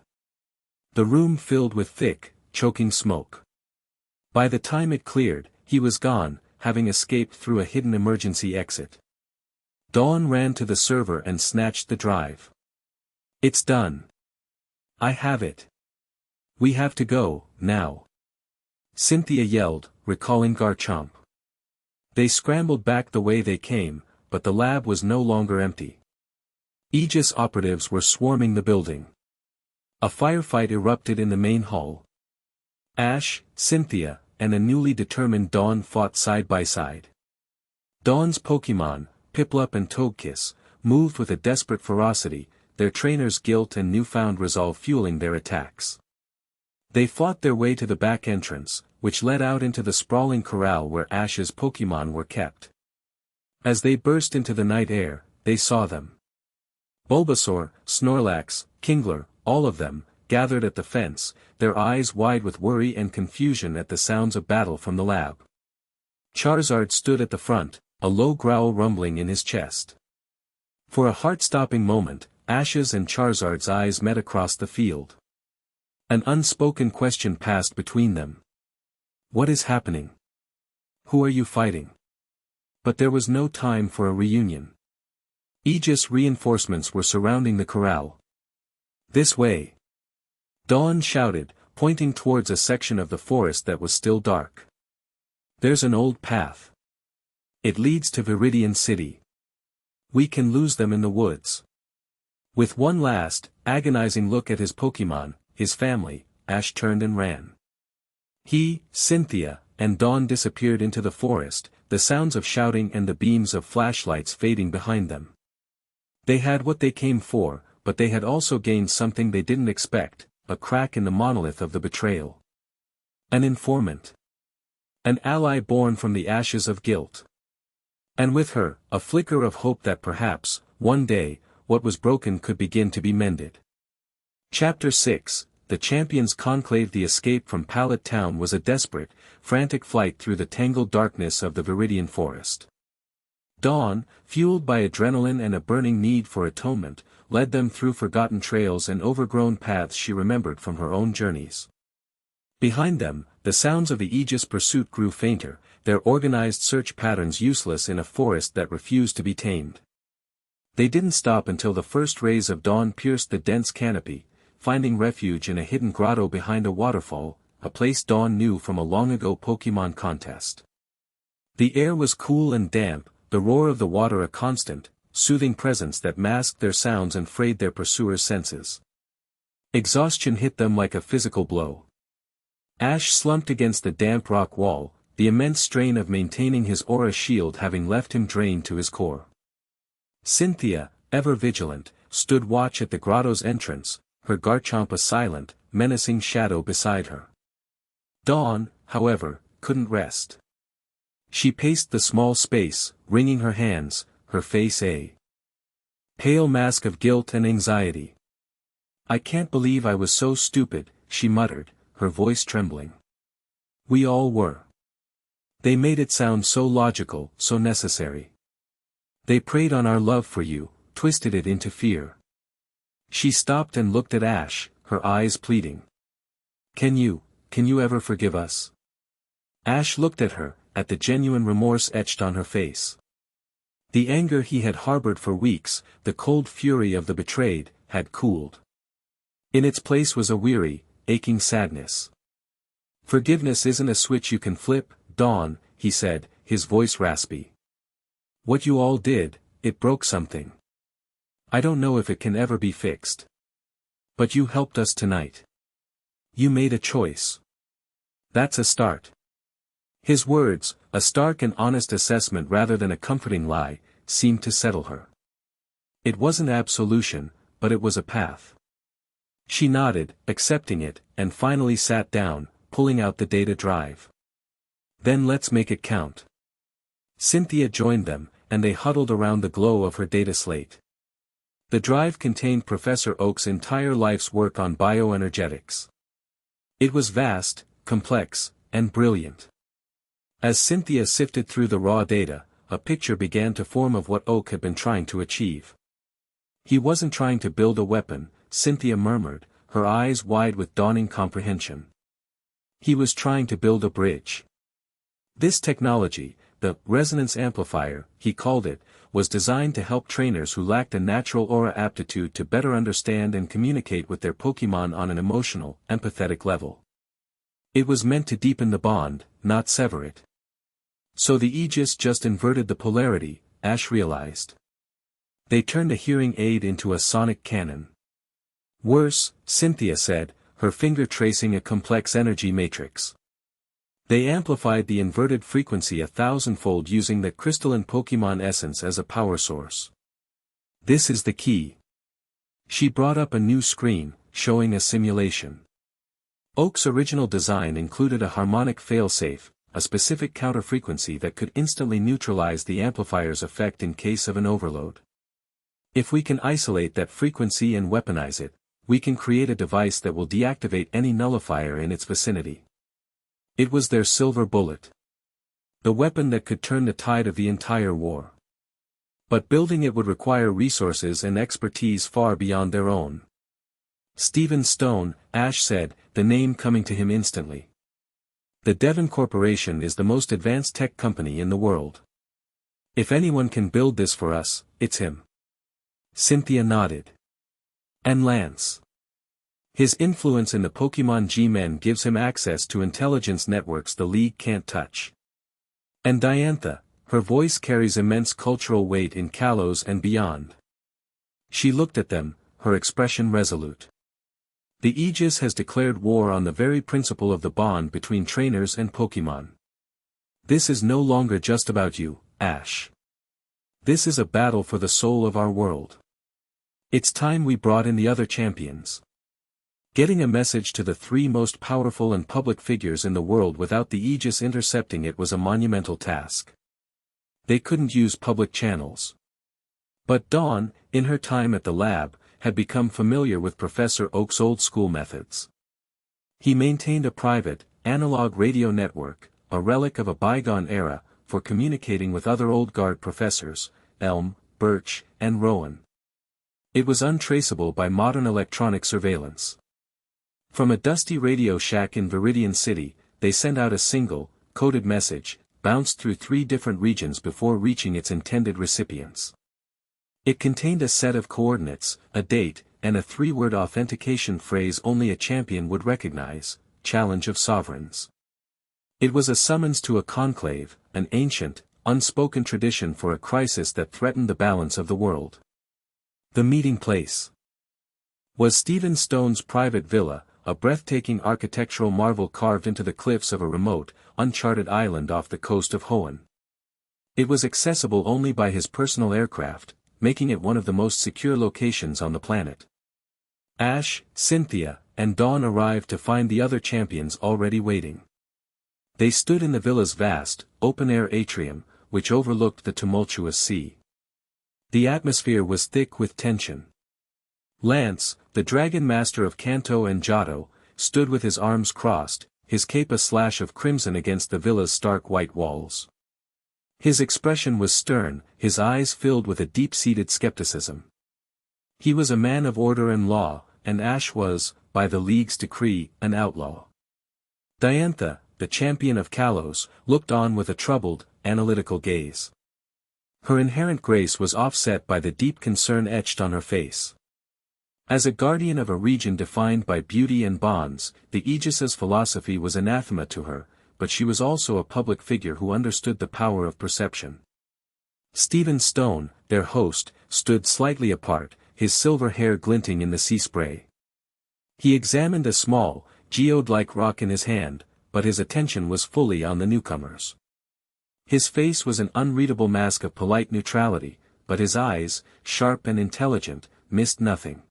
The room filled with thick, choking smoke. By the time it cleared, he was gone, having escaped through a hidden emergency exit. Dawn ran to the server and snatched the drive. "It's done. I have it. We have to go, now." Cynthia yelled, recalling Garchomp. They scrambled back the way they came, but the lab was no longer empty. Aegis operatives were swarming the building. A firefight erupted in the main hall. Ash, Cynthia, and a newly determined Dawn fought side by side. Dawn's Pokémon, Piplup and Togekiss, moved with a desperate ferocity, their trainers' guilt and newfound resolve fueling their attacks. They fought their way to the back entrance, which led out into the sprawling corral where Ash's Pokémon were kept. As they burst into the night air, they saw them. Bulbasaur, Snorlax, Kingler, all of them, gathered at the fence, their eyes wide with worry and confusion at the sounds of battle from the lab. Charizard stood at the front, a low growl rumbling in his chest. For a heart-stopping moment, Ash's and Charizard's eyes met across the field. An unspoken question passed between them. "What is happening? Who are you fighting?" But there was no time for a reunion. Aegis reinforcements were surrounding the corral. "This way!" Dawn shouted, pointing towards a section of the forest that was still dark. "There's an old path. It leads to Viridian City. We can lose them in the woods." With one last, agonizing look at his Pokémon, his family, Ash turned and ran. He, Cynthia, and Dawn disappeared into the forest, the sounds of shouting and the beams of flashlights fading behind them. They had what they came for, but they had also gained something they didn't expect, a crack in the monolith of the betrayal. An informant. An ally born from the ashes of guilt. And with her, a flicker of hope that perhaps, one day, what was broken could begin to be mended. Chapter 6, The Champions Conclave. The escape from Pallet Town was a desperate, frantic flight through the tangled darkness of the Viridian forest. Dawn, fueled by adrenaline and a burning need for atonement, led them through forgotten trails and overgrown paths she remembered from her own journeys. Behind them, the sounds of the Aegis pursuit grew fainter, their organized search patterns useless in a forest that refused to be tamed. They didn't stop until the first rays of dawn pierced the dense canopy, finding refuge in a hidden grotto behind a waterfall, a place Dawn knew from a long-ago Pokémon contest. The air was cool and damp, the roar of the water a constant, soothing presence that masked their sounds and frayed their pursuers' senses. Exhaustion hit them like a physical blow. Ash slumped against the damp rock wall, the immense strain of maintaining his aura shield having left him drained to his core. Cynthia, ever vigilant, stood watch at the grotto's entrance, her Garchomp a silent, menacing shadow beside her. Dawn, however, couldn't rest. She paced the small space, wringing her hands, her face a pale mask of guilt and anxiety. "I can't believe I was so stupid," she muttered, her voice trembling. "We all were. They made it sound so logical, so necessary. They preyed on our love for you, twisted it into fear." She stopped and looked at Ash, her eyes pleading. Can you ever forgive us?" Ash looked at her, at the genuine remorse etched on her face. The anger he had harbored for weeks, the cold fury of the betrayed, had cooled. In its place was a weary, aching sadness. "Forgiveness isn't a switch you can flip, Dawn," he said, his voice raspy. "What you all did, it broke something. I don't know if it can ever be fixed. But you helped us tonight. You made a choice. That's a start." His words, a stark and honest assessment rather than a comforting lie, seemed to settle her. It wasn't absolution, but it was a path. She nodded, accepting it, and finally sat down, pulling out the data drive. "Then let's make it count." Cynthia joined them, and they huddled around the glow of her data slate. The drive contained Professor Oak's entire life's work on bioenergetics. It was vast, complex, and brilliant. As Cynthia sifted through the raw data, a picture began to form of what Oak had been trying to achieve. "He wasn't trying to build a weapon," Cynthia murmured, her eyes wide with dawning comprehension. "He was trying to build a bridge. This technology, the resonance amplifier, he called it, was designed to help trainers who lacked a natural aura aptitude to better understand and communicate with their Pokémon on an emotional, empathetic level. It was meant to deepen the bond, not sever it. So the Aegis just inverted the polarity, Ash realized. They turned a hearing aid into a sonic cannon. Worse, Cynthia said, her finger tracing a complex energy matrix. They amplified the inverted frequency 1,000-fold using the crystalline Pokémon essence as a power source. This is the key. She brought up a new screen, showing a simulation. Oak's original design included a harmonic failsafe, a specific counter frequency that could instantly neutralize the amplifier's effect in case of an overload. If we can isolate that frequency and weaponize it, we can create a device that will deactivate any nullifier in its vicinity. It was their silver bullet. The weapon that could turn the tide of the entire war. But building it would require resources and expertise far beyond their own. Stephen Stone, Ash said, the name coming to him instantly. The Devon Corporation is the most advanced tech company in the world. If anyone can build this for us, it's him. Cynthia nodded. And Lance. His influence in the Pokémon G-Men gives him access to intelligence networks the League can't touch. And Diantha, her voice carries immense cultural weight in Kalos and beyond. She looked at them, her expression resolute. The Aegis has declared war on the very principle of the bond between trainers and Pokémon. This is no longer just about you, Ash. This is a battle for the soul of our world. It's time we brought in the other champions. Getting a message to the three most powerful and public figures in the world without the Aegis intercepting it was a monumental task. They couldn't use public channels. But Dawn, in her time at the lab, had become familiar with Professor Oak's old-school methods. He maintained a private, analog radio network, a relic of a bygone era, for communicating with other old guard professors, Elm, Birch, and Rowan. It was untraceable by modern electronic surveillance. From a dusty radio shack in Viridian City, they sent out a single, coded message, bounced through 3 different regions before reaching its intended recipients. It contained a set of coordinates, a date, and a 3-word authentication phrase only a champion would recognize: Challenge of Sovereigns. It was a summons to a conclave, an ancient, unspoken tradition for a crisis that threatened the balance of the world. The meeting place was Stephen Stone's private villa, a breathtaking architectural marvel carved into the cliffs of a remote, uncharted island off the coast of Hoenn. It was accessible only by his personal aircraft, making it one of the most secure locations on the planet. Ash, Cynthia, and Dawn arrived to find the other champions already waiting. They stood in the villa's vast, open-air atrium, which overlooked the tumultuous sea. The atmosphere was thick with tension. Lance, the Dragon Master of Kanto and Johto, stood with his arms crossed, his cape a slash of crimson against the villa's stark white walls. His expression was stern, his eyes filled with a deep-seated skepticism. He was a man of order and law, and Ash was, by the League's decree, an outlaw. Diantha, the champion of Kalos, looked on with a troubled, analytical gaze. Her inherent grace was offset by the deep concern etched on her face. As a guardian of a region defined by beauty and bonds, the Aegis's philosophy was anathema to her, but she was also a public figure who understood the power of perception. Stephen Stone, their host, stood slightly apart, his silver hair glinting in the sea spray. He examined a small, geode-like rock in his hand, but his attention was fully on the newcomers. His face was an unreadable mask of polite neutrality, but his eyes, sharp and intelligent, missed nothing.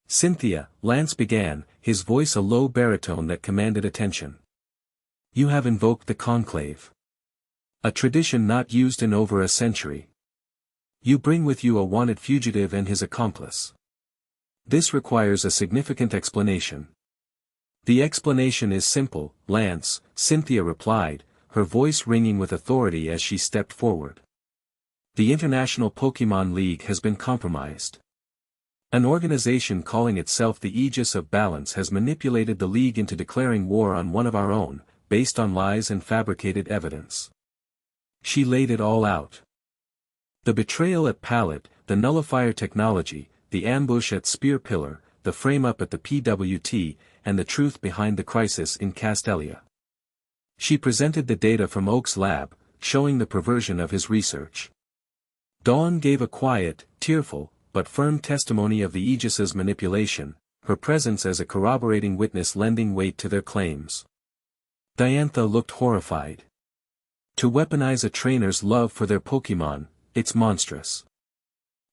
Cynthia, Lance began, his voice a low baritone that commanded attention. You have invoked the conclave. A tradition not used in over a century. You bring with you a wanted fugitive and his accomplice. This requires a significant explanation. The explanation is simple, Lance, Cynthia replied, her voice ringing with authority as she stepped forward. The International Pokémon League has been compromised. An organization calling itself the Aegis of Balance has manipulated the League into declaring war on one of our own, based on lies and fabricated evidence. She laid it all out. The betrayal at Pallet, the nullifier technology, the ambush at Spear Pillar, the frame-up at the PWT, and the truth behind the crisis in Castelia. She presented the data from Oak's lab, showing the perversion of his research. Dawn gave a quiet, tearful, but firm testimony of the Aegis's manipulation, her presence as a corroborating witness lending weight to their claims. Diantha looked horrified. To weaponize a trainer's love for their Pokémon, it's monstrous.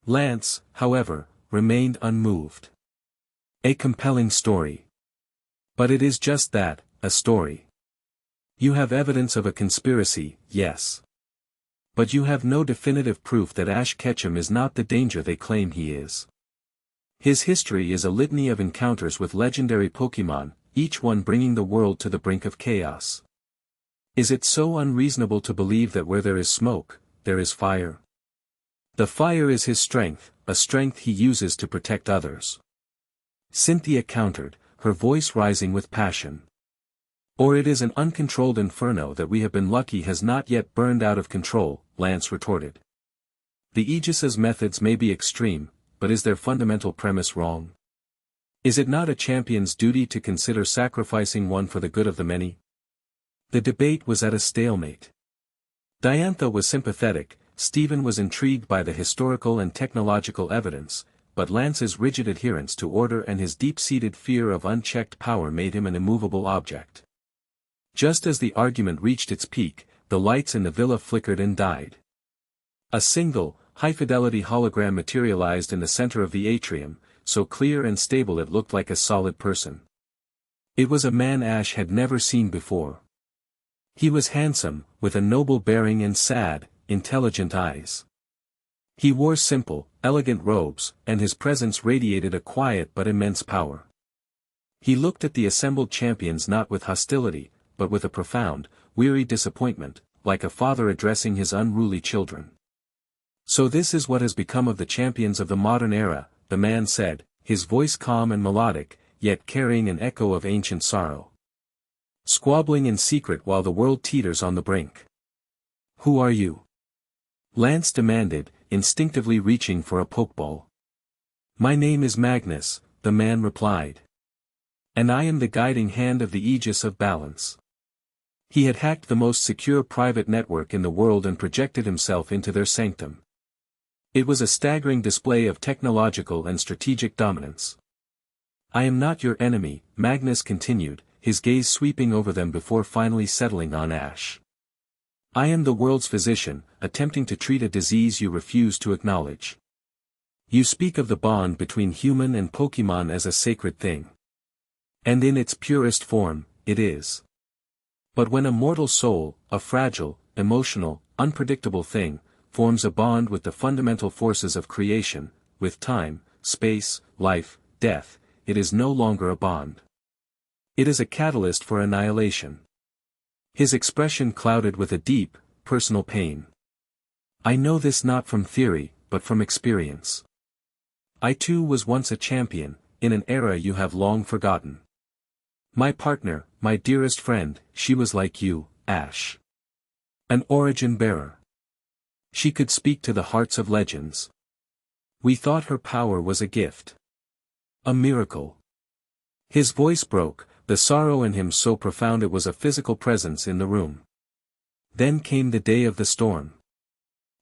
Lance, however, remained unmoved. A compelling story. But it is just that, a story. You have evidence of a conspiracy, yes. But you have no definitive proof that Ash Ketchum is not the danger they claim he is. His history is a litany of encounters with legendary Pokémon, each one bringing the world to the brink of chaos. Is it so unreasonable to believe that where there is smoke, there is fire? The fire is his strength, a strength he uses to protect others. Cynthia countered, her voice rising with passion. Or it is an uncontrolled inferno that we have been lucky has not yet burned out of control, Lance retorted. The Aegis's methods may be extreme, but is their fundamental premise wrong? Is it not a champion's duty to consider sacrificing one for the good of the many? The debate was at a stalemate. Diantha was sympathetic, Stephen was intrigued by the historical and technological evidence, but Lance's rigid adherence to order and his deep-seated fear of unchecked power made him an immovable object. Just as the argument reached its peak, the lights in the villa flickered and died. A single, high-fidelity hologram materialized in the center of the atrium, so clear and stable it looked like a solid person. It was a man Ash had never seen before. He was handsome, with a noble bearing and sad, intelligent eyes. He wore simple, elegant robes, and his presence radiated a quiet but immense power. He looked at the assembled champions not with hostility, but with a profound, weary disappointment, like a father addressing his unruly children. "So this is what has become of the champions of the modern era," the man said, his voice calm and melodic, yet carrying an echo of ancient sorrow. "Squabbling in secret while the world teeters on the brink. Who are you?" Lance demanded, instinctively reaching for a pokeball. "My name is Magnus," the man replied. "And I am the guiding hand of the Aegis of Balance." He had hacked the most secure private network in the world and projected himself into their sanctum. It was a staggering display of technological and strategic dominance. "I am not your enemy," Magnus continued, his gaze sweeping over them before finally settling on Ash. "I am the world's physician, attempting to treat a disease you refuse to acknowledge. You speak of the bond between human and Pokemon as a sacred thing. And in its purest form, it is. But when a mortal soul, a fragile, emotional, unpredictable thing, forms a bond with the fundamental forces of creation, with time, space, life, death, it is no longer a bond. It is a catalyst for annihilation." His expression clouded with a deep, personal pain. "I know this not from theory, but from experience. I too was once a champion, in an era you have long forgotten. My partner, my dearest friend, she was like you, Ash. An origin bearer. She could speak to the hearts of legends. We thought her power was a gift. A miracle." His voice broke, the sorrow in him so profound it was a physical presence in the room. "Then came the day of the storm.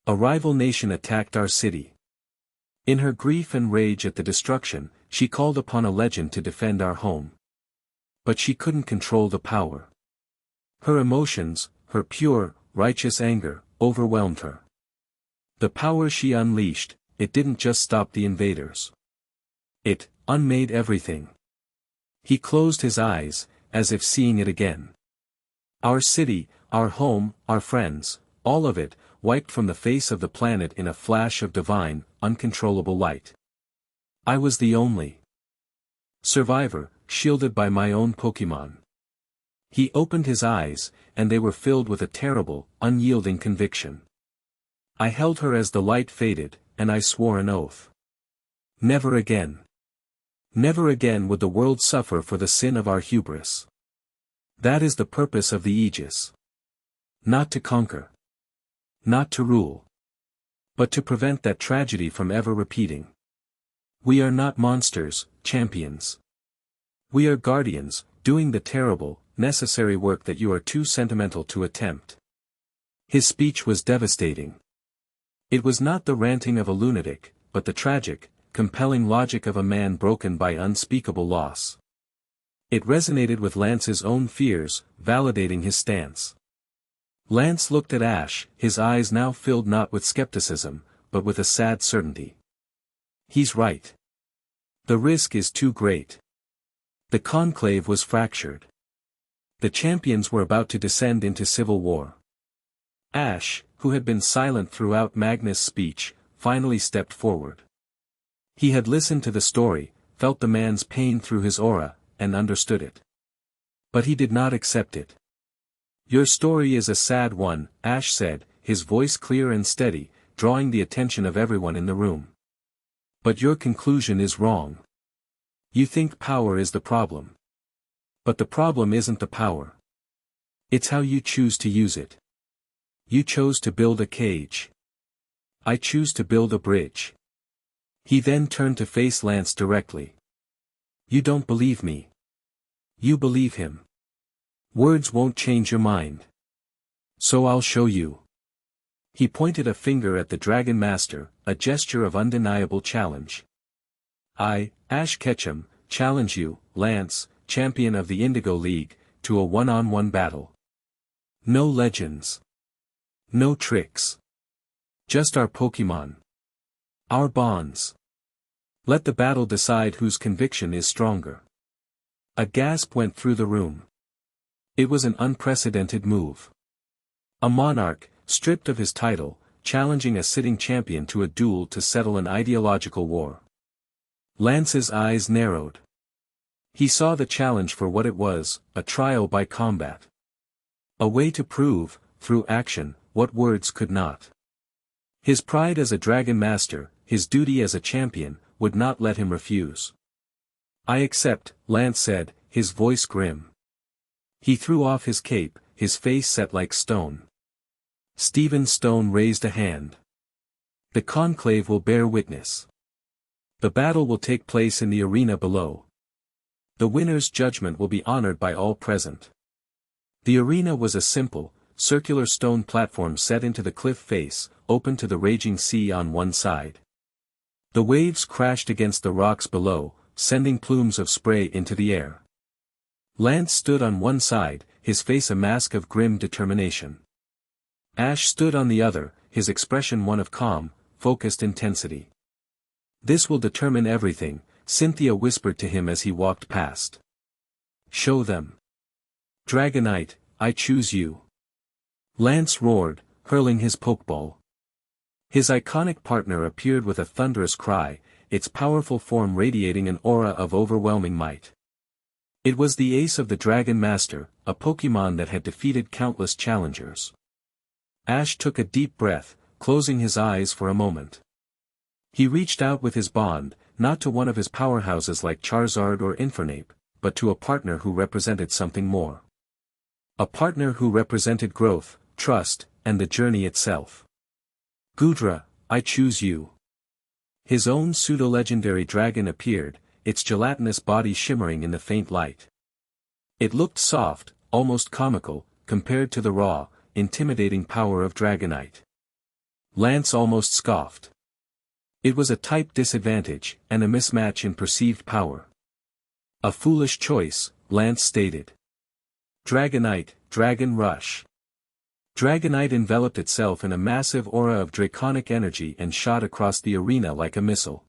A rival nation attacked our city. In her grief and rage at the destruction, she called upon a legend to defend our home. But she couldn't control the power. Her emotions, her pure, righteous anger, overwhelmed her. The power she unleashed, it didn't just stop the invaders. It unmade everything." He closed his eyes, as if seeing it again. "Our city, our home, our friends, all of it, wiped from the face of the planet in a flash of divine, uncontrollable light. I was the only survivor, shielded by my own Pokemon." He opened his eyes, and they were filled with a terrible, unyielding conviction. "I held her as the light faded, and I swore an oath. Never again. Never again would the world suffer for the sin of our hubris. That is the purpose of the Aegis. Not to conquer. Not to rule. But to prevent that tragedy from ever repeating. We are not monsters, champions. We are guardians, doing the terrible, necessary work that you are too sentimental to attempt." His speech was devastating. It was not the ranting of a lunatic, but the tragic, compelling logic of a man broken by unspeakable loss. It resonated with Lance's own fears, validating his stance. Lance looked at Ash, his eyes now filled not with skepticism, but with a sad certainty. He's right. The risk is too great. The conclave was fractured. The champions were about to descend into civil war. Ash, who had been silent throughout Magnus' speech, finally stepped forward. He had listened to the story, felt the man's pain through his aura, and understood it. But he did not accept it. "Your story is a sad one," Ash said, his voice clear and steady, drawing the attention of everyone in the room. "But your conclusion is wrong. You think power is the problem. But the problem isn't the power. It's how you choose to use it. You chose to build a cage. I choose to build a bridge." He then turned to face Lance directly. "You don't believe me. You believe him. Words won't change your mind. So I'll show you." He pointed a finger at the Dragon Master, a gesture of undeniable challenge. "I, Ash Ketchum, challenge you, Lance, champion of the Indigo League, to a one-on-one battle. No legends. No tricks. Just our Pokemon. Our bonds. Let the battle decide whose conviction is stronger. A gasp went through the room. It was an unprecedented move. A monarch, stripped of his title, challenging a sitting champion to a duel to settle an ideological war. Lance's eyes narrowed. He saw the challenge for what it was, a trial by combat. A way to prove, through action, what words could not. His pride as a dragon master, his duty as a champion, would not let him refuse. I accept, Lance said, his voice grim. He threw off his cape, his face set like stone. Stephen Stone raised a hand. The conclave will bear witness. The battle will take place in the arena below. The winner's judgment will be honored by all present. The arena was a simple, circular stone platform set into the cliff face, open to the raging sea on one side. The waves crashed against the rocks below, sending plumes of spray into the air. Lance stood on one side, his face a mask of grim determination. Ash stood on the other, his expression one of calm, focused intensity. This will determine everything, Cynthia whispered to him as he walked past. Show them. Dragonite, I choose you. Lance roared, hurling his pokeball. His iconic partner appeared with a thunderous cry, its powerful form radiating an aura of overwhelming might. It was the ace of the Dragon Master, a Pokemon that had defeated countless challengers. Ash took a deep breath, closing his eyes for a moment. He reached out with his bond, not to one of his powerhouses like Charizard or Infernape, but to a partner who represented something more. A partner who represented growth, trust, and the journey itself. Gudra, I choose you. His own pseudo-legendary dragon appeared, its gelatinous body shimmering in the faint light. It looked soft, almost comical, compared to the raw, intimidating power of Dragonite. Lance almost scoffed. It was a type disadvantage, and a mismatch in perceived power. A foolish choice, Lance stated. Dragonite, Dragon Rush. Dragonite enveloped itself in a massive aura of draconic energy and shot across the arena like a missile.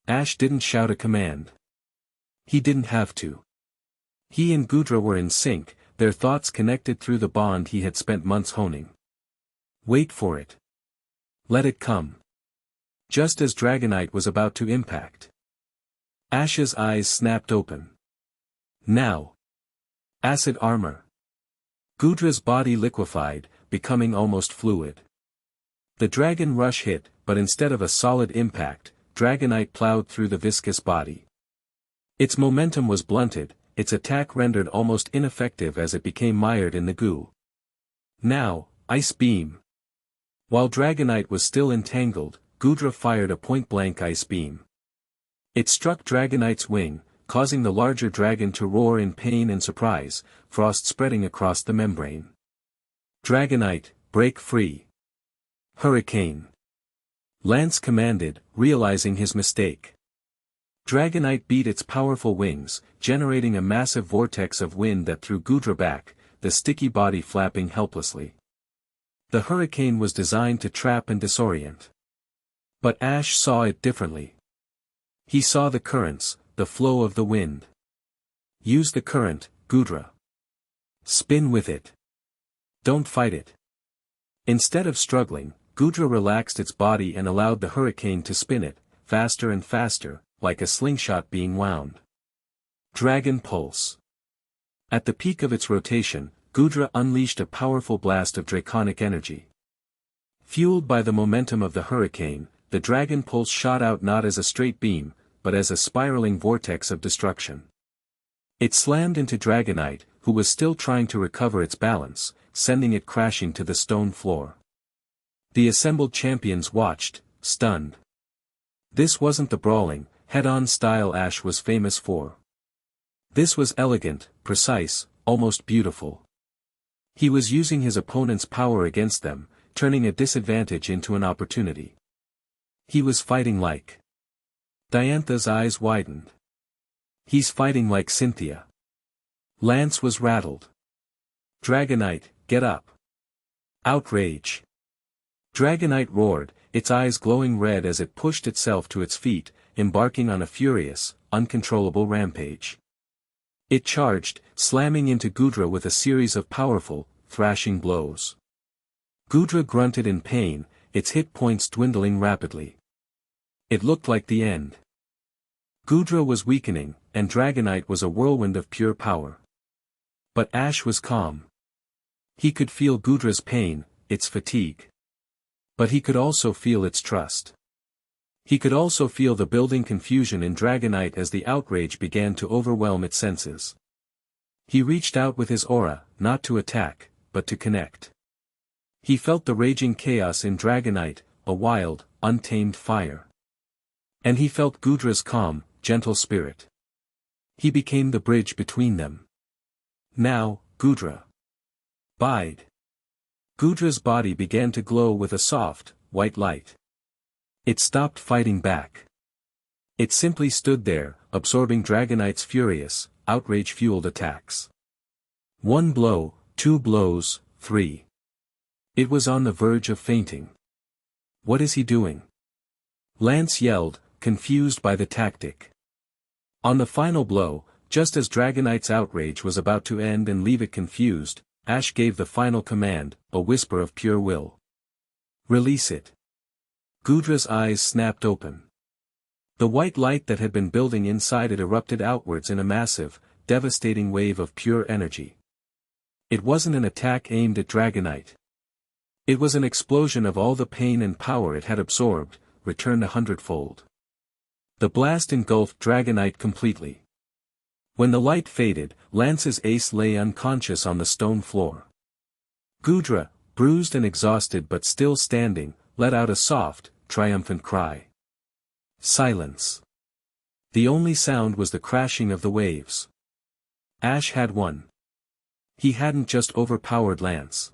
Ash didn't shout a command. He didn't have to. He and Gudra were in sync, their thoughts connected through the bond he had spent months honing. Wait for it. Let it come. Just as Dragonite was about to impact. Ash's eyes snapped open. Now. Acid armor. Gudra's body liquefied, becoming almost fluid. The Dragon Rush hit, but instead of a solid impact, Dragonite plowed through the viscous body. Its momentum was blunted, its attack rendered almost ineffective as it became mired in the goo. Now, Ice Beam. While Dragonite was still entangled, Gudra fired a point-blank Ice Beam. It struck Dragonite's wing, causing the larger dragon to roar in pain and surprise, frost spreading across the membrane. Dragonite, break free. Hurricane. Lance commanded, realizing his mistake. Dragonite beat its powerful wings, generating a massive vortex of wind that threw Gudra back, the sticky body flapping helplessly. The hurricane was designed to trap and disorient. But Ash saw it differently. He saw the currents, the flow of the wind. Use the current, Gudra. Spin with it. Don't fight it. Instead of struggling, Gudra relaxed its body and allowed the hurricane to spin it, faster and faster, like a slingshot being wound. Dragon Pulse. At the peak of its rotation, Gudra unleashed a powerful blast of draconic energy. Fueled by the momentum of the hurricane, the Dragon Pulse shot out not as a straight beam, but as a spiraling vortex of destruction. It slammed into Dragonite, who was still trying to recover its balance, sending it crashing to the stone floor. The assembled champions watched, stunned. This wasn't the brawling, head-on style Ash was famous for. This was elegant, precise, almost beautiful. He was using his opponent's power against them, turning a disadvantage into an opportunity. He was fighting like. Diantha's eyes widened. He's fighting like Cynthia. Lance was rattled. Dragonite, get up. Outrage. Dragonite roared, its eyes glowing red as it pushed itself to its feet, embarking on a furious, uncontrollable rampage. It charged, slamming into Gudra with a series of powerful, thrashing blows. Gudra grunted in pain, its hit points dwindling rapidly. It looked like the end. Gudra was weakening, and Dragonite was a whirlwind of pure power. But Ash was calm. He could feel Gudra's pain, its fatigue. But he could also feel its trust. He could also feel the building confusion in Dragonite as the outrage began to overwhelm its senses. He reached out with his aura, not to attack, but to connect. He felt the raging chaos in Dragonite, a wild, untamed fire. And he felt Gudra's calm, gentle spirit. He became the bridge between them. Now, Gudra. Bide. Gudra's body began to glow with a soft, white light. It stopped fighting back. It simply stood there, absorbing Dragonite's furious, outrage-fueled attacks. 1 blow, 2 blows, 3. It was on the verge of fainting. What is he doing? Lance yelled, confused by the tactic. On the final blow, just as Dragonite's outrage was about to end and leave it confused, Ash gave the final command, a whisper of pure will. Release it. Gudra's eyes snapped open. The white light that had been building inside it erupted outwards in a massive, devastating wave of pure energy. It wasn't an attack aimed at Dragonite. It was an explosion of all the pain and power it had absorbed, returned 100-fold. The blast engulfed Dragonite completely. When the light faded, Lance's ace lay unconscious on the stone floor. Gudra, bruised and exhausted but still standing, let out a soft, triumphant cry. Silence. The only sound was the crashing of the waves. Ash had won. He hadn't just overpowered Lance.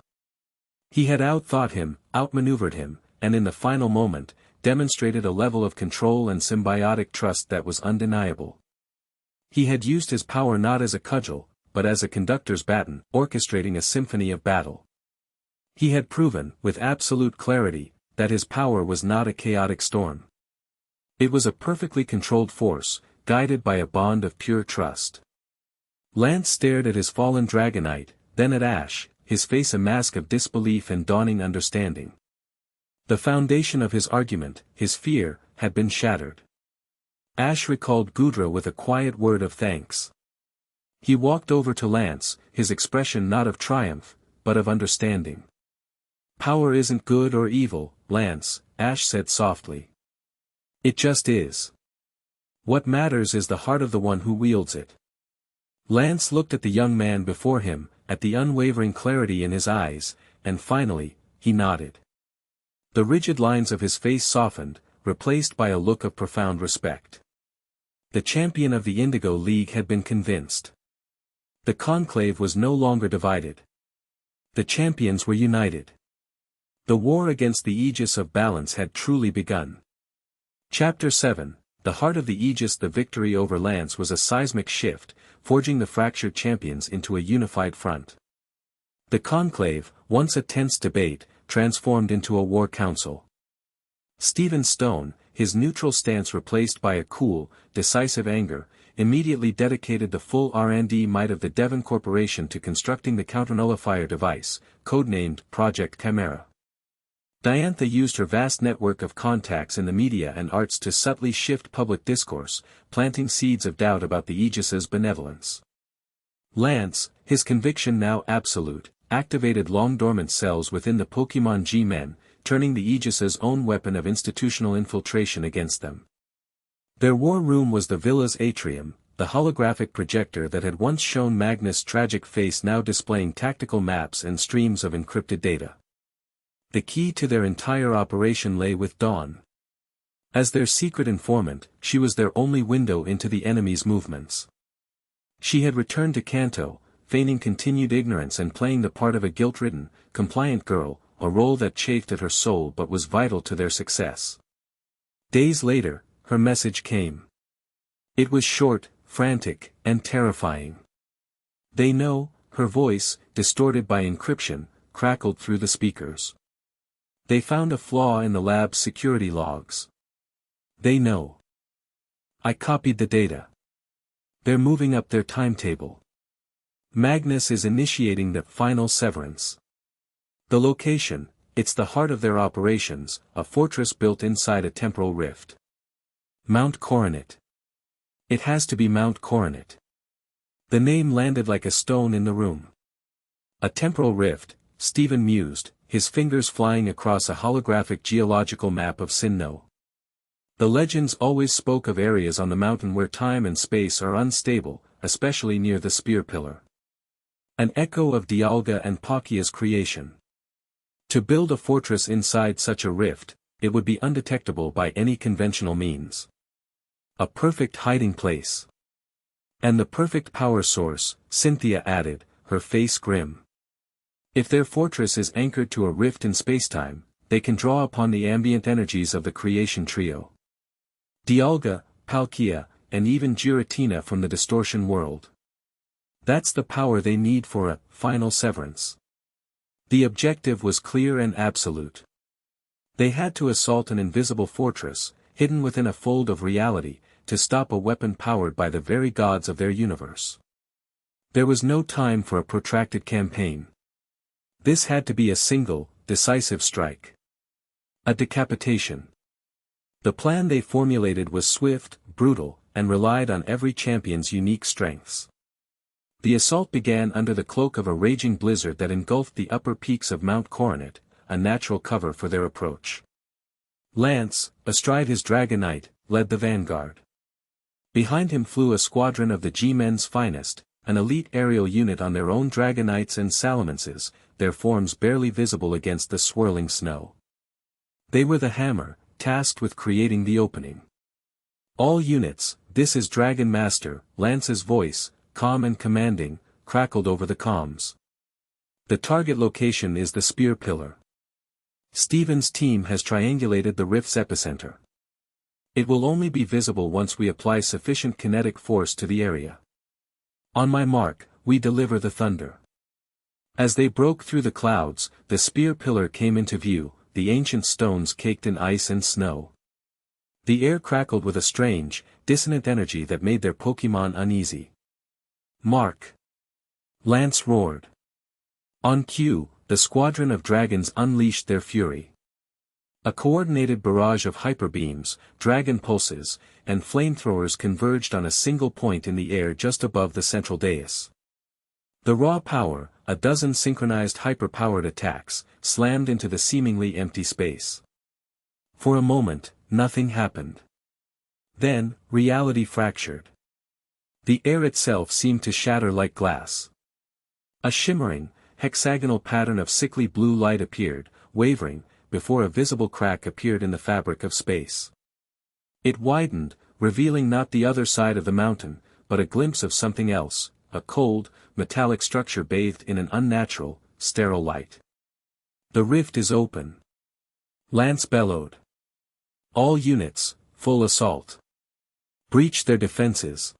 He had outthought him, outmaneuvered him, and in the final moment, demonstrated a level of control and symbiotic trust that was undeniable. He had used his power not as a cudgel, but as a conductor's baton, orchestrating a symphony of battle. He had proven, with absolute clarity, that his power was not a chaotic storm. It was a perfectly controlled force, guided by a bond of pure trust. Lance stared at his fallen Dragonite, then at Ash, his face a mask of disbelief and dawning understanding. The foundation of his argument, his fear, had been shattered. Ash recalled Gudra with a quiet word of thanks. He walked over to Lance, his expression not of triumph, but of understanding. Power isn't good or evil, Lance, Ash said softly. It just is. What matters is the heart of the one who wields it. Lance looked at the young man before him, at the unwavering clarity in his eyes, and finally, he nodded. The rigid lines of his face softened, replaced by a look of profound respect. The champion of the Indigo League had been convinced. The conclave was no longer divided. The champions were united. The war against the Aegis of Balance had truly begun. Chapter 7, The Heart of the Aegis. The victory over Lance was a seismic shift, forging the fractured champions into a unified front. The conclave, once a tense debate, transformed into a war council. Stephen Stone, his neutral stance replaced by a cool, decisive anger, immediately dedicated the full R&D might of the Devon Corporation to constructing the counternullifier device, codenamed Project Chimera. Diantha used her vast network of contacts in the media and arts to subtly shift public discourse, planting seeds of doubt about the Aegis's benevolence. Lance, his conviction now absolute, activated long-dormant cells within the Pokemon G-Men, turning the Aegis's own weapon of institutional infiltration against them. Their war room was the villa's atrium, the holographic projector that had once shown Magnus' tragic face now displaying tactical maps and streams of encrypted data. The key to their entire operation lay with Dawn. As their secret informant, she was their only window into the enemy's movements. She had returned to Kanto, feigning continued ignorance and playing the part of a guilt-ridden, compliant girl, a role that chafed at her soul but was vital to their success. Days later, her message came. It was short, frantic, and terrifying. They know, her voice, distorted by encryption, crackled through the speakers. They found a flaw in the lab's security logs. They know. I copied the data. They're moving up their timetable. Magnus is initiating the final severance. The location, it's the heart of their operations, a fortress built inside a temporal rift. Mount Coronet. It has to be Mount Coronet. The name landed like a stone in the room. A temporal rift, Stephen mused, his fingers flying across a holographic geological map of Sinnoh. The legends always spoke of areas on the mountain where time and space are unstable, especially near the spear pillar. An echo of Dialga and Pakia's creation. To build a fortress inside such a rift, it would be undetectable by any conventional means. A perfect hiding place. And the perfect power source, Cynthia added, her face grim. If their fortress is anchored to a rift in spacetime, they can draw upon the ambient energies of the creation trio. Dialga, Palkia, and even Giratina from the distortion world. That's the power they need for a final severance. The objective was clear and absolute. They had to assault an invisible fortress, hidden within a fold of reality, to stop a weapon powered by the very gods of their universe. There was no time for a protracted campaign. This had to be a single, decisive strike. A decapitation. The plan they formulated was swift, brutal, and relied on every champion's unique strengths. The assault began under the cloak of a raging blizzard that engulfed the upper peaks of Mount Coronet, a natural cover for their approach. Lance, astride his Dragonite, led the vanguard. Behind him flew a squadron of the G-Men's finest, an elite aerial unit on their own Dragonites and Salamances, their forms barely visible against the swirling snow. They were the hammer, tasked with creating the opening. All units, this is Dragon Master, Lance's voice, calm and commanding, crackled over the comms. The target location is the spear pillar. Stephen's team has triangulated the rift's epicenter. It will only be visible once we apply sufficient kinetic force to the area. On my mark, we deliver the thunder. As they broke through the clouds, the spear pillar came into view, the ancient stones caked in ice and snow. The air crackled with a strange, dissonant energy that made their Pokémon uneasy. Mark! Lance roared. On cue, the squadron of dragons unleashed their fury. A coordinated barrage of hyper beams, dragon pulses, and flamethrowers converged on a single point in the air just above the central dais. The raw power, a dozen synchronized hyper-powered attacks, slammed into the seemingly empty space. For a moment, nothing happened. Then, reality fractured. The air itself seemed to shatter like glass. A shimmering, hexagonal pattern of sickly blue light appeared, wavering, before a visible crack appeared in the fabric of space. It widened, revealing not the other side of the mountain, but a glimpse of something else, a cold, metallic structure bathed in an unnatural, sterile light. The rift is open. Lance bellowed. All units, full assault. Breach their defenses.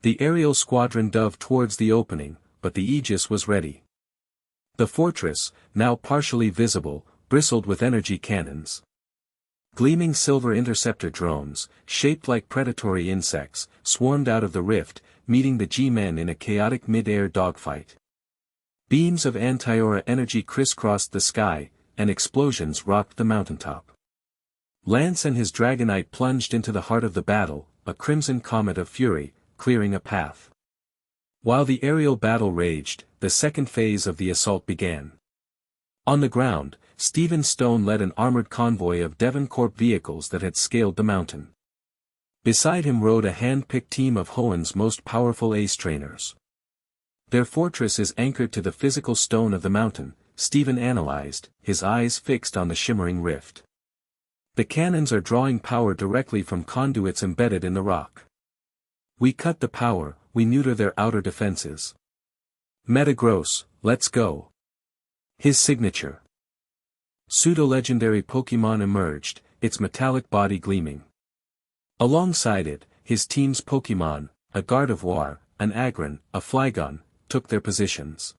The aerial squadron dove towards the opening, but the Aegis was ready. The fortress, now partially visible, bristled with energy cannons. Gleaming silver interceptor drones, shaped like predatory insects, swarmed out of the rift, meeting the G-Men in a chaotic mid-air dogfight. Beams of anti-aura energy crisscrossed the sky, and explosions rocked the mountaintop. Lance and his Dragonite plunged into the heart of the battle, a crimson comet of fury, clearing a path. While the aerial battle raged, the second phase of the assault began. On the ground, Stephen Stone led an armored convoy of Devoncorp vehicles that had scaled the mountain. Beside him rode a hand-picked team of Hoenn's most powerful ace trainers. Their fortress is anchored to the physical stone of the mountain, Stephen analyzed, his eyes fixed on the shimmering rift. The cannons are drawing power directly from conduits embedded in the rock. We cut the power, we neuter their outer defenses. Metagross, let's go. His signature. Pseudo-legendary Pokémon emerged, its metallic body gleaming. Alongside it, his team's Pokémon, a Gardevoir, an Aggron, a Flygon, took their positions.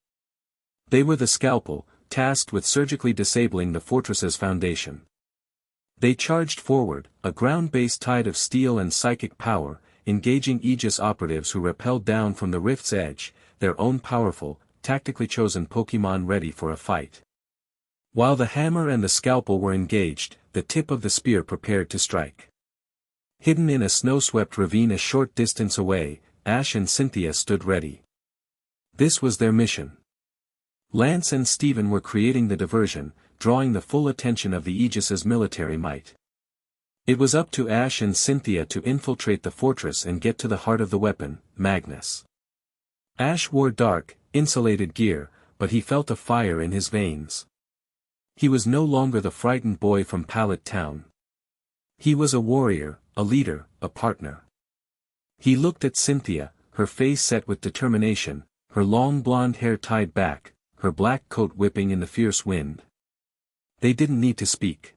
They were the Scalpel, tasked with surgically disabling the fortress's foundation. They charged forward, a ground-based tide of steel and psychic power, engaging Aegis operatives who rappelled down from the rift's edge, their own powerful, tactically chosen Pokémon ready for a fight. While the hammer and the scalpel were engaged, the tip of the spear prepared to strike. Hidden in a snow-swept ravine a short distance away, Ash and Cynthia stood ready. This was their mission. Lance and Steven were creating the diversion, drawing the full attention of the Aegis's military might. It was up to Ash and Cynthia to infiltrate the fortress and get to the heart of the weapon, Magnus. Ash wore dark, insulated gear, but he felt a fire in his veins. He was no longer the frightened boy from Pallet Town. He was a warrior, a leader, a partner. He looked at Cynthia, her face set with determination, her long blonde hair tied back, her black coat whipping in the fierce wind. They didn't need to speak.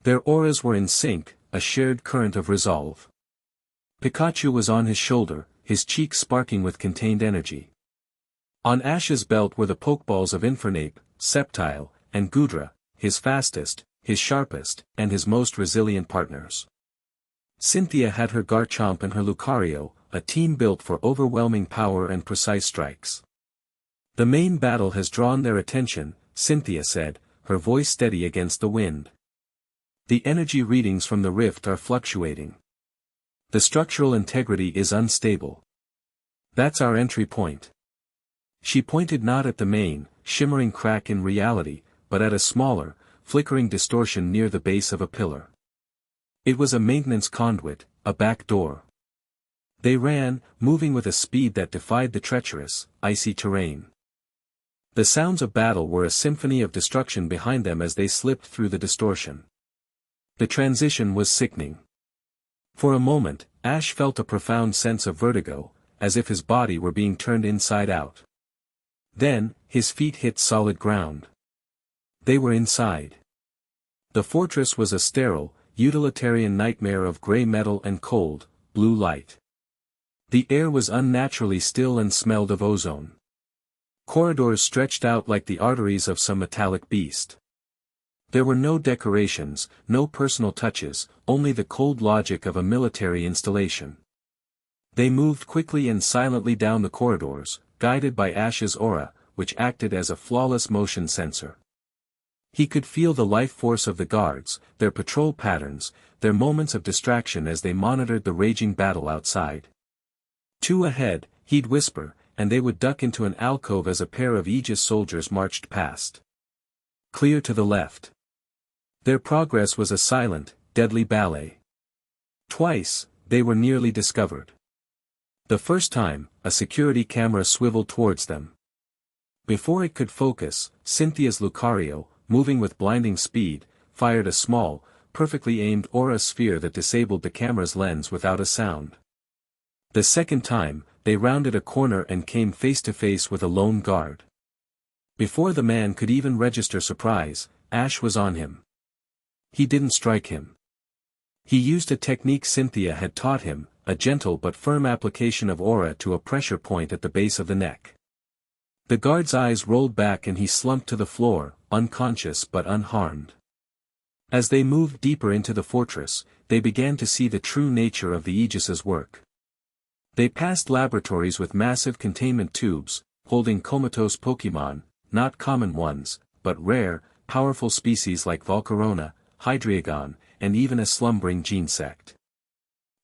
Their auras were in sync, a shared current of resolve. Pikachu was on his shoulder, his cheeks sparking with contained energy. On Ash's belt were the Pokeballs of Infernape, Sceptile, and Gudra, his fastest, his sharpest, and his most resilient partners. Cynthia had her Garchomp and her Lucario, a team built for overwhelming power and precise strikes. The main battle has drawn their attention, Cynthia said, her voice steady against the wind. The energy readings from the rift are fluctuating. The structural integrity is unstable. That's our entry point. She pointed not at the main, shimmering crack in reality, but at a smaller, flickering distortion near the base of a pillar. It was a maintenance conduit, a back door. They ran, moving with a speed that defied the treacherous, icy terrain. The sounds of battle were a symphony of destruction behind them as they slipped through the distortion. The transition was sickening. For a moment, Ash felt a profound sense of vertigo, as if his body were being turned inside out. Then, his feet hit solid ground. They were inside. The fortress was a sterile, utilitarian nightmare of gray metal and cold, blue light. The air was unnaturally still and smelled of ozone. Corridors stretched out like the arteries of some metallic beast. There were no decorations, no personal touches, only the cold logic of a military installation. They moved quickly and silently down the corridors, guided by Ash's aura, which acted as a flawless motion sensor. He could feel the life force of the guards, their patrol patterns, their moments of distraction as they monitored the raging battle outside. Two ahead, he'd whisper, and they would duck into an alcove as a pair of Aegis soldiers marched past. Clear to the left. Their progress was a silent, deadly ballet. Twice, they were nearly discovered. The first time, a security camera swiveled towards them. Before it could focus, Cynthia's Lucario, moving with blinding speed, fired a small, perfectly aimed aura sphere that disabled the camera's lens without a sound. The second time, they rounded a corner and came face to face with a lone guard. Before the man could even register surprise, Ash was on him. He didn't strike him. He used a technique Cynthia had taught him, a gentle but firm application of aura to a pressure point at the base of the neck. The guard's eyes rolled back and he slumped to the floor, unconscious but unharmed. As they moved deeper into the fortress, they began to see the true nature of the Aegis's work. They passed laboratories with massive containment tubes, holding comatose Pokémon, not common ones, but rare, powerful species like Volcarona, Hydreigon, and even a slumbering Genesect.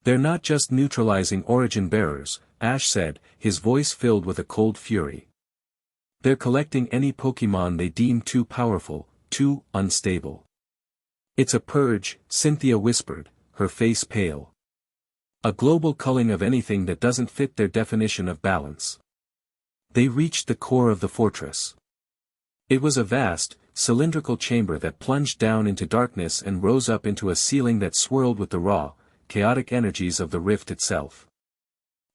They're not just neutralizing origin bearers, Ash said, his voice filled with a cold fury. They're collecting any Pokémon they deem too powerful, too unstable. It's a purge, Cynthia whispered, her face pale. A global culling of anything that doesn't fit their definition of balance. They reached the core of the fortress. It was a vast, cylindrical chamber that plunged down into darkness and rose up into a ceiling that swirled with the raw, chaotic energies of the rift itself.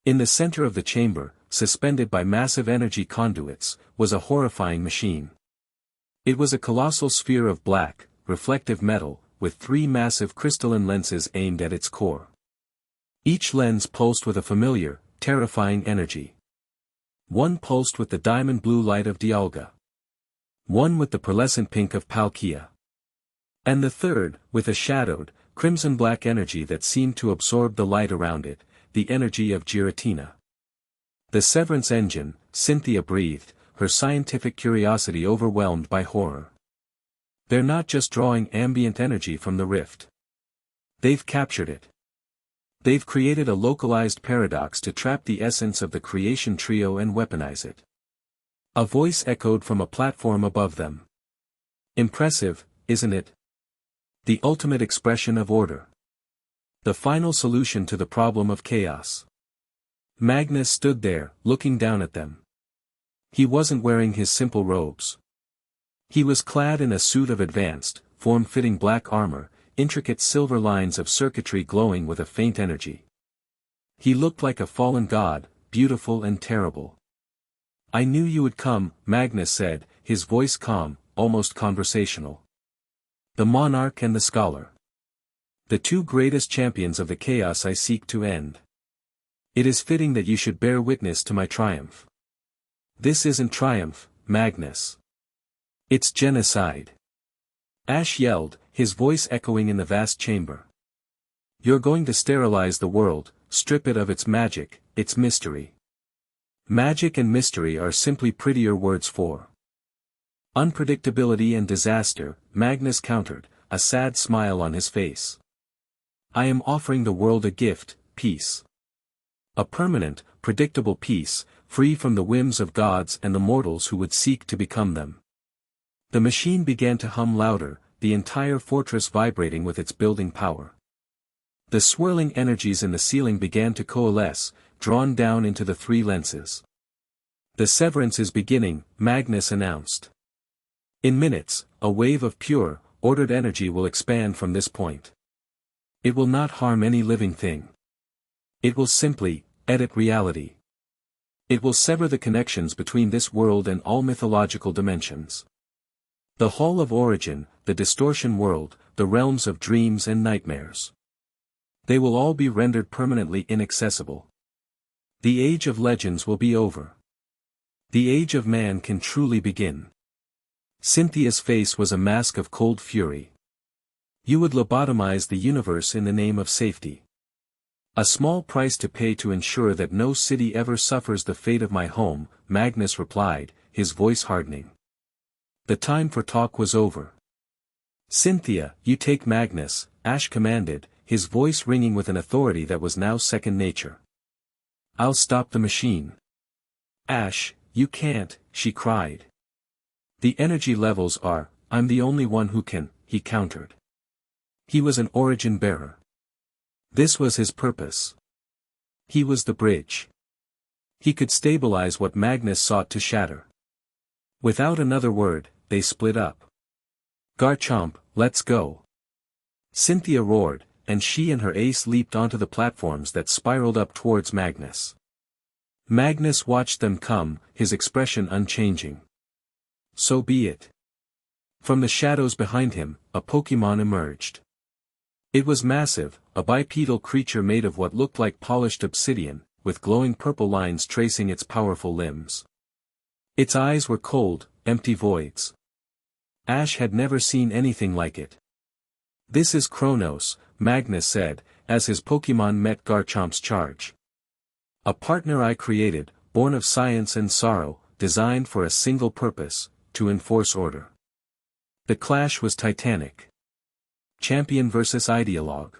In the center of the chamber, suspended by massive energy conduits, was a horrifying machine. It was a colossal sphere of black, reflective metal, with 3 massive crystalline lenses aimed at its core. Each lens pulsed with a familiar, terrifying energy. One pulsed with the diamond blue light of Dialga. one with the pearlescent pink of Palkia. And the third, with a shadowed, crimson-black energy that seemed to absorb the light around it, the energy of Giratina. The Severance engine, Cynthia breathed, her scientific curiosity overwhelmed by horror. They're not just drawing ambient energy from the rift. They've captured it. They've created a localized paradox to trap the essence of the creation trio and weaponize it. A voice echoed from a platform above them. Impressive, isn't it? The ultimate expression of order. The final solution to the problem of chaos. Magnus stood there, looking down at them. He wasn't wearing his simple robes. He was clad in a suit of advanced, form-fitting black armor, intricate silver lines of circuitry glowing with a faint energy. He looked like a fallen god, beautiful and terrible. "I knew you would come," Magnus said, his voice calm, almost conversational. "The monarch and the scholar. The two greatest champions of the chaos I seek to end. It is fitting that you should bear witness to my triumph." "This isn't triumph, Magnus. It's genocide," Ash yelled, his voice echoing in the vast chamber. "You're going to sterilize the world, strip it of its magic, its mystery." Magic and mystery are simply prettier words for unpredictability and disaster, Magnus countered, a sad smile on his face. "I am offering the world a gift, peace. A permanent, predictable peace, free from the whims of gods and the mortals who would seek to become them." The machine began to hum louder, the entire fortress vibrating with its building power. The swirling energies in the ceiling began to coalesce, drawn down into the three lenses. "The severance is beginning," Magnus announced. "In minutes, a wave of pure, ordered energy will expand from this point. It will not harm any living thing. It will simply edit reality. It will sever the connections between this world and all mythological dimensions. The Hall of Origin, the distortion world, the realms of dreams and nightmares. They will all be rendered permanently inaccessible. The age of legends will be over. The age of man can truly begin." Cynthia's face was a mask of cold fury. "You would lobotomize the universe in the name of safety. A small price to pay to ensure that no city ever suffers the fate of my home," Magnus replied, his voice hardening. The time for talk was over. "Cynthia, you take Magnus," Ash commanded, his voice ringing with an authority that was now second nature. "I'll stop the machine." "Ash, you can't," she cried. "The energy levels are, I'm the only one who can," he countered. He was an origin bearer. This was his purpose. He was the bridge. He could stabilize what Magnus sought to shatter. Without another word, they split up. "Garchomp, let's go!" Cynthia roared, and she and her ace leaped onto the platforms that spiraled up towards Magnus. Magnus watched them come, his expression unchanging. "So be it." From the shadows behind him, a Pokémon emerged. It was massive, a bipedal creature made of what looked like polished obsidian, with glowing purple lines tracing its powerful limbs. Its eyes were cold, empty voids. Ash had never seen anything like it. "This is Kronos," Magnus said, as his Pokémon met Garchomp's charge. "A partner I created, born of science and sorrow, designed for a single purpose, to enforce order." The clash was titanic. Champion versus ideologue.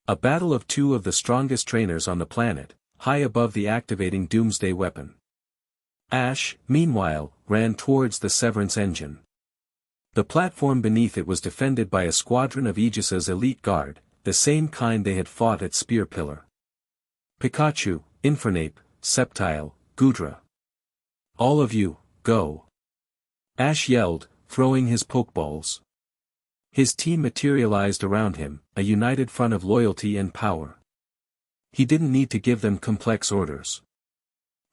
A battle of two of the strongest trainers on the planet, high above the activating doomsday weapon. Ash, meanwhile, ran towards the Severance engine. The platform beneath it was defended by a squadron of Aegis's elite guard, the same kind they had fought at Spear Pillar. "Pikachu, Infernape, Sceptile, Goodra. All of you, go!" Ash yelled, throwing his Pokeballs. His team materialized around him, a united front of loyalty and power. He didn't need to give them complex orders.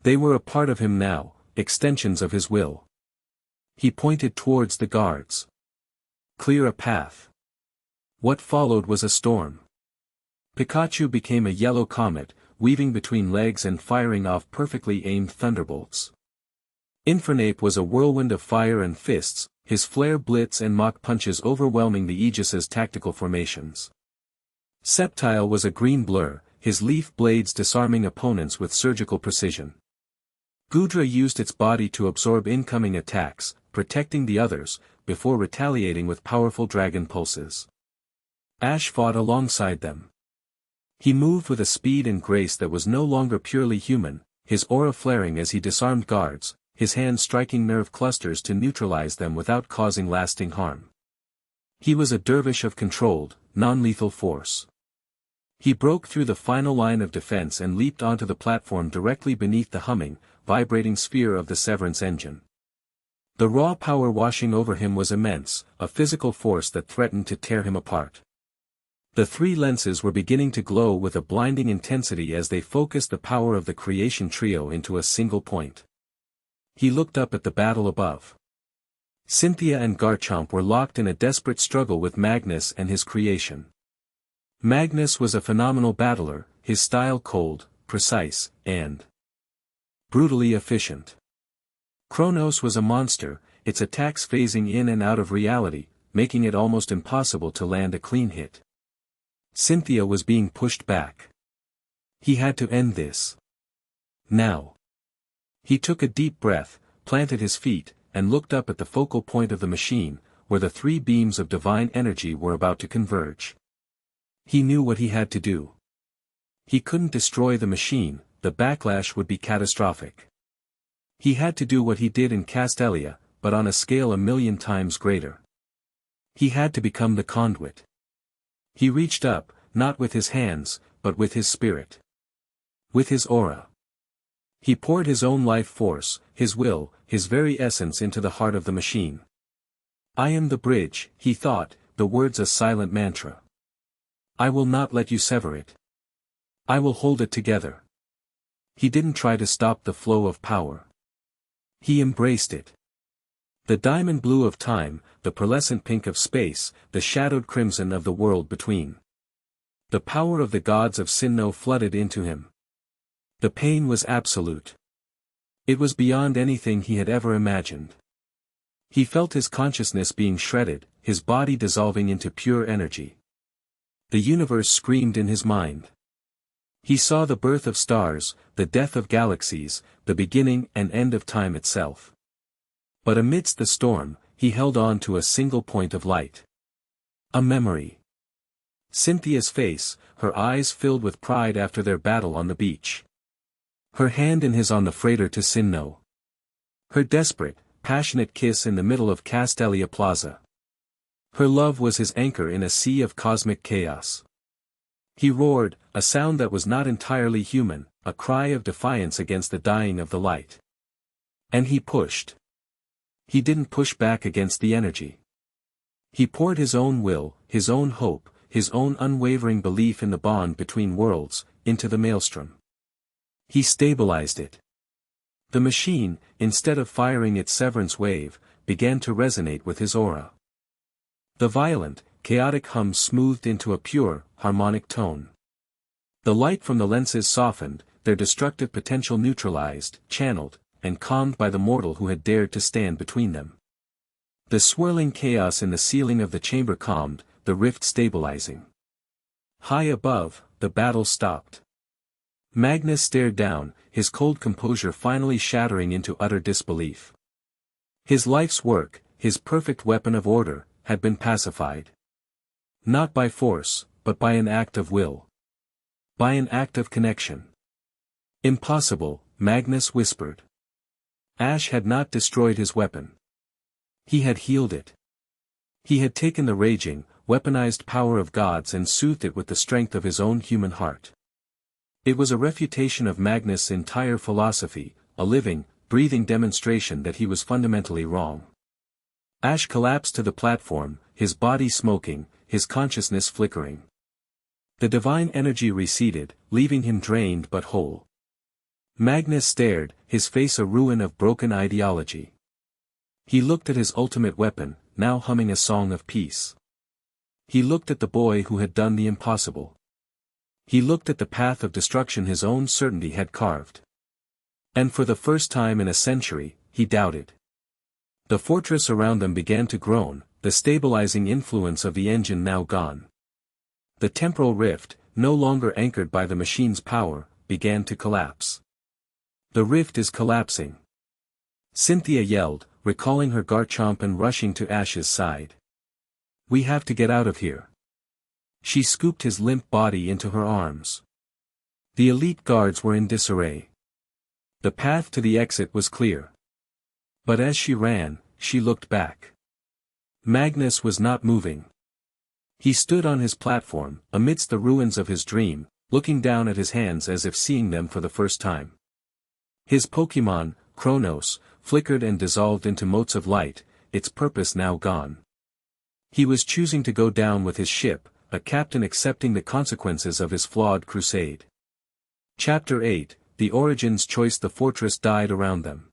They were a part of him now, extensions of his will. He pointed towards the guards. "Clear a path." What followed was a storm. Pikachu became a yellow comet, weaving between legs and firing off perfectly aimed thunderbolts. Infernape was a whirlwind of fire and fists, his flare blitz and mock punches overwhelming the Aegis's tactical formations. Sceptile was a green blur, his leaf blades disarming opponents with surgical precision. Gudra used its body to absorb incoming attacks, protecting the others, before retaliating with powerful dragon pulses. Ash fought alongside them. He moved with a speed and grace that was no longer purely human, his aura flaring as he disarmed guards, his hands striking nerve clusters to neutralize them without causing lasting harm. He was a dervish of controlled, non-lethal force. He broke through the final line of defense and leaped onto the platform directly beneath the humming, vibrating sphere of the Severance engine. The raw power washing over him was immense, a physical force that threatened to tear him apart. The three lenses were beginning to glow with a blinding intensity as they focused the power of the creation trio into a single point. He looked up at the battle above. Cynthia and Garchomp were locked in a desperate struggle with Magnus and his creation. Magnus was a phenomenal battler, his style cold, precise, and brutally efficient. Kronos was a monster, its attacks phasing in and out of reality, making it almost impossible to land a clean hit. Cynthia was being pushed back. He had to end this. Now. He took a deep breath, planted his feet, and looked up at the focal point of the machine, where the three beams of divine energy were about to converge. He knew what he had to do. He couldn't destroy the machine, the backlash would be catastrophic. He had to do what he did in Castelia, but on a scale 1,000,000 times greater. He had to become the conduit. He reached up, not with his hands, but with his spirit. With his aura. He poured his own life force, his will, his very essence into the heart of the machine. I am the bridge, he thought, the words a silent mantra. I will not let you sever it. I will hold it together. He didn't try to stop the flow of power. He embraced it. The diamond blue of time, the pearlescent pink of space, the shadowed crimson of the world between. The power of the gods of Sinnoh flooded into him. The pain was absolute. It was beyond anything he had ever imagined. He felt his consciousness being shredded, his body dissolving into pure energy. The universe screamed in his mind. He saw the birth of stars, the death of galaxies, the beginning and end of time itself. But amidst the storm, he held on to a single point of light. A memory. Cynthia's face, her eyes filled with pride after their battle on the beach. Her hand in his on the freighter to Sinnoh. Her desperate, passionate kiss in the middle of Castelia Plaza. Her love was his anchor in a sea of cosmic chaos. He roared, a sound that was not entirely human, a cry of defiance against the dying of the light. And he pushed. He didn't push back against the energy. He poured his own will, his own hope, his own unwavering belief in the bond between worlds, into the maelstrom. He stabilized it. The machine, instead of firing its severance wave, began to resonate with his aura. The violent, chaotic hum smoothed into a pure, harmonic tone. The light from the lenses softened, their destructive potential neutralized, channeled, and calmed by the mortal who had dared to stand between them. The swirling chaos in the ceiling of the chamber calmed, the rift stabilizing. High above, the battle stopped. Magnus stared down, his cold composure finally shattering into utter disbelief. His life's work, his perfect weapon of order, had been pacified. Not by force, but by an act of will. By an act of connection. Impossible, Magnus whispered. Ash had not destroyed his weapon. He had healed it. He had taken the raging, weaponized power of gods and soothed it with the strength of his own human heart. It was a refutation of Magnus' entire philosophy, a living, breathing demonstration that he was fundamentally wrong. Ash collapsed to the platform, his body smoking, his consciousness flickering. The divine energy receded, leaving him drained but whole. Magnus stared, his face a ruin of broken ideology. He looked at his ultimate weapon, now humming a song of peace. He looked at the boy who had done the impossible. He looked at the path of destruction his own certainty had carved. And for the first time in a century, he doubted. The fortress around them began to groan, the stabilizing influence of the engine now gone. The temporal rift, no longer anchored by the machine's power, began to collapse. The rift is collapsing. Cynthia yelled, recalling her Garchomp and rushing to Ash's side. We have to get out of here. She scooped his limp body into her arms. The elite guards were in disarray. The path to the exit was clear. But as she ran, she looked back. Magnus was not moving. He stood on his platform, amidst the ruins of his dream, looking down at his hands as if seeing them for the first time. His Pokémon, Chronos, flickered and dissolved into motes of light, its purpose now gone. He was choosing to go down with his ship, a captain accepting the consequences of his flawed crusade. Chapter 8, The Origin's Choice. The fortress died around them.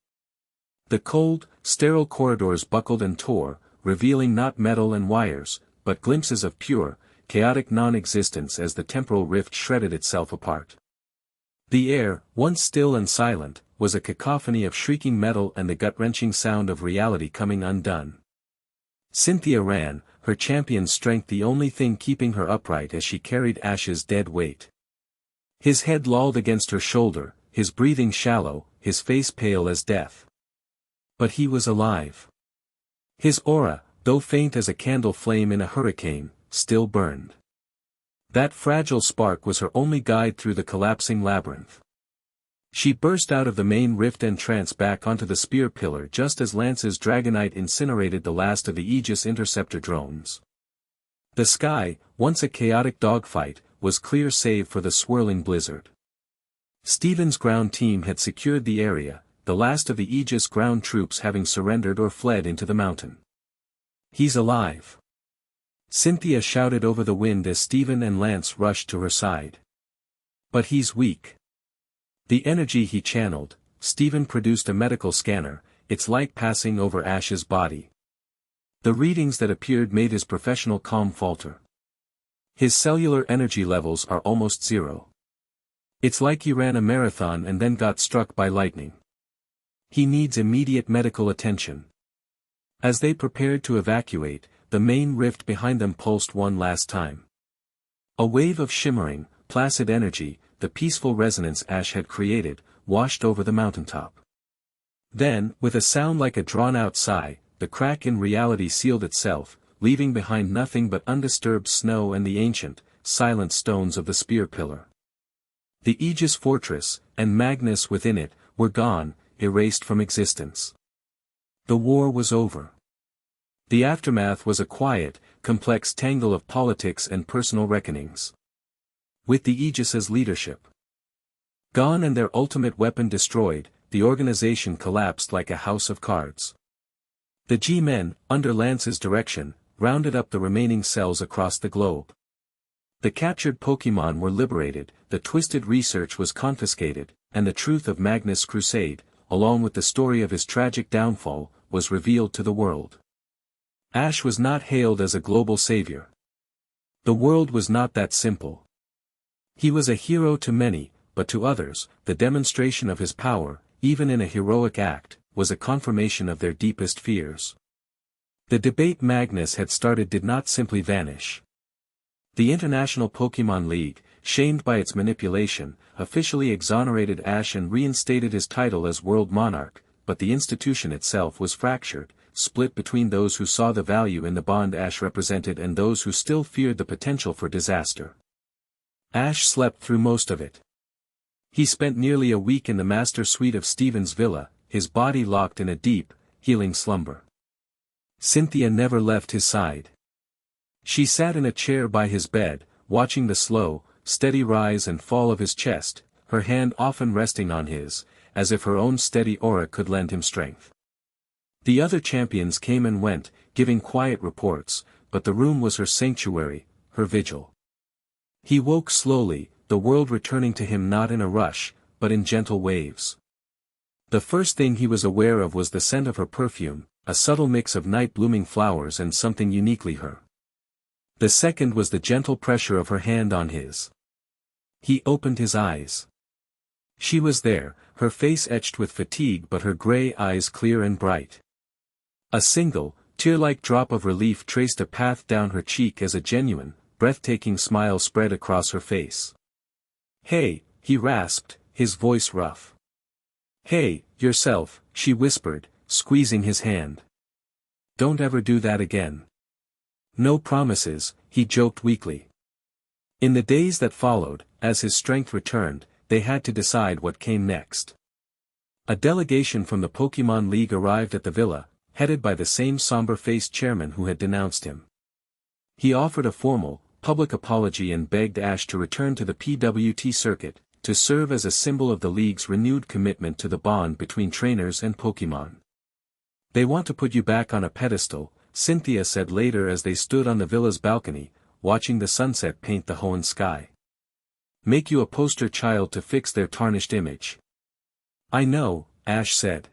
The cold, sterile corridors buckled and tore, revealing not metal and wires, but glimpses of pure, chaotic non-existence as the temporal rift shredded itself apart. The air, once still and silent, was a cacophony of shrieking metal and the gut-wrenching sound of reality coming undone. Cynthia ran, her champion's strength the only thing keeping her upright as she carried Ash's dead weight. His head lolled against her shoulder, his breathing shallow, his face pale as death. But he was alive. His aura, though faint as a candle flame in a hurricane, still burned. That fragile spark was her only guide through the collapsing labyrinth. She burst out of the main rift entrance back onto the spear pillar just as Lance's Dragonite incinerated the last of the Aegis interceptor drones. The sky, once a chaotic dogfight, was clear save for the swirling blizzard. Steven's ground team had secured the area, the last of the Aegis ground troops having surrendered or fled into the mountain. He's alive. Cynthia shouted over the wind as Steven and Lance rushed to her side. But he's weak. The energy he channeled, Steven produced a medical scanner, its light passing over Ash's body. The readings that appeared made his professional calm falter. His cellular energy levels are almost zero. It's like he ran a marathon and then got struck by lightning. He needs immediate medical attention. As they prepared to evacuate, the main rift behind them pulsed one last time. A wave of shimmering, placid energy, the peaceful resonance Ash had created, washed over the mountaintop. Then, with a sound like a drawn-out sigh, the crack in reality sealed itself, leaving behind nothing but undisturbed snow and the ancient, silent stones of the spear pillar. The Aegis fortress, and Magnus within it, were gone, erased from existence. The war was over. The aftermath was a quiet, complex tangle of politics and personal reckonings. With the Aegis's leadership gone and their ultimate weapon destroyed, the organization collapsed like a house of cards. The G-Men, under Lance's direction, rounded up the remaining cells across the globe. The captured Pokémon were liberated, the twisted research was confiscated, and the truth of Magnus' crusade, along with the story of his tragic downfall, was revealed to the world. Ash was not hailed as a global savior. The world was not that simple. He was a hero to many, but to others, the demonstration of his power, even in a heroic act, was a confirmation of their deepest fears. The debate Magnus had started did not simply vanish. The International Pokémon League, shamed by its manipulation, officially exonerated Ash and reinstated his title as world monarch, but the institution itself was fractured, split between those who saw the value in the bond Ash represented and those who still feared the potential for disaster. Ash slept through most of it. He spent nearly a week in the master suite of Steven's villa, his body locked in a deep, healing slumber. Cynthia never left his side. She sat in a chair by his bed, watching the slow, steady rise and fall of his chest, her hand often resting on his, as if her own steady aura could lend him strength. The other champions came and went, giving quiet reports, but the room was her sanctuary, her vigil. He woke slowly, the world returning to him not in a rush, but in gentle waves. The first thing he was aware of was the scent of her perfume, a subtle mix of night-blooming flowers and something uniquely her. The second was the gentle pressure of her hand on his. He opened his eyes. She was there, her face etched with fatigue but her grey eyes clear and bright. A single, tear-like drop of relief traced a path down her cheek as a genuine, breathtaking smile spread across her face. "Hey," he rasped, his voice rough. "Hey, yourself," she whispered, squeezing his hand. "Don't ever do that again." "No promises," he joked weakly. In the days that followed, as his strength returned, they had to decide what came next. A delegation from the Pokémon League arrived at the villa, headed by the same somber-faced chairman who had denounced him. He offered a formal, public apology and begged Ash to return to the PWT circuit, to serve as a symbol of the League's renewed commitment to the bond between trainers and Pokémon. "They want to put you back on a pedestal," Cynthia said later as they stood on the villa's balcony, watching the sunset paint the Hoenn sky. "Make you a poster child to fix their tarnished image." "I know," Ash said.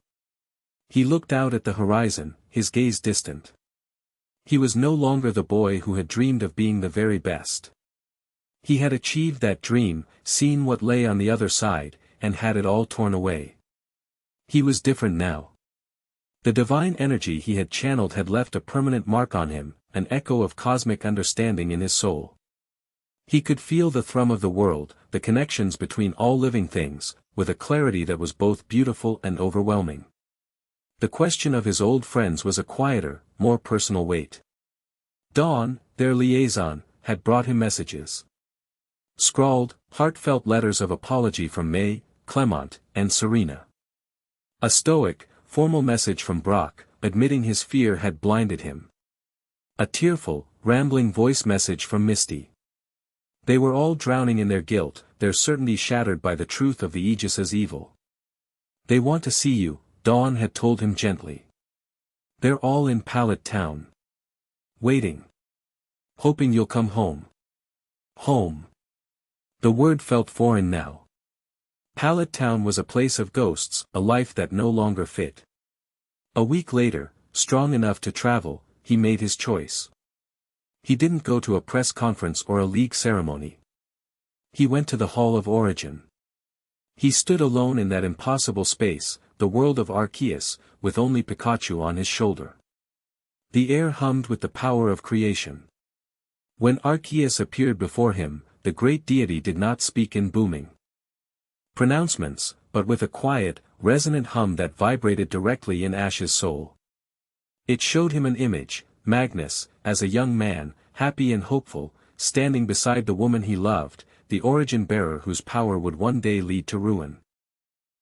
He looked out at the horizon, his gaze distant. He was no longer the boy who had dreamed of being the very best. He had achieved that dream, seen what lay on the other side, and had it all torn away. He was different now. The divine energy he had channeled had left a permanent mark on him, an echo of cosmic understanding in his soul. He could feel the thrum of the world, the connections between all living things, with a clarity that was both beautiful and overwhelming. The question of his old friends was a quieter, more personal weight. Dawn, their liaison, had brought him messages. Scrawled, heartfelt letters of apology from May, Clement, and Serena. A stoic, formal message from Brock, admitting his fear had blinded him. A tearful, rambling voice message from Misty. They were all drowning in their guilt, their certainty shattered by the truth of the Aegis's evil. "They want to see you," Dawn had told him gently. "They're all in Pallet Town. Waiting. Hoping you'll come home." Home. The word felt foreign now. Pallet Town was a place of ghosts, a life that no longer fit. A week later, strong enough to travel, he made his choice. He didn't go to a press conference or a league ceremony. He went to the Hall of Origin. He stood alone in that impossible space, the world of Arceus, with only Pikachu on his shoulder. The air hummed with the power of creation. When Arceus appeared before him, the great deity did not speak in booming pronouncements, but with a quiet, resonant hum that vibrated directly in Ash's soul. It showed him an image, Magnus, as a young man, happy and hopeful, standing beside the woman he loved, the origin bearer whose power would one day lead to ruin.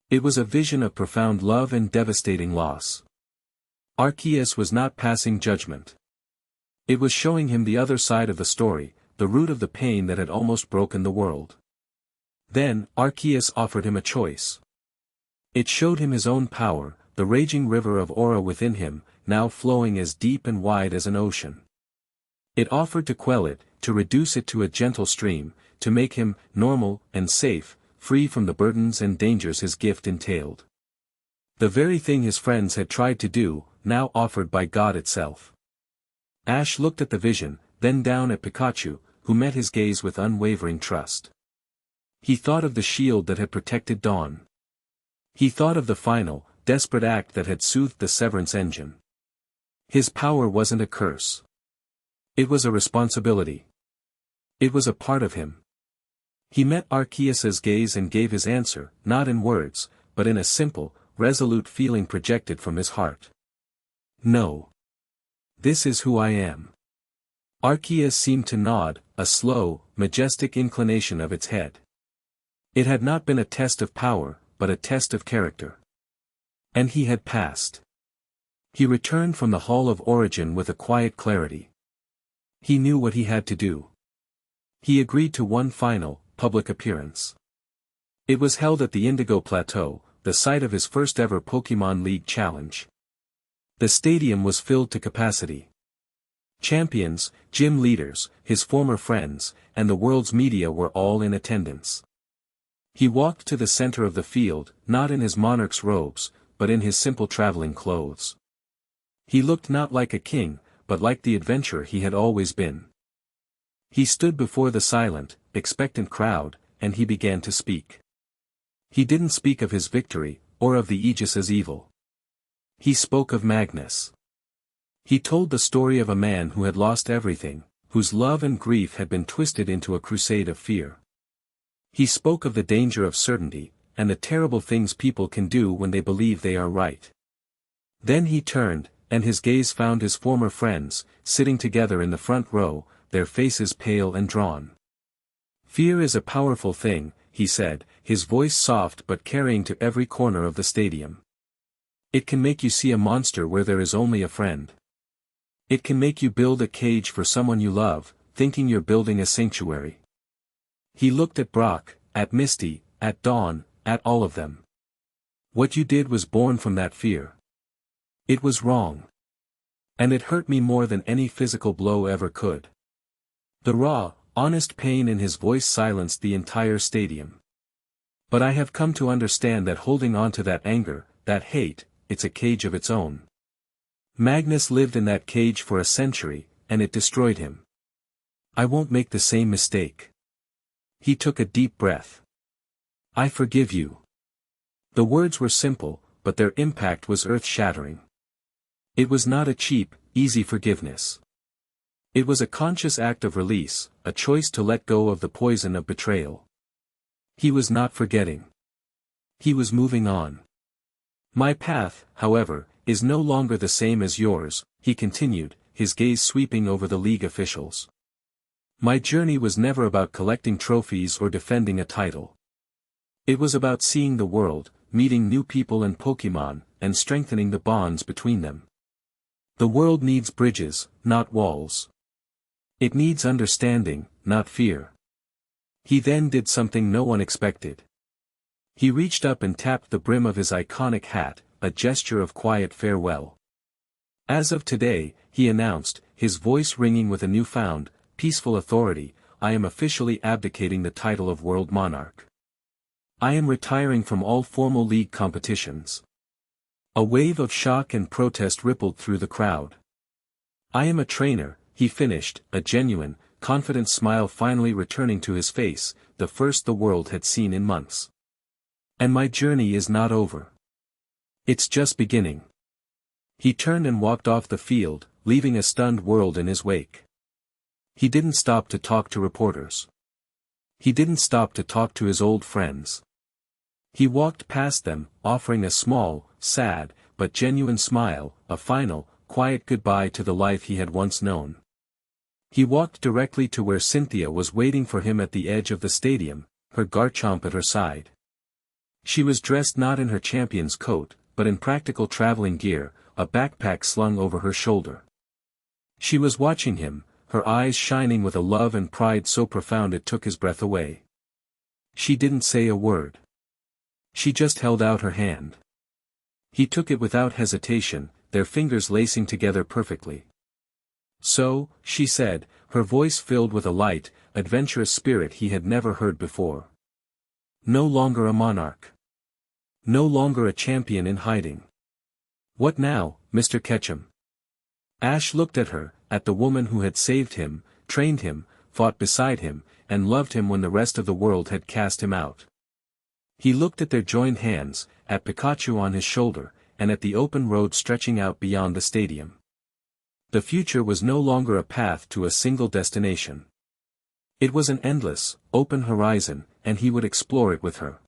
It was a vision of profound love and devastating loss. Arceus was not passing judgment. It was showing him the other side of the story, the root of the pain that had almost broken the world. Then, Arceus offered him a choice. It showed him his own power, the raging river of aura within him, now flowing as deep and wide as an ocean. It offered to quell it, to reduce it to a gentle stream, to make him normal and safe, free from the burdens and dangers his gift entailed. The very thing his friends had tried to do, now offered by God itself. Ash looked at the vision, then down at Pikachu, who met his gaze with unwavering trust. He thought of the shield that had protected Dawn. He thought of the final, desperate act that had soothed the Severance engine. His power wasn't a curse. It was a responsibility. It was a part of him. He met Arceus's gaze and gave his answer, not in words, but in a simple, resolute feeling projected from his heart. "No. This is who I am." Arceus seemed to nod, a slow, majestic inclination of its head. It had not been a test of power, but a test of character. And he had passed. He returned from the Hall of Origin with a quiet clarity. He knew what he had to do. He agreed to one final, public appearance. It was held at the Indigo Plateau, the site of his first ever Pokémon League challenge. The stadium was filled to capacity. Champions, gym leaders, his former friends, and the world's media were all in attendance. He walked to the center of the field, not in his monarch's robes, but in his simple traveling clothes. He looked not like a king, but like the adventurer he had always been. He stood before the silent, expectant crowd, and he began to speak. He didn't speak of his victory, or of the Aegis's evil. He spoke of Magnus. He told the story of a man who had lost everything, whose love and grief had been twisted into a crusade of fear. He spoke of the danger of certainty, and the terrible things people can do when they believe they are right. Then he turned, and his gaze found his former friends, sitting together in the front row, their faces pale and drawn. "Fear is a powerful thing," he said, his voice soft but carrying to every corner of the stadium. "It can make you see a monster where there is only a friend. It can make you build a cage for someone you love, thinking you're building a sanctuary." He looked at Brock, at Misty, at Dawn, at all of them. "What you did was born from that fear. It was wrong. And it hurt me more than any physical blow ever could." The raw, honest pain in his voice silenced the entire stadium. "But I have come to understand that holding on to that anger, that hate, it's a cage of its own. Magnus lived in that cage for a century, and it destroyed him. I won't make the same mistake." He took a deep breath. "I forgive you." The words were simple, but their impact was earth-shattering. It was not a cheap, easy forgiveness. It was a conscious act of release, a choice to let go of the poison of betrayal. He was not forgetting. He was moving on. "My path, however, is no longer the same as yours," he continued, his gaze sweeping over the league officials. "My journey was never about collecting trophies or defending a title. It was about seeing the world, meeting new people and Pokémon, and strengthening the bonds between them. The world needs bridges, not walls. It needs understanding, not fear." He then did something no one expected. He reached up and tapped the brim of his iconic hat, a gesture of quiet farewell. "As of today," he announced, his voice ringing with a newfound, peaceful authority, "I am officially abdicating the title of World Monarch. I am retiring from all formal league competitions." A wave of shock and protest rippled through the crowd. "I am a trainer," he finished, a genuine, confident smile finally returning to his face, the first the world had seen in months. "And my journey is not over. It's just beginning." He turned and walked off the field, leaving a stunned world in his wake. He didn't stop to talk to reporters. He didn't stop to talk to his old friends. He walked past them, offering a small, sad, but genuine smile, a final, quiet goodbye to the life he had once known. He walked directly to where Cynthia was waiting for him at the edge of the stadium, her Garchomp at her side. She was dressed not in her champion's coat, but in practical traveling gear, a backpack slung over her shoulder. She was watching him, her eyes shining with a love and pride so profound it took his breath away. She didn't say a word. She just held out her hand. He took it without hesitation, their fingers lacing together perfectly. "So," she said, her voice filled with a light, adventurous spirit he had never heard before. "No longer a monarch. No longer a champion in hiding. What now, Mr. Ketchum?" Ash looked at her, at the woman who had saved him, trained him, fought beside him, and loved him when the rest of the world had cast him out. He looked at their joined hands, at Pikachu on his shoulder, and at the open road stretching out beyond the stadium. The future was no longer a path to a single destination. It was an endless, open horizon, and he would explore it with her.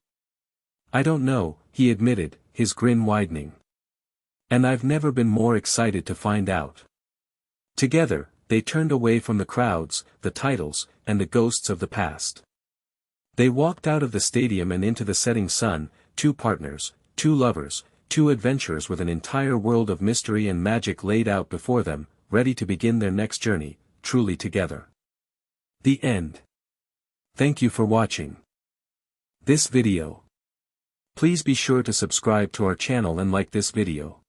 "I don't know," he admitted, his grin widening. "And I've never been more excited to find out." Together, they turned away from the crowds, the titles, and the ghosts of the past. They walked out of the stadium and into the setting sun, two partners, two lovers, two adventurers with an entire world of mystery and magic laid out before them, ready to begin their next journey, truly together. The end. Thank you for watching this video. Please be sure to subscribe to our channel and like this video.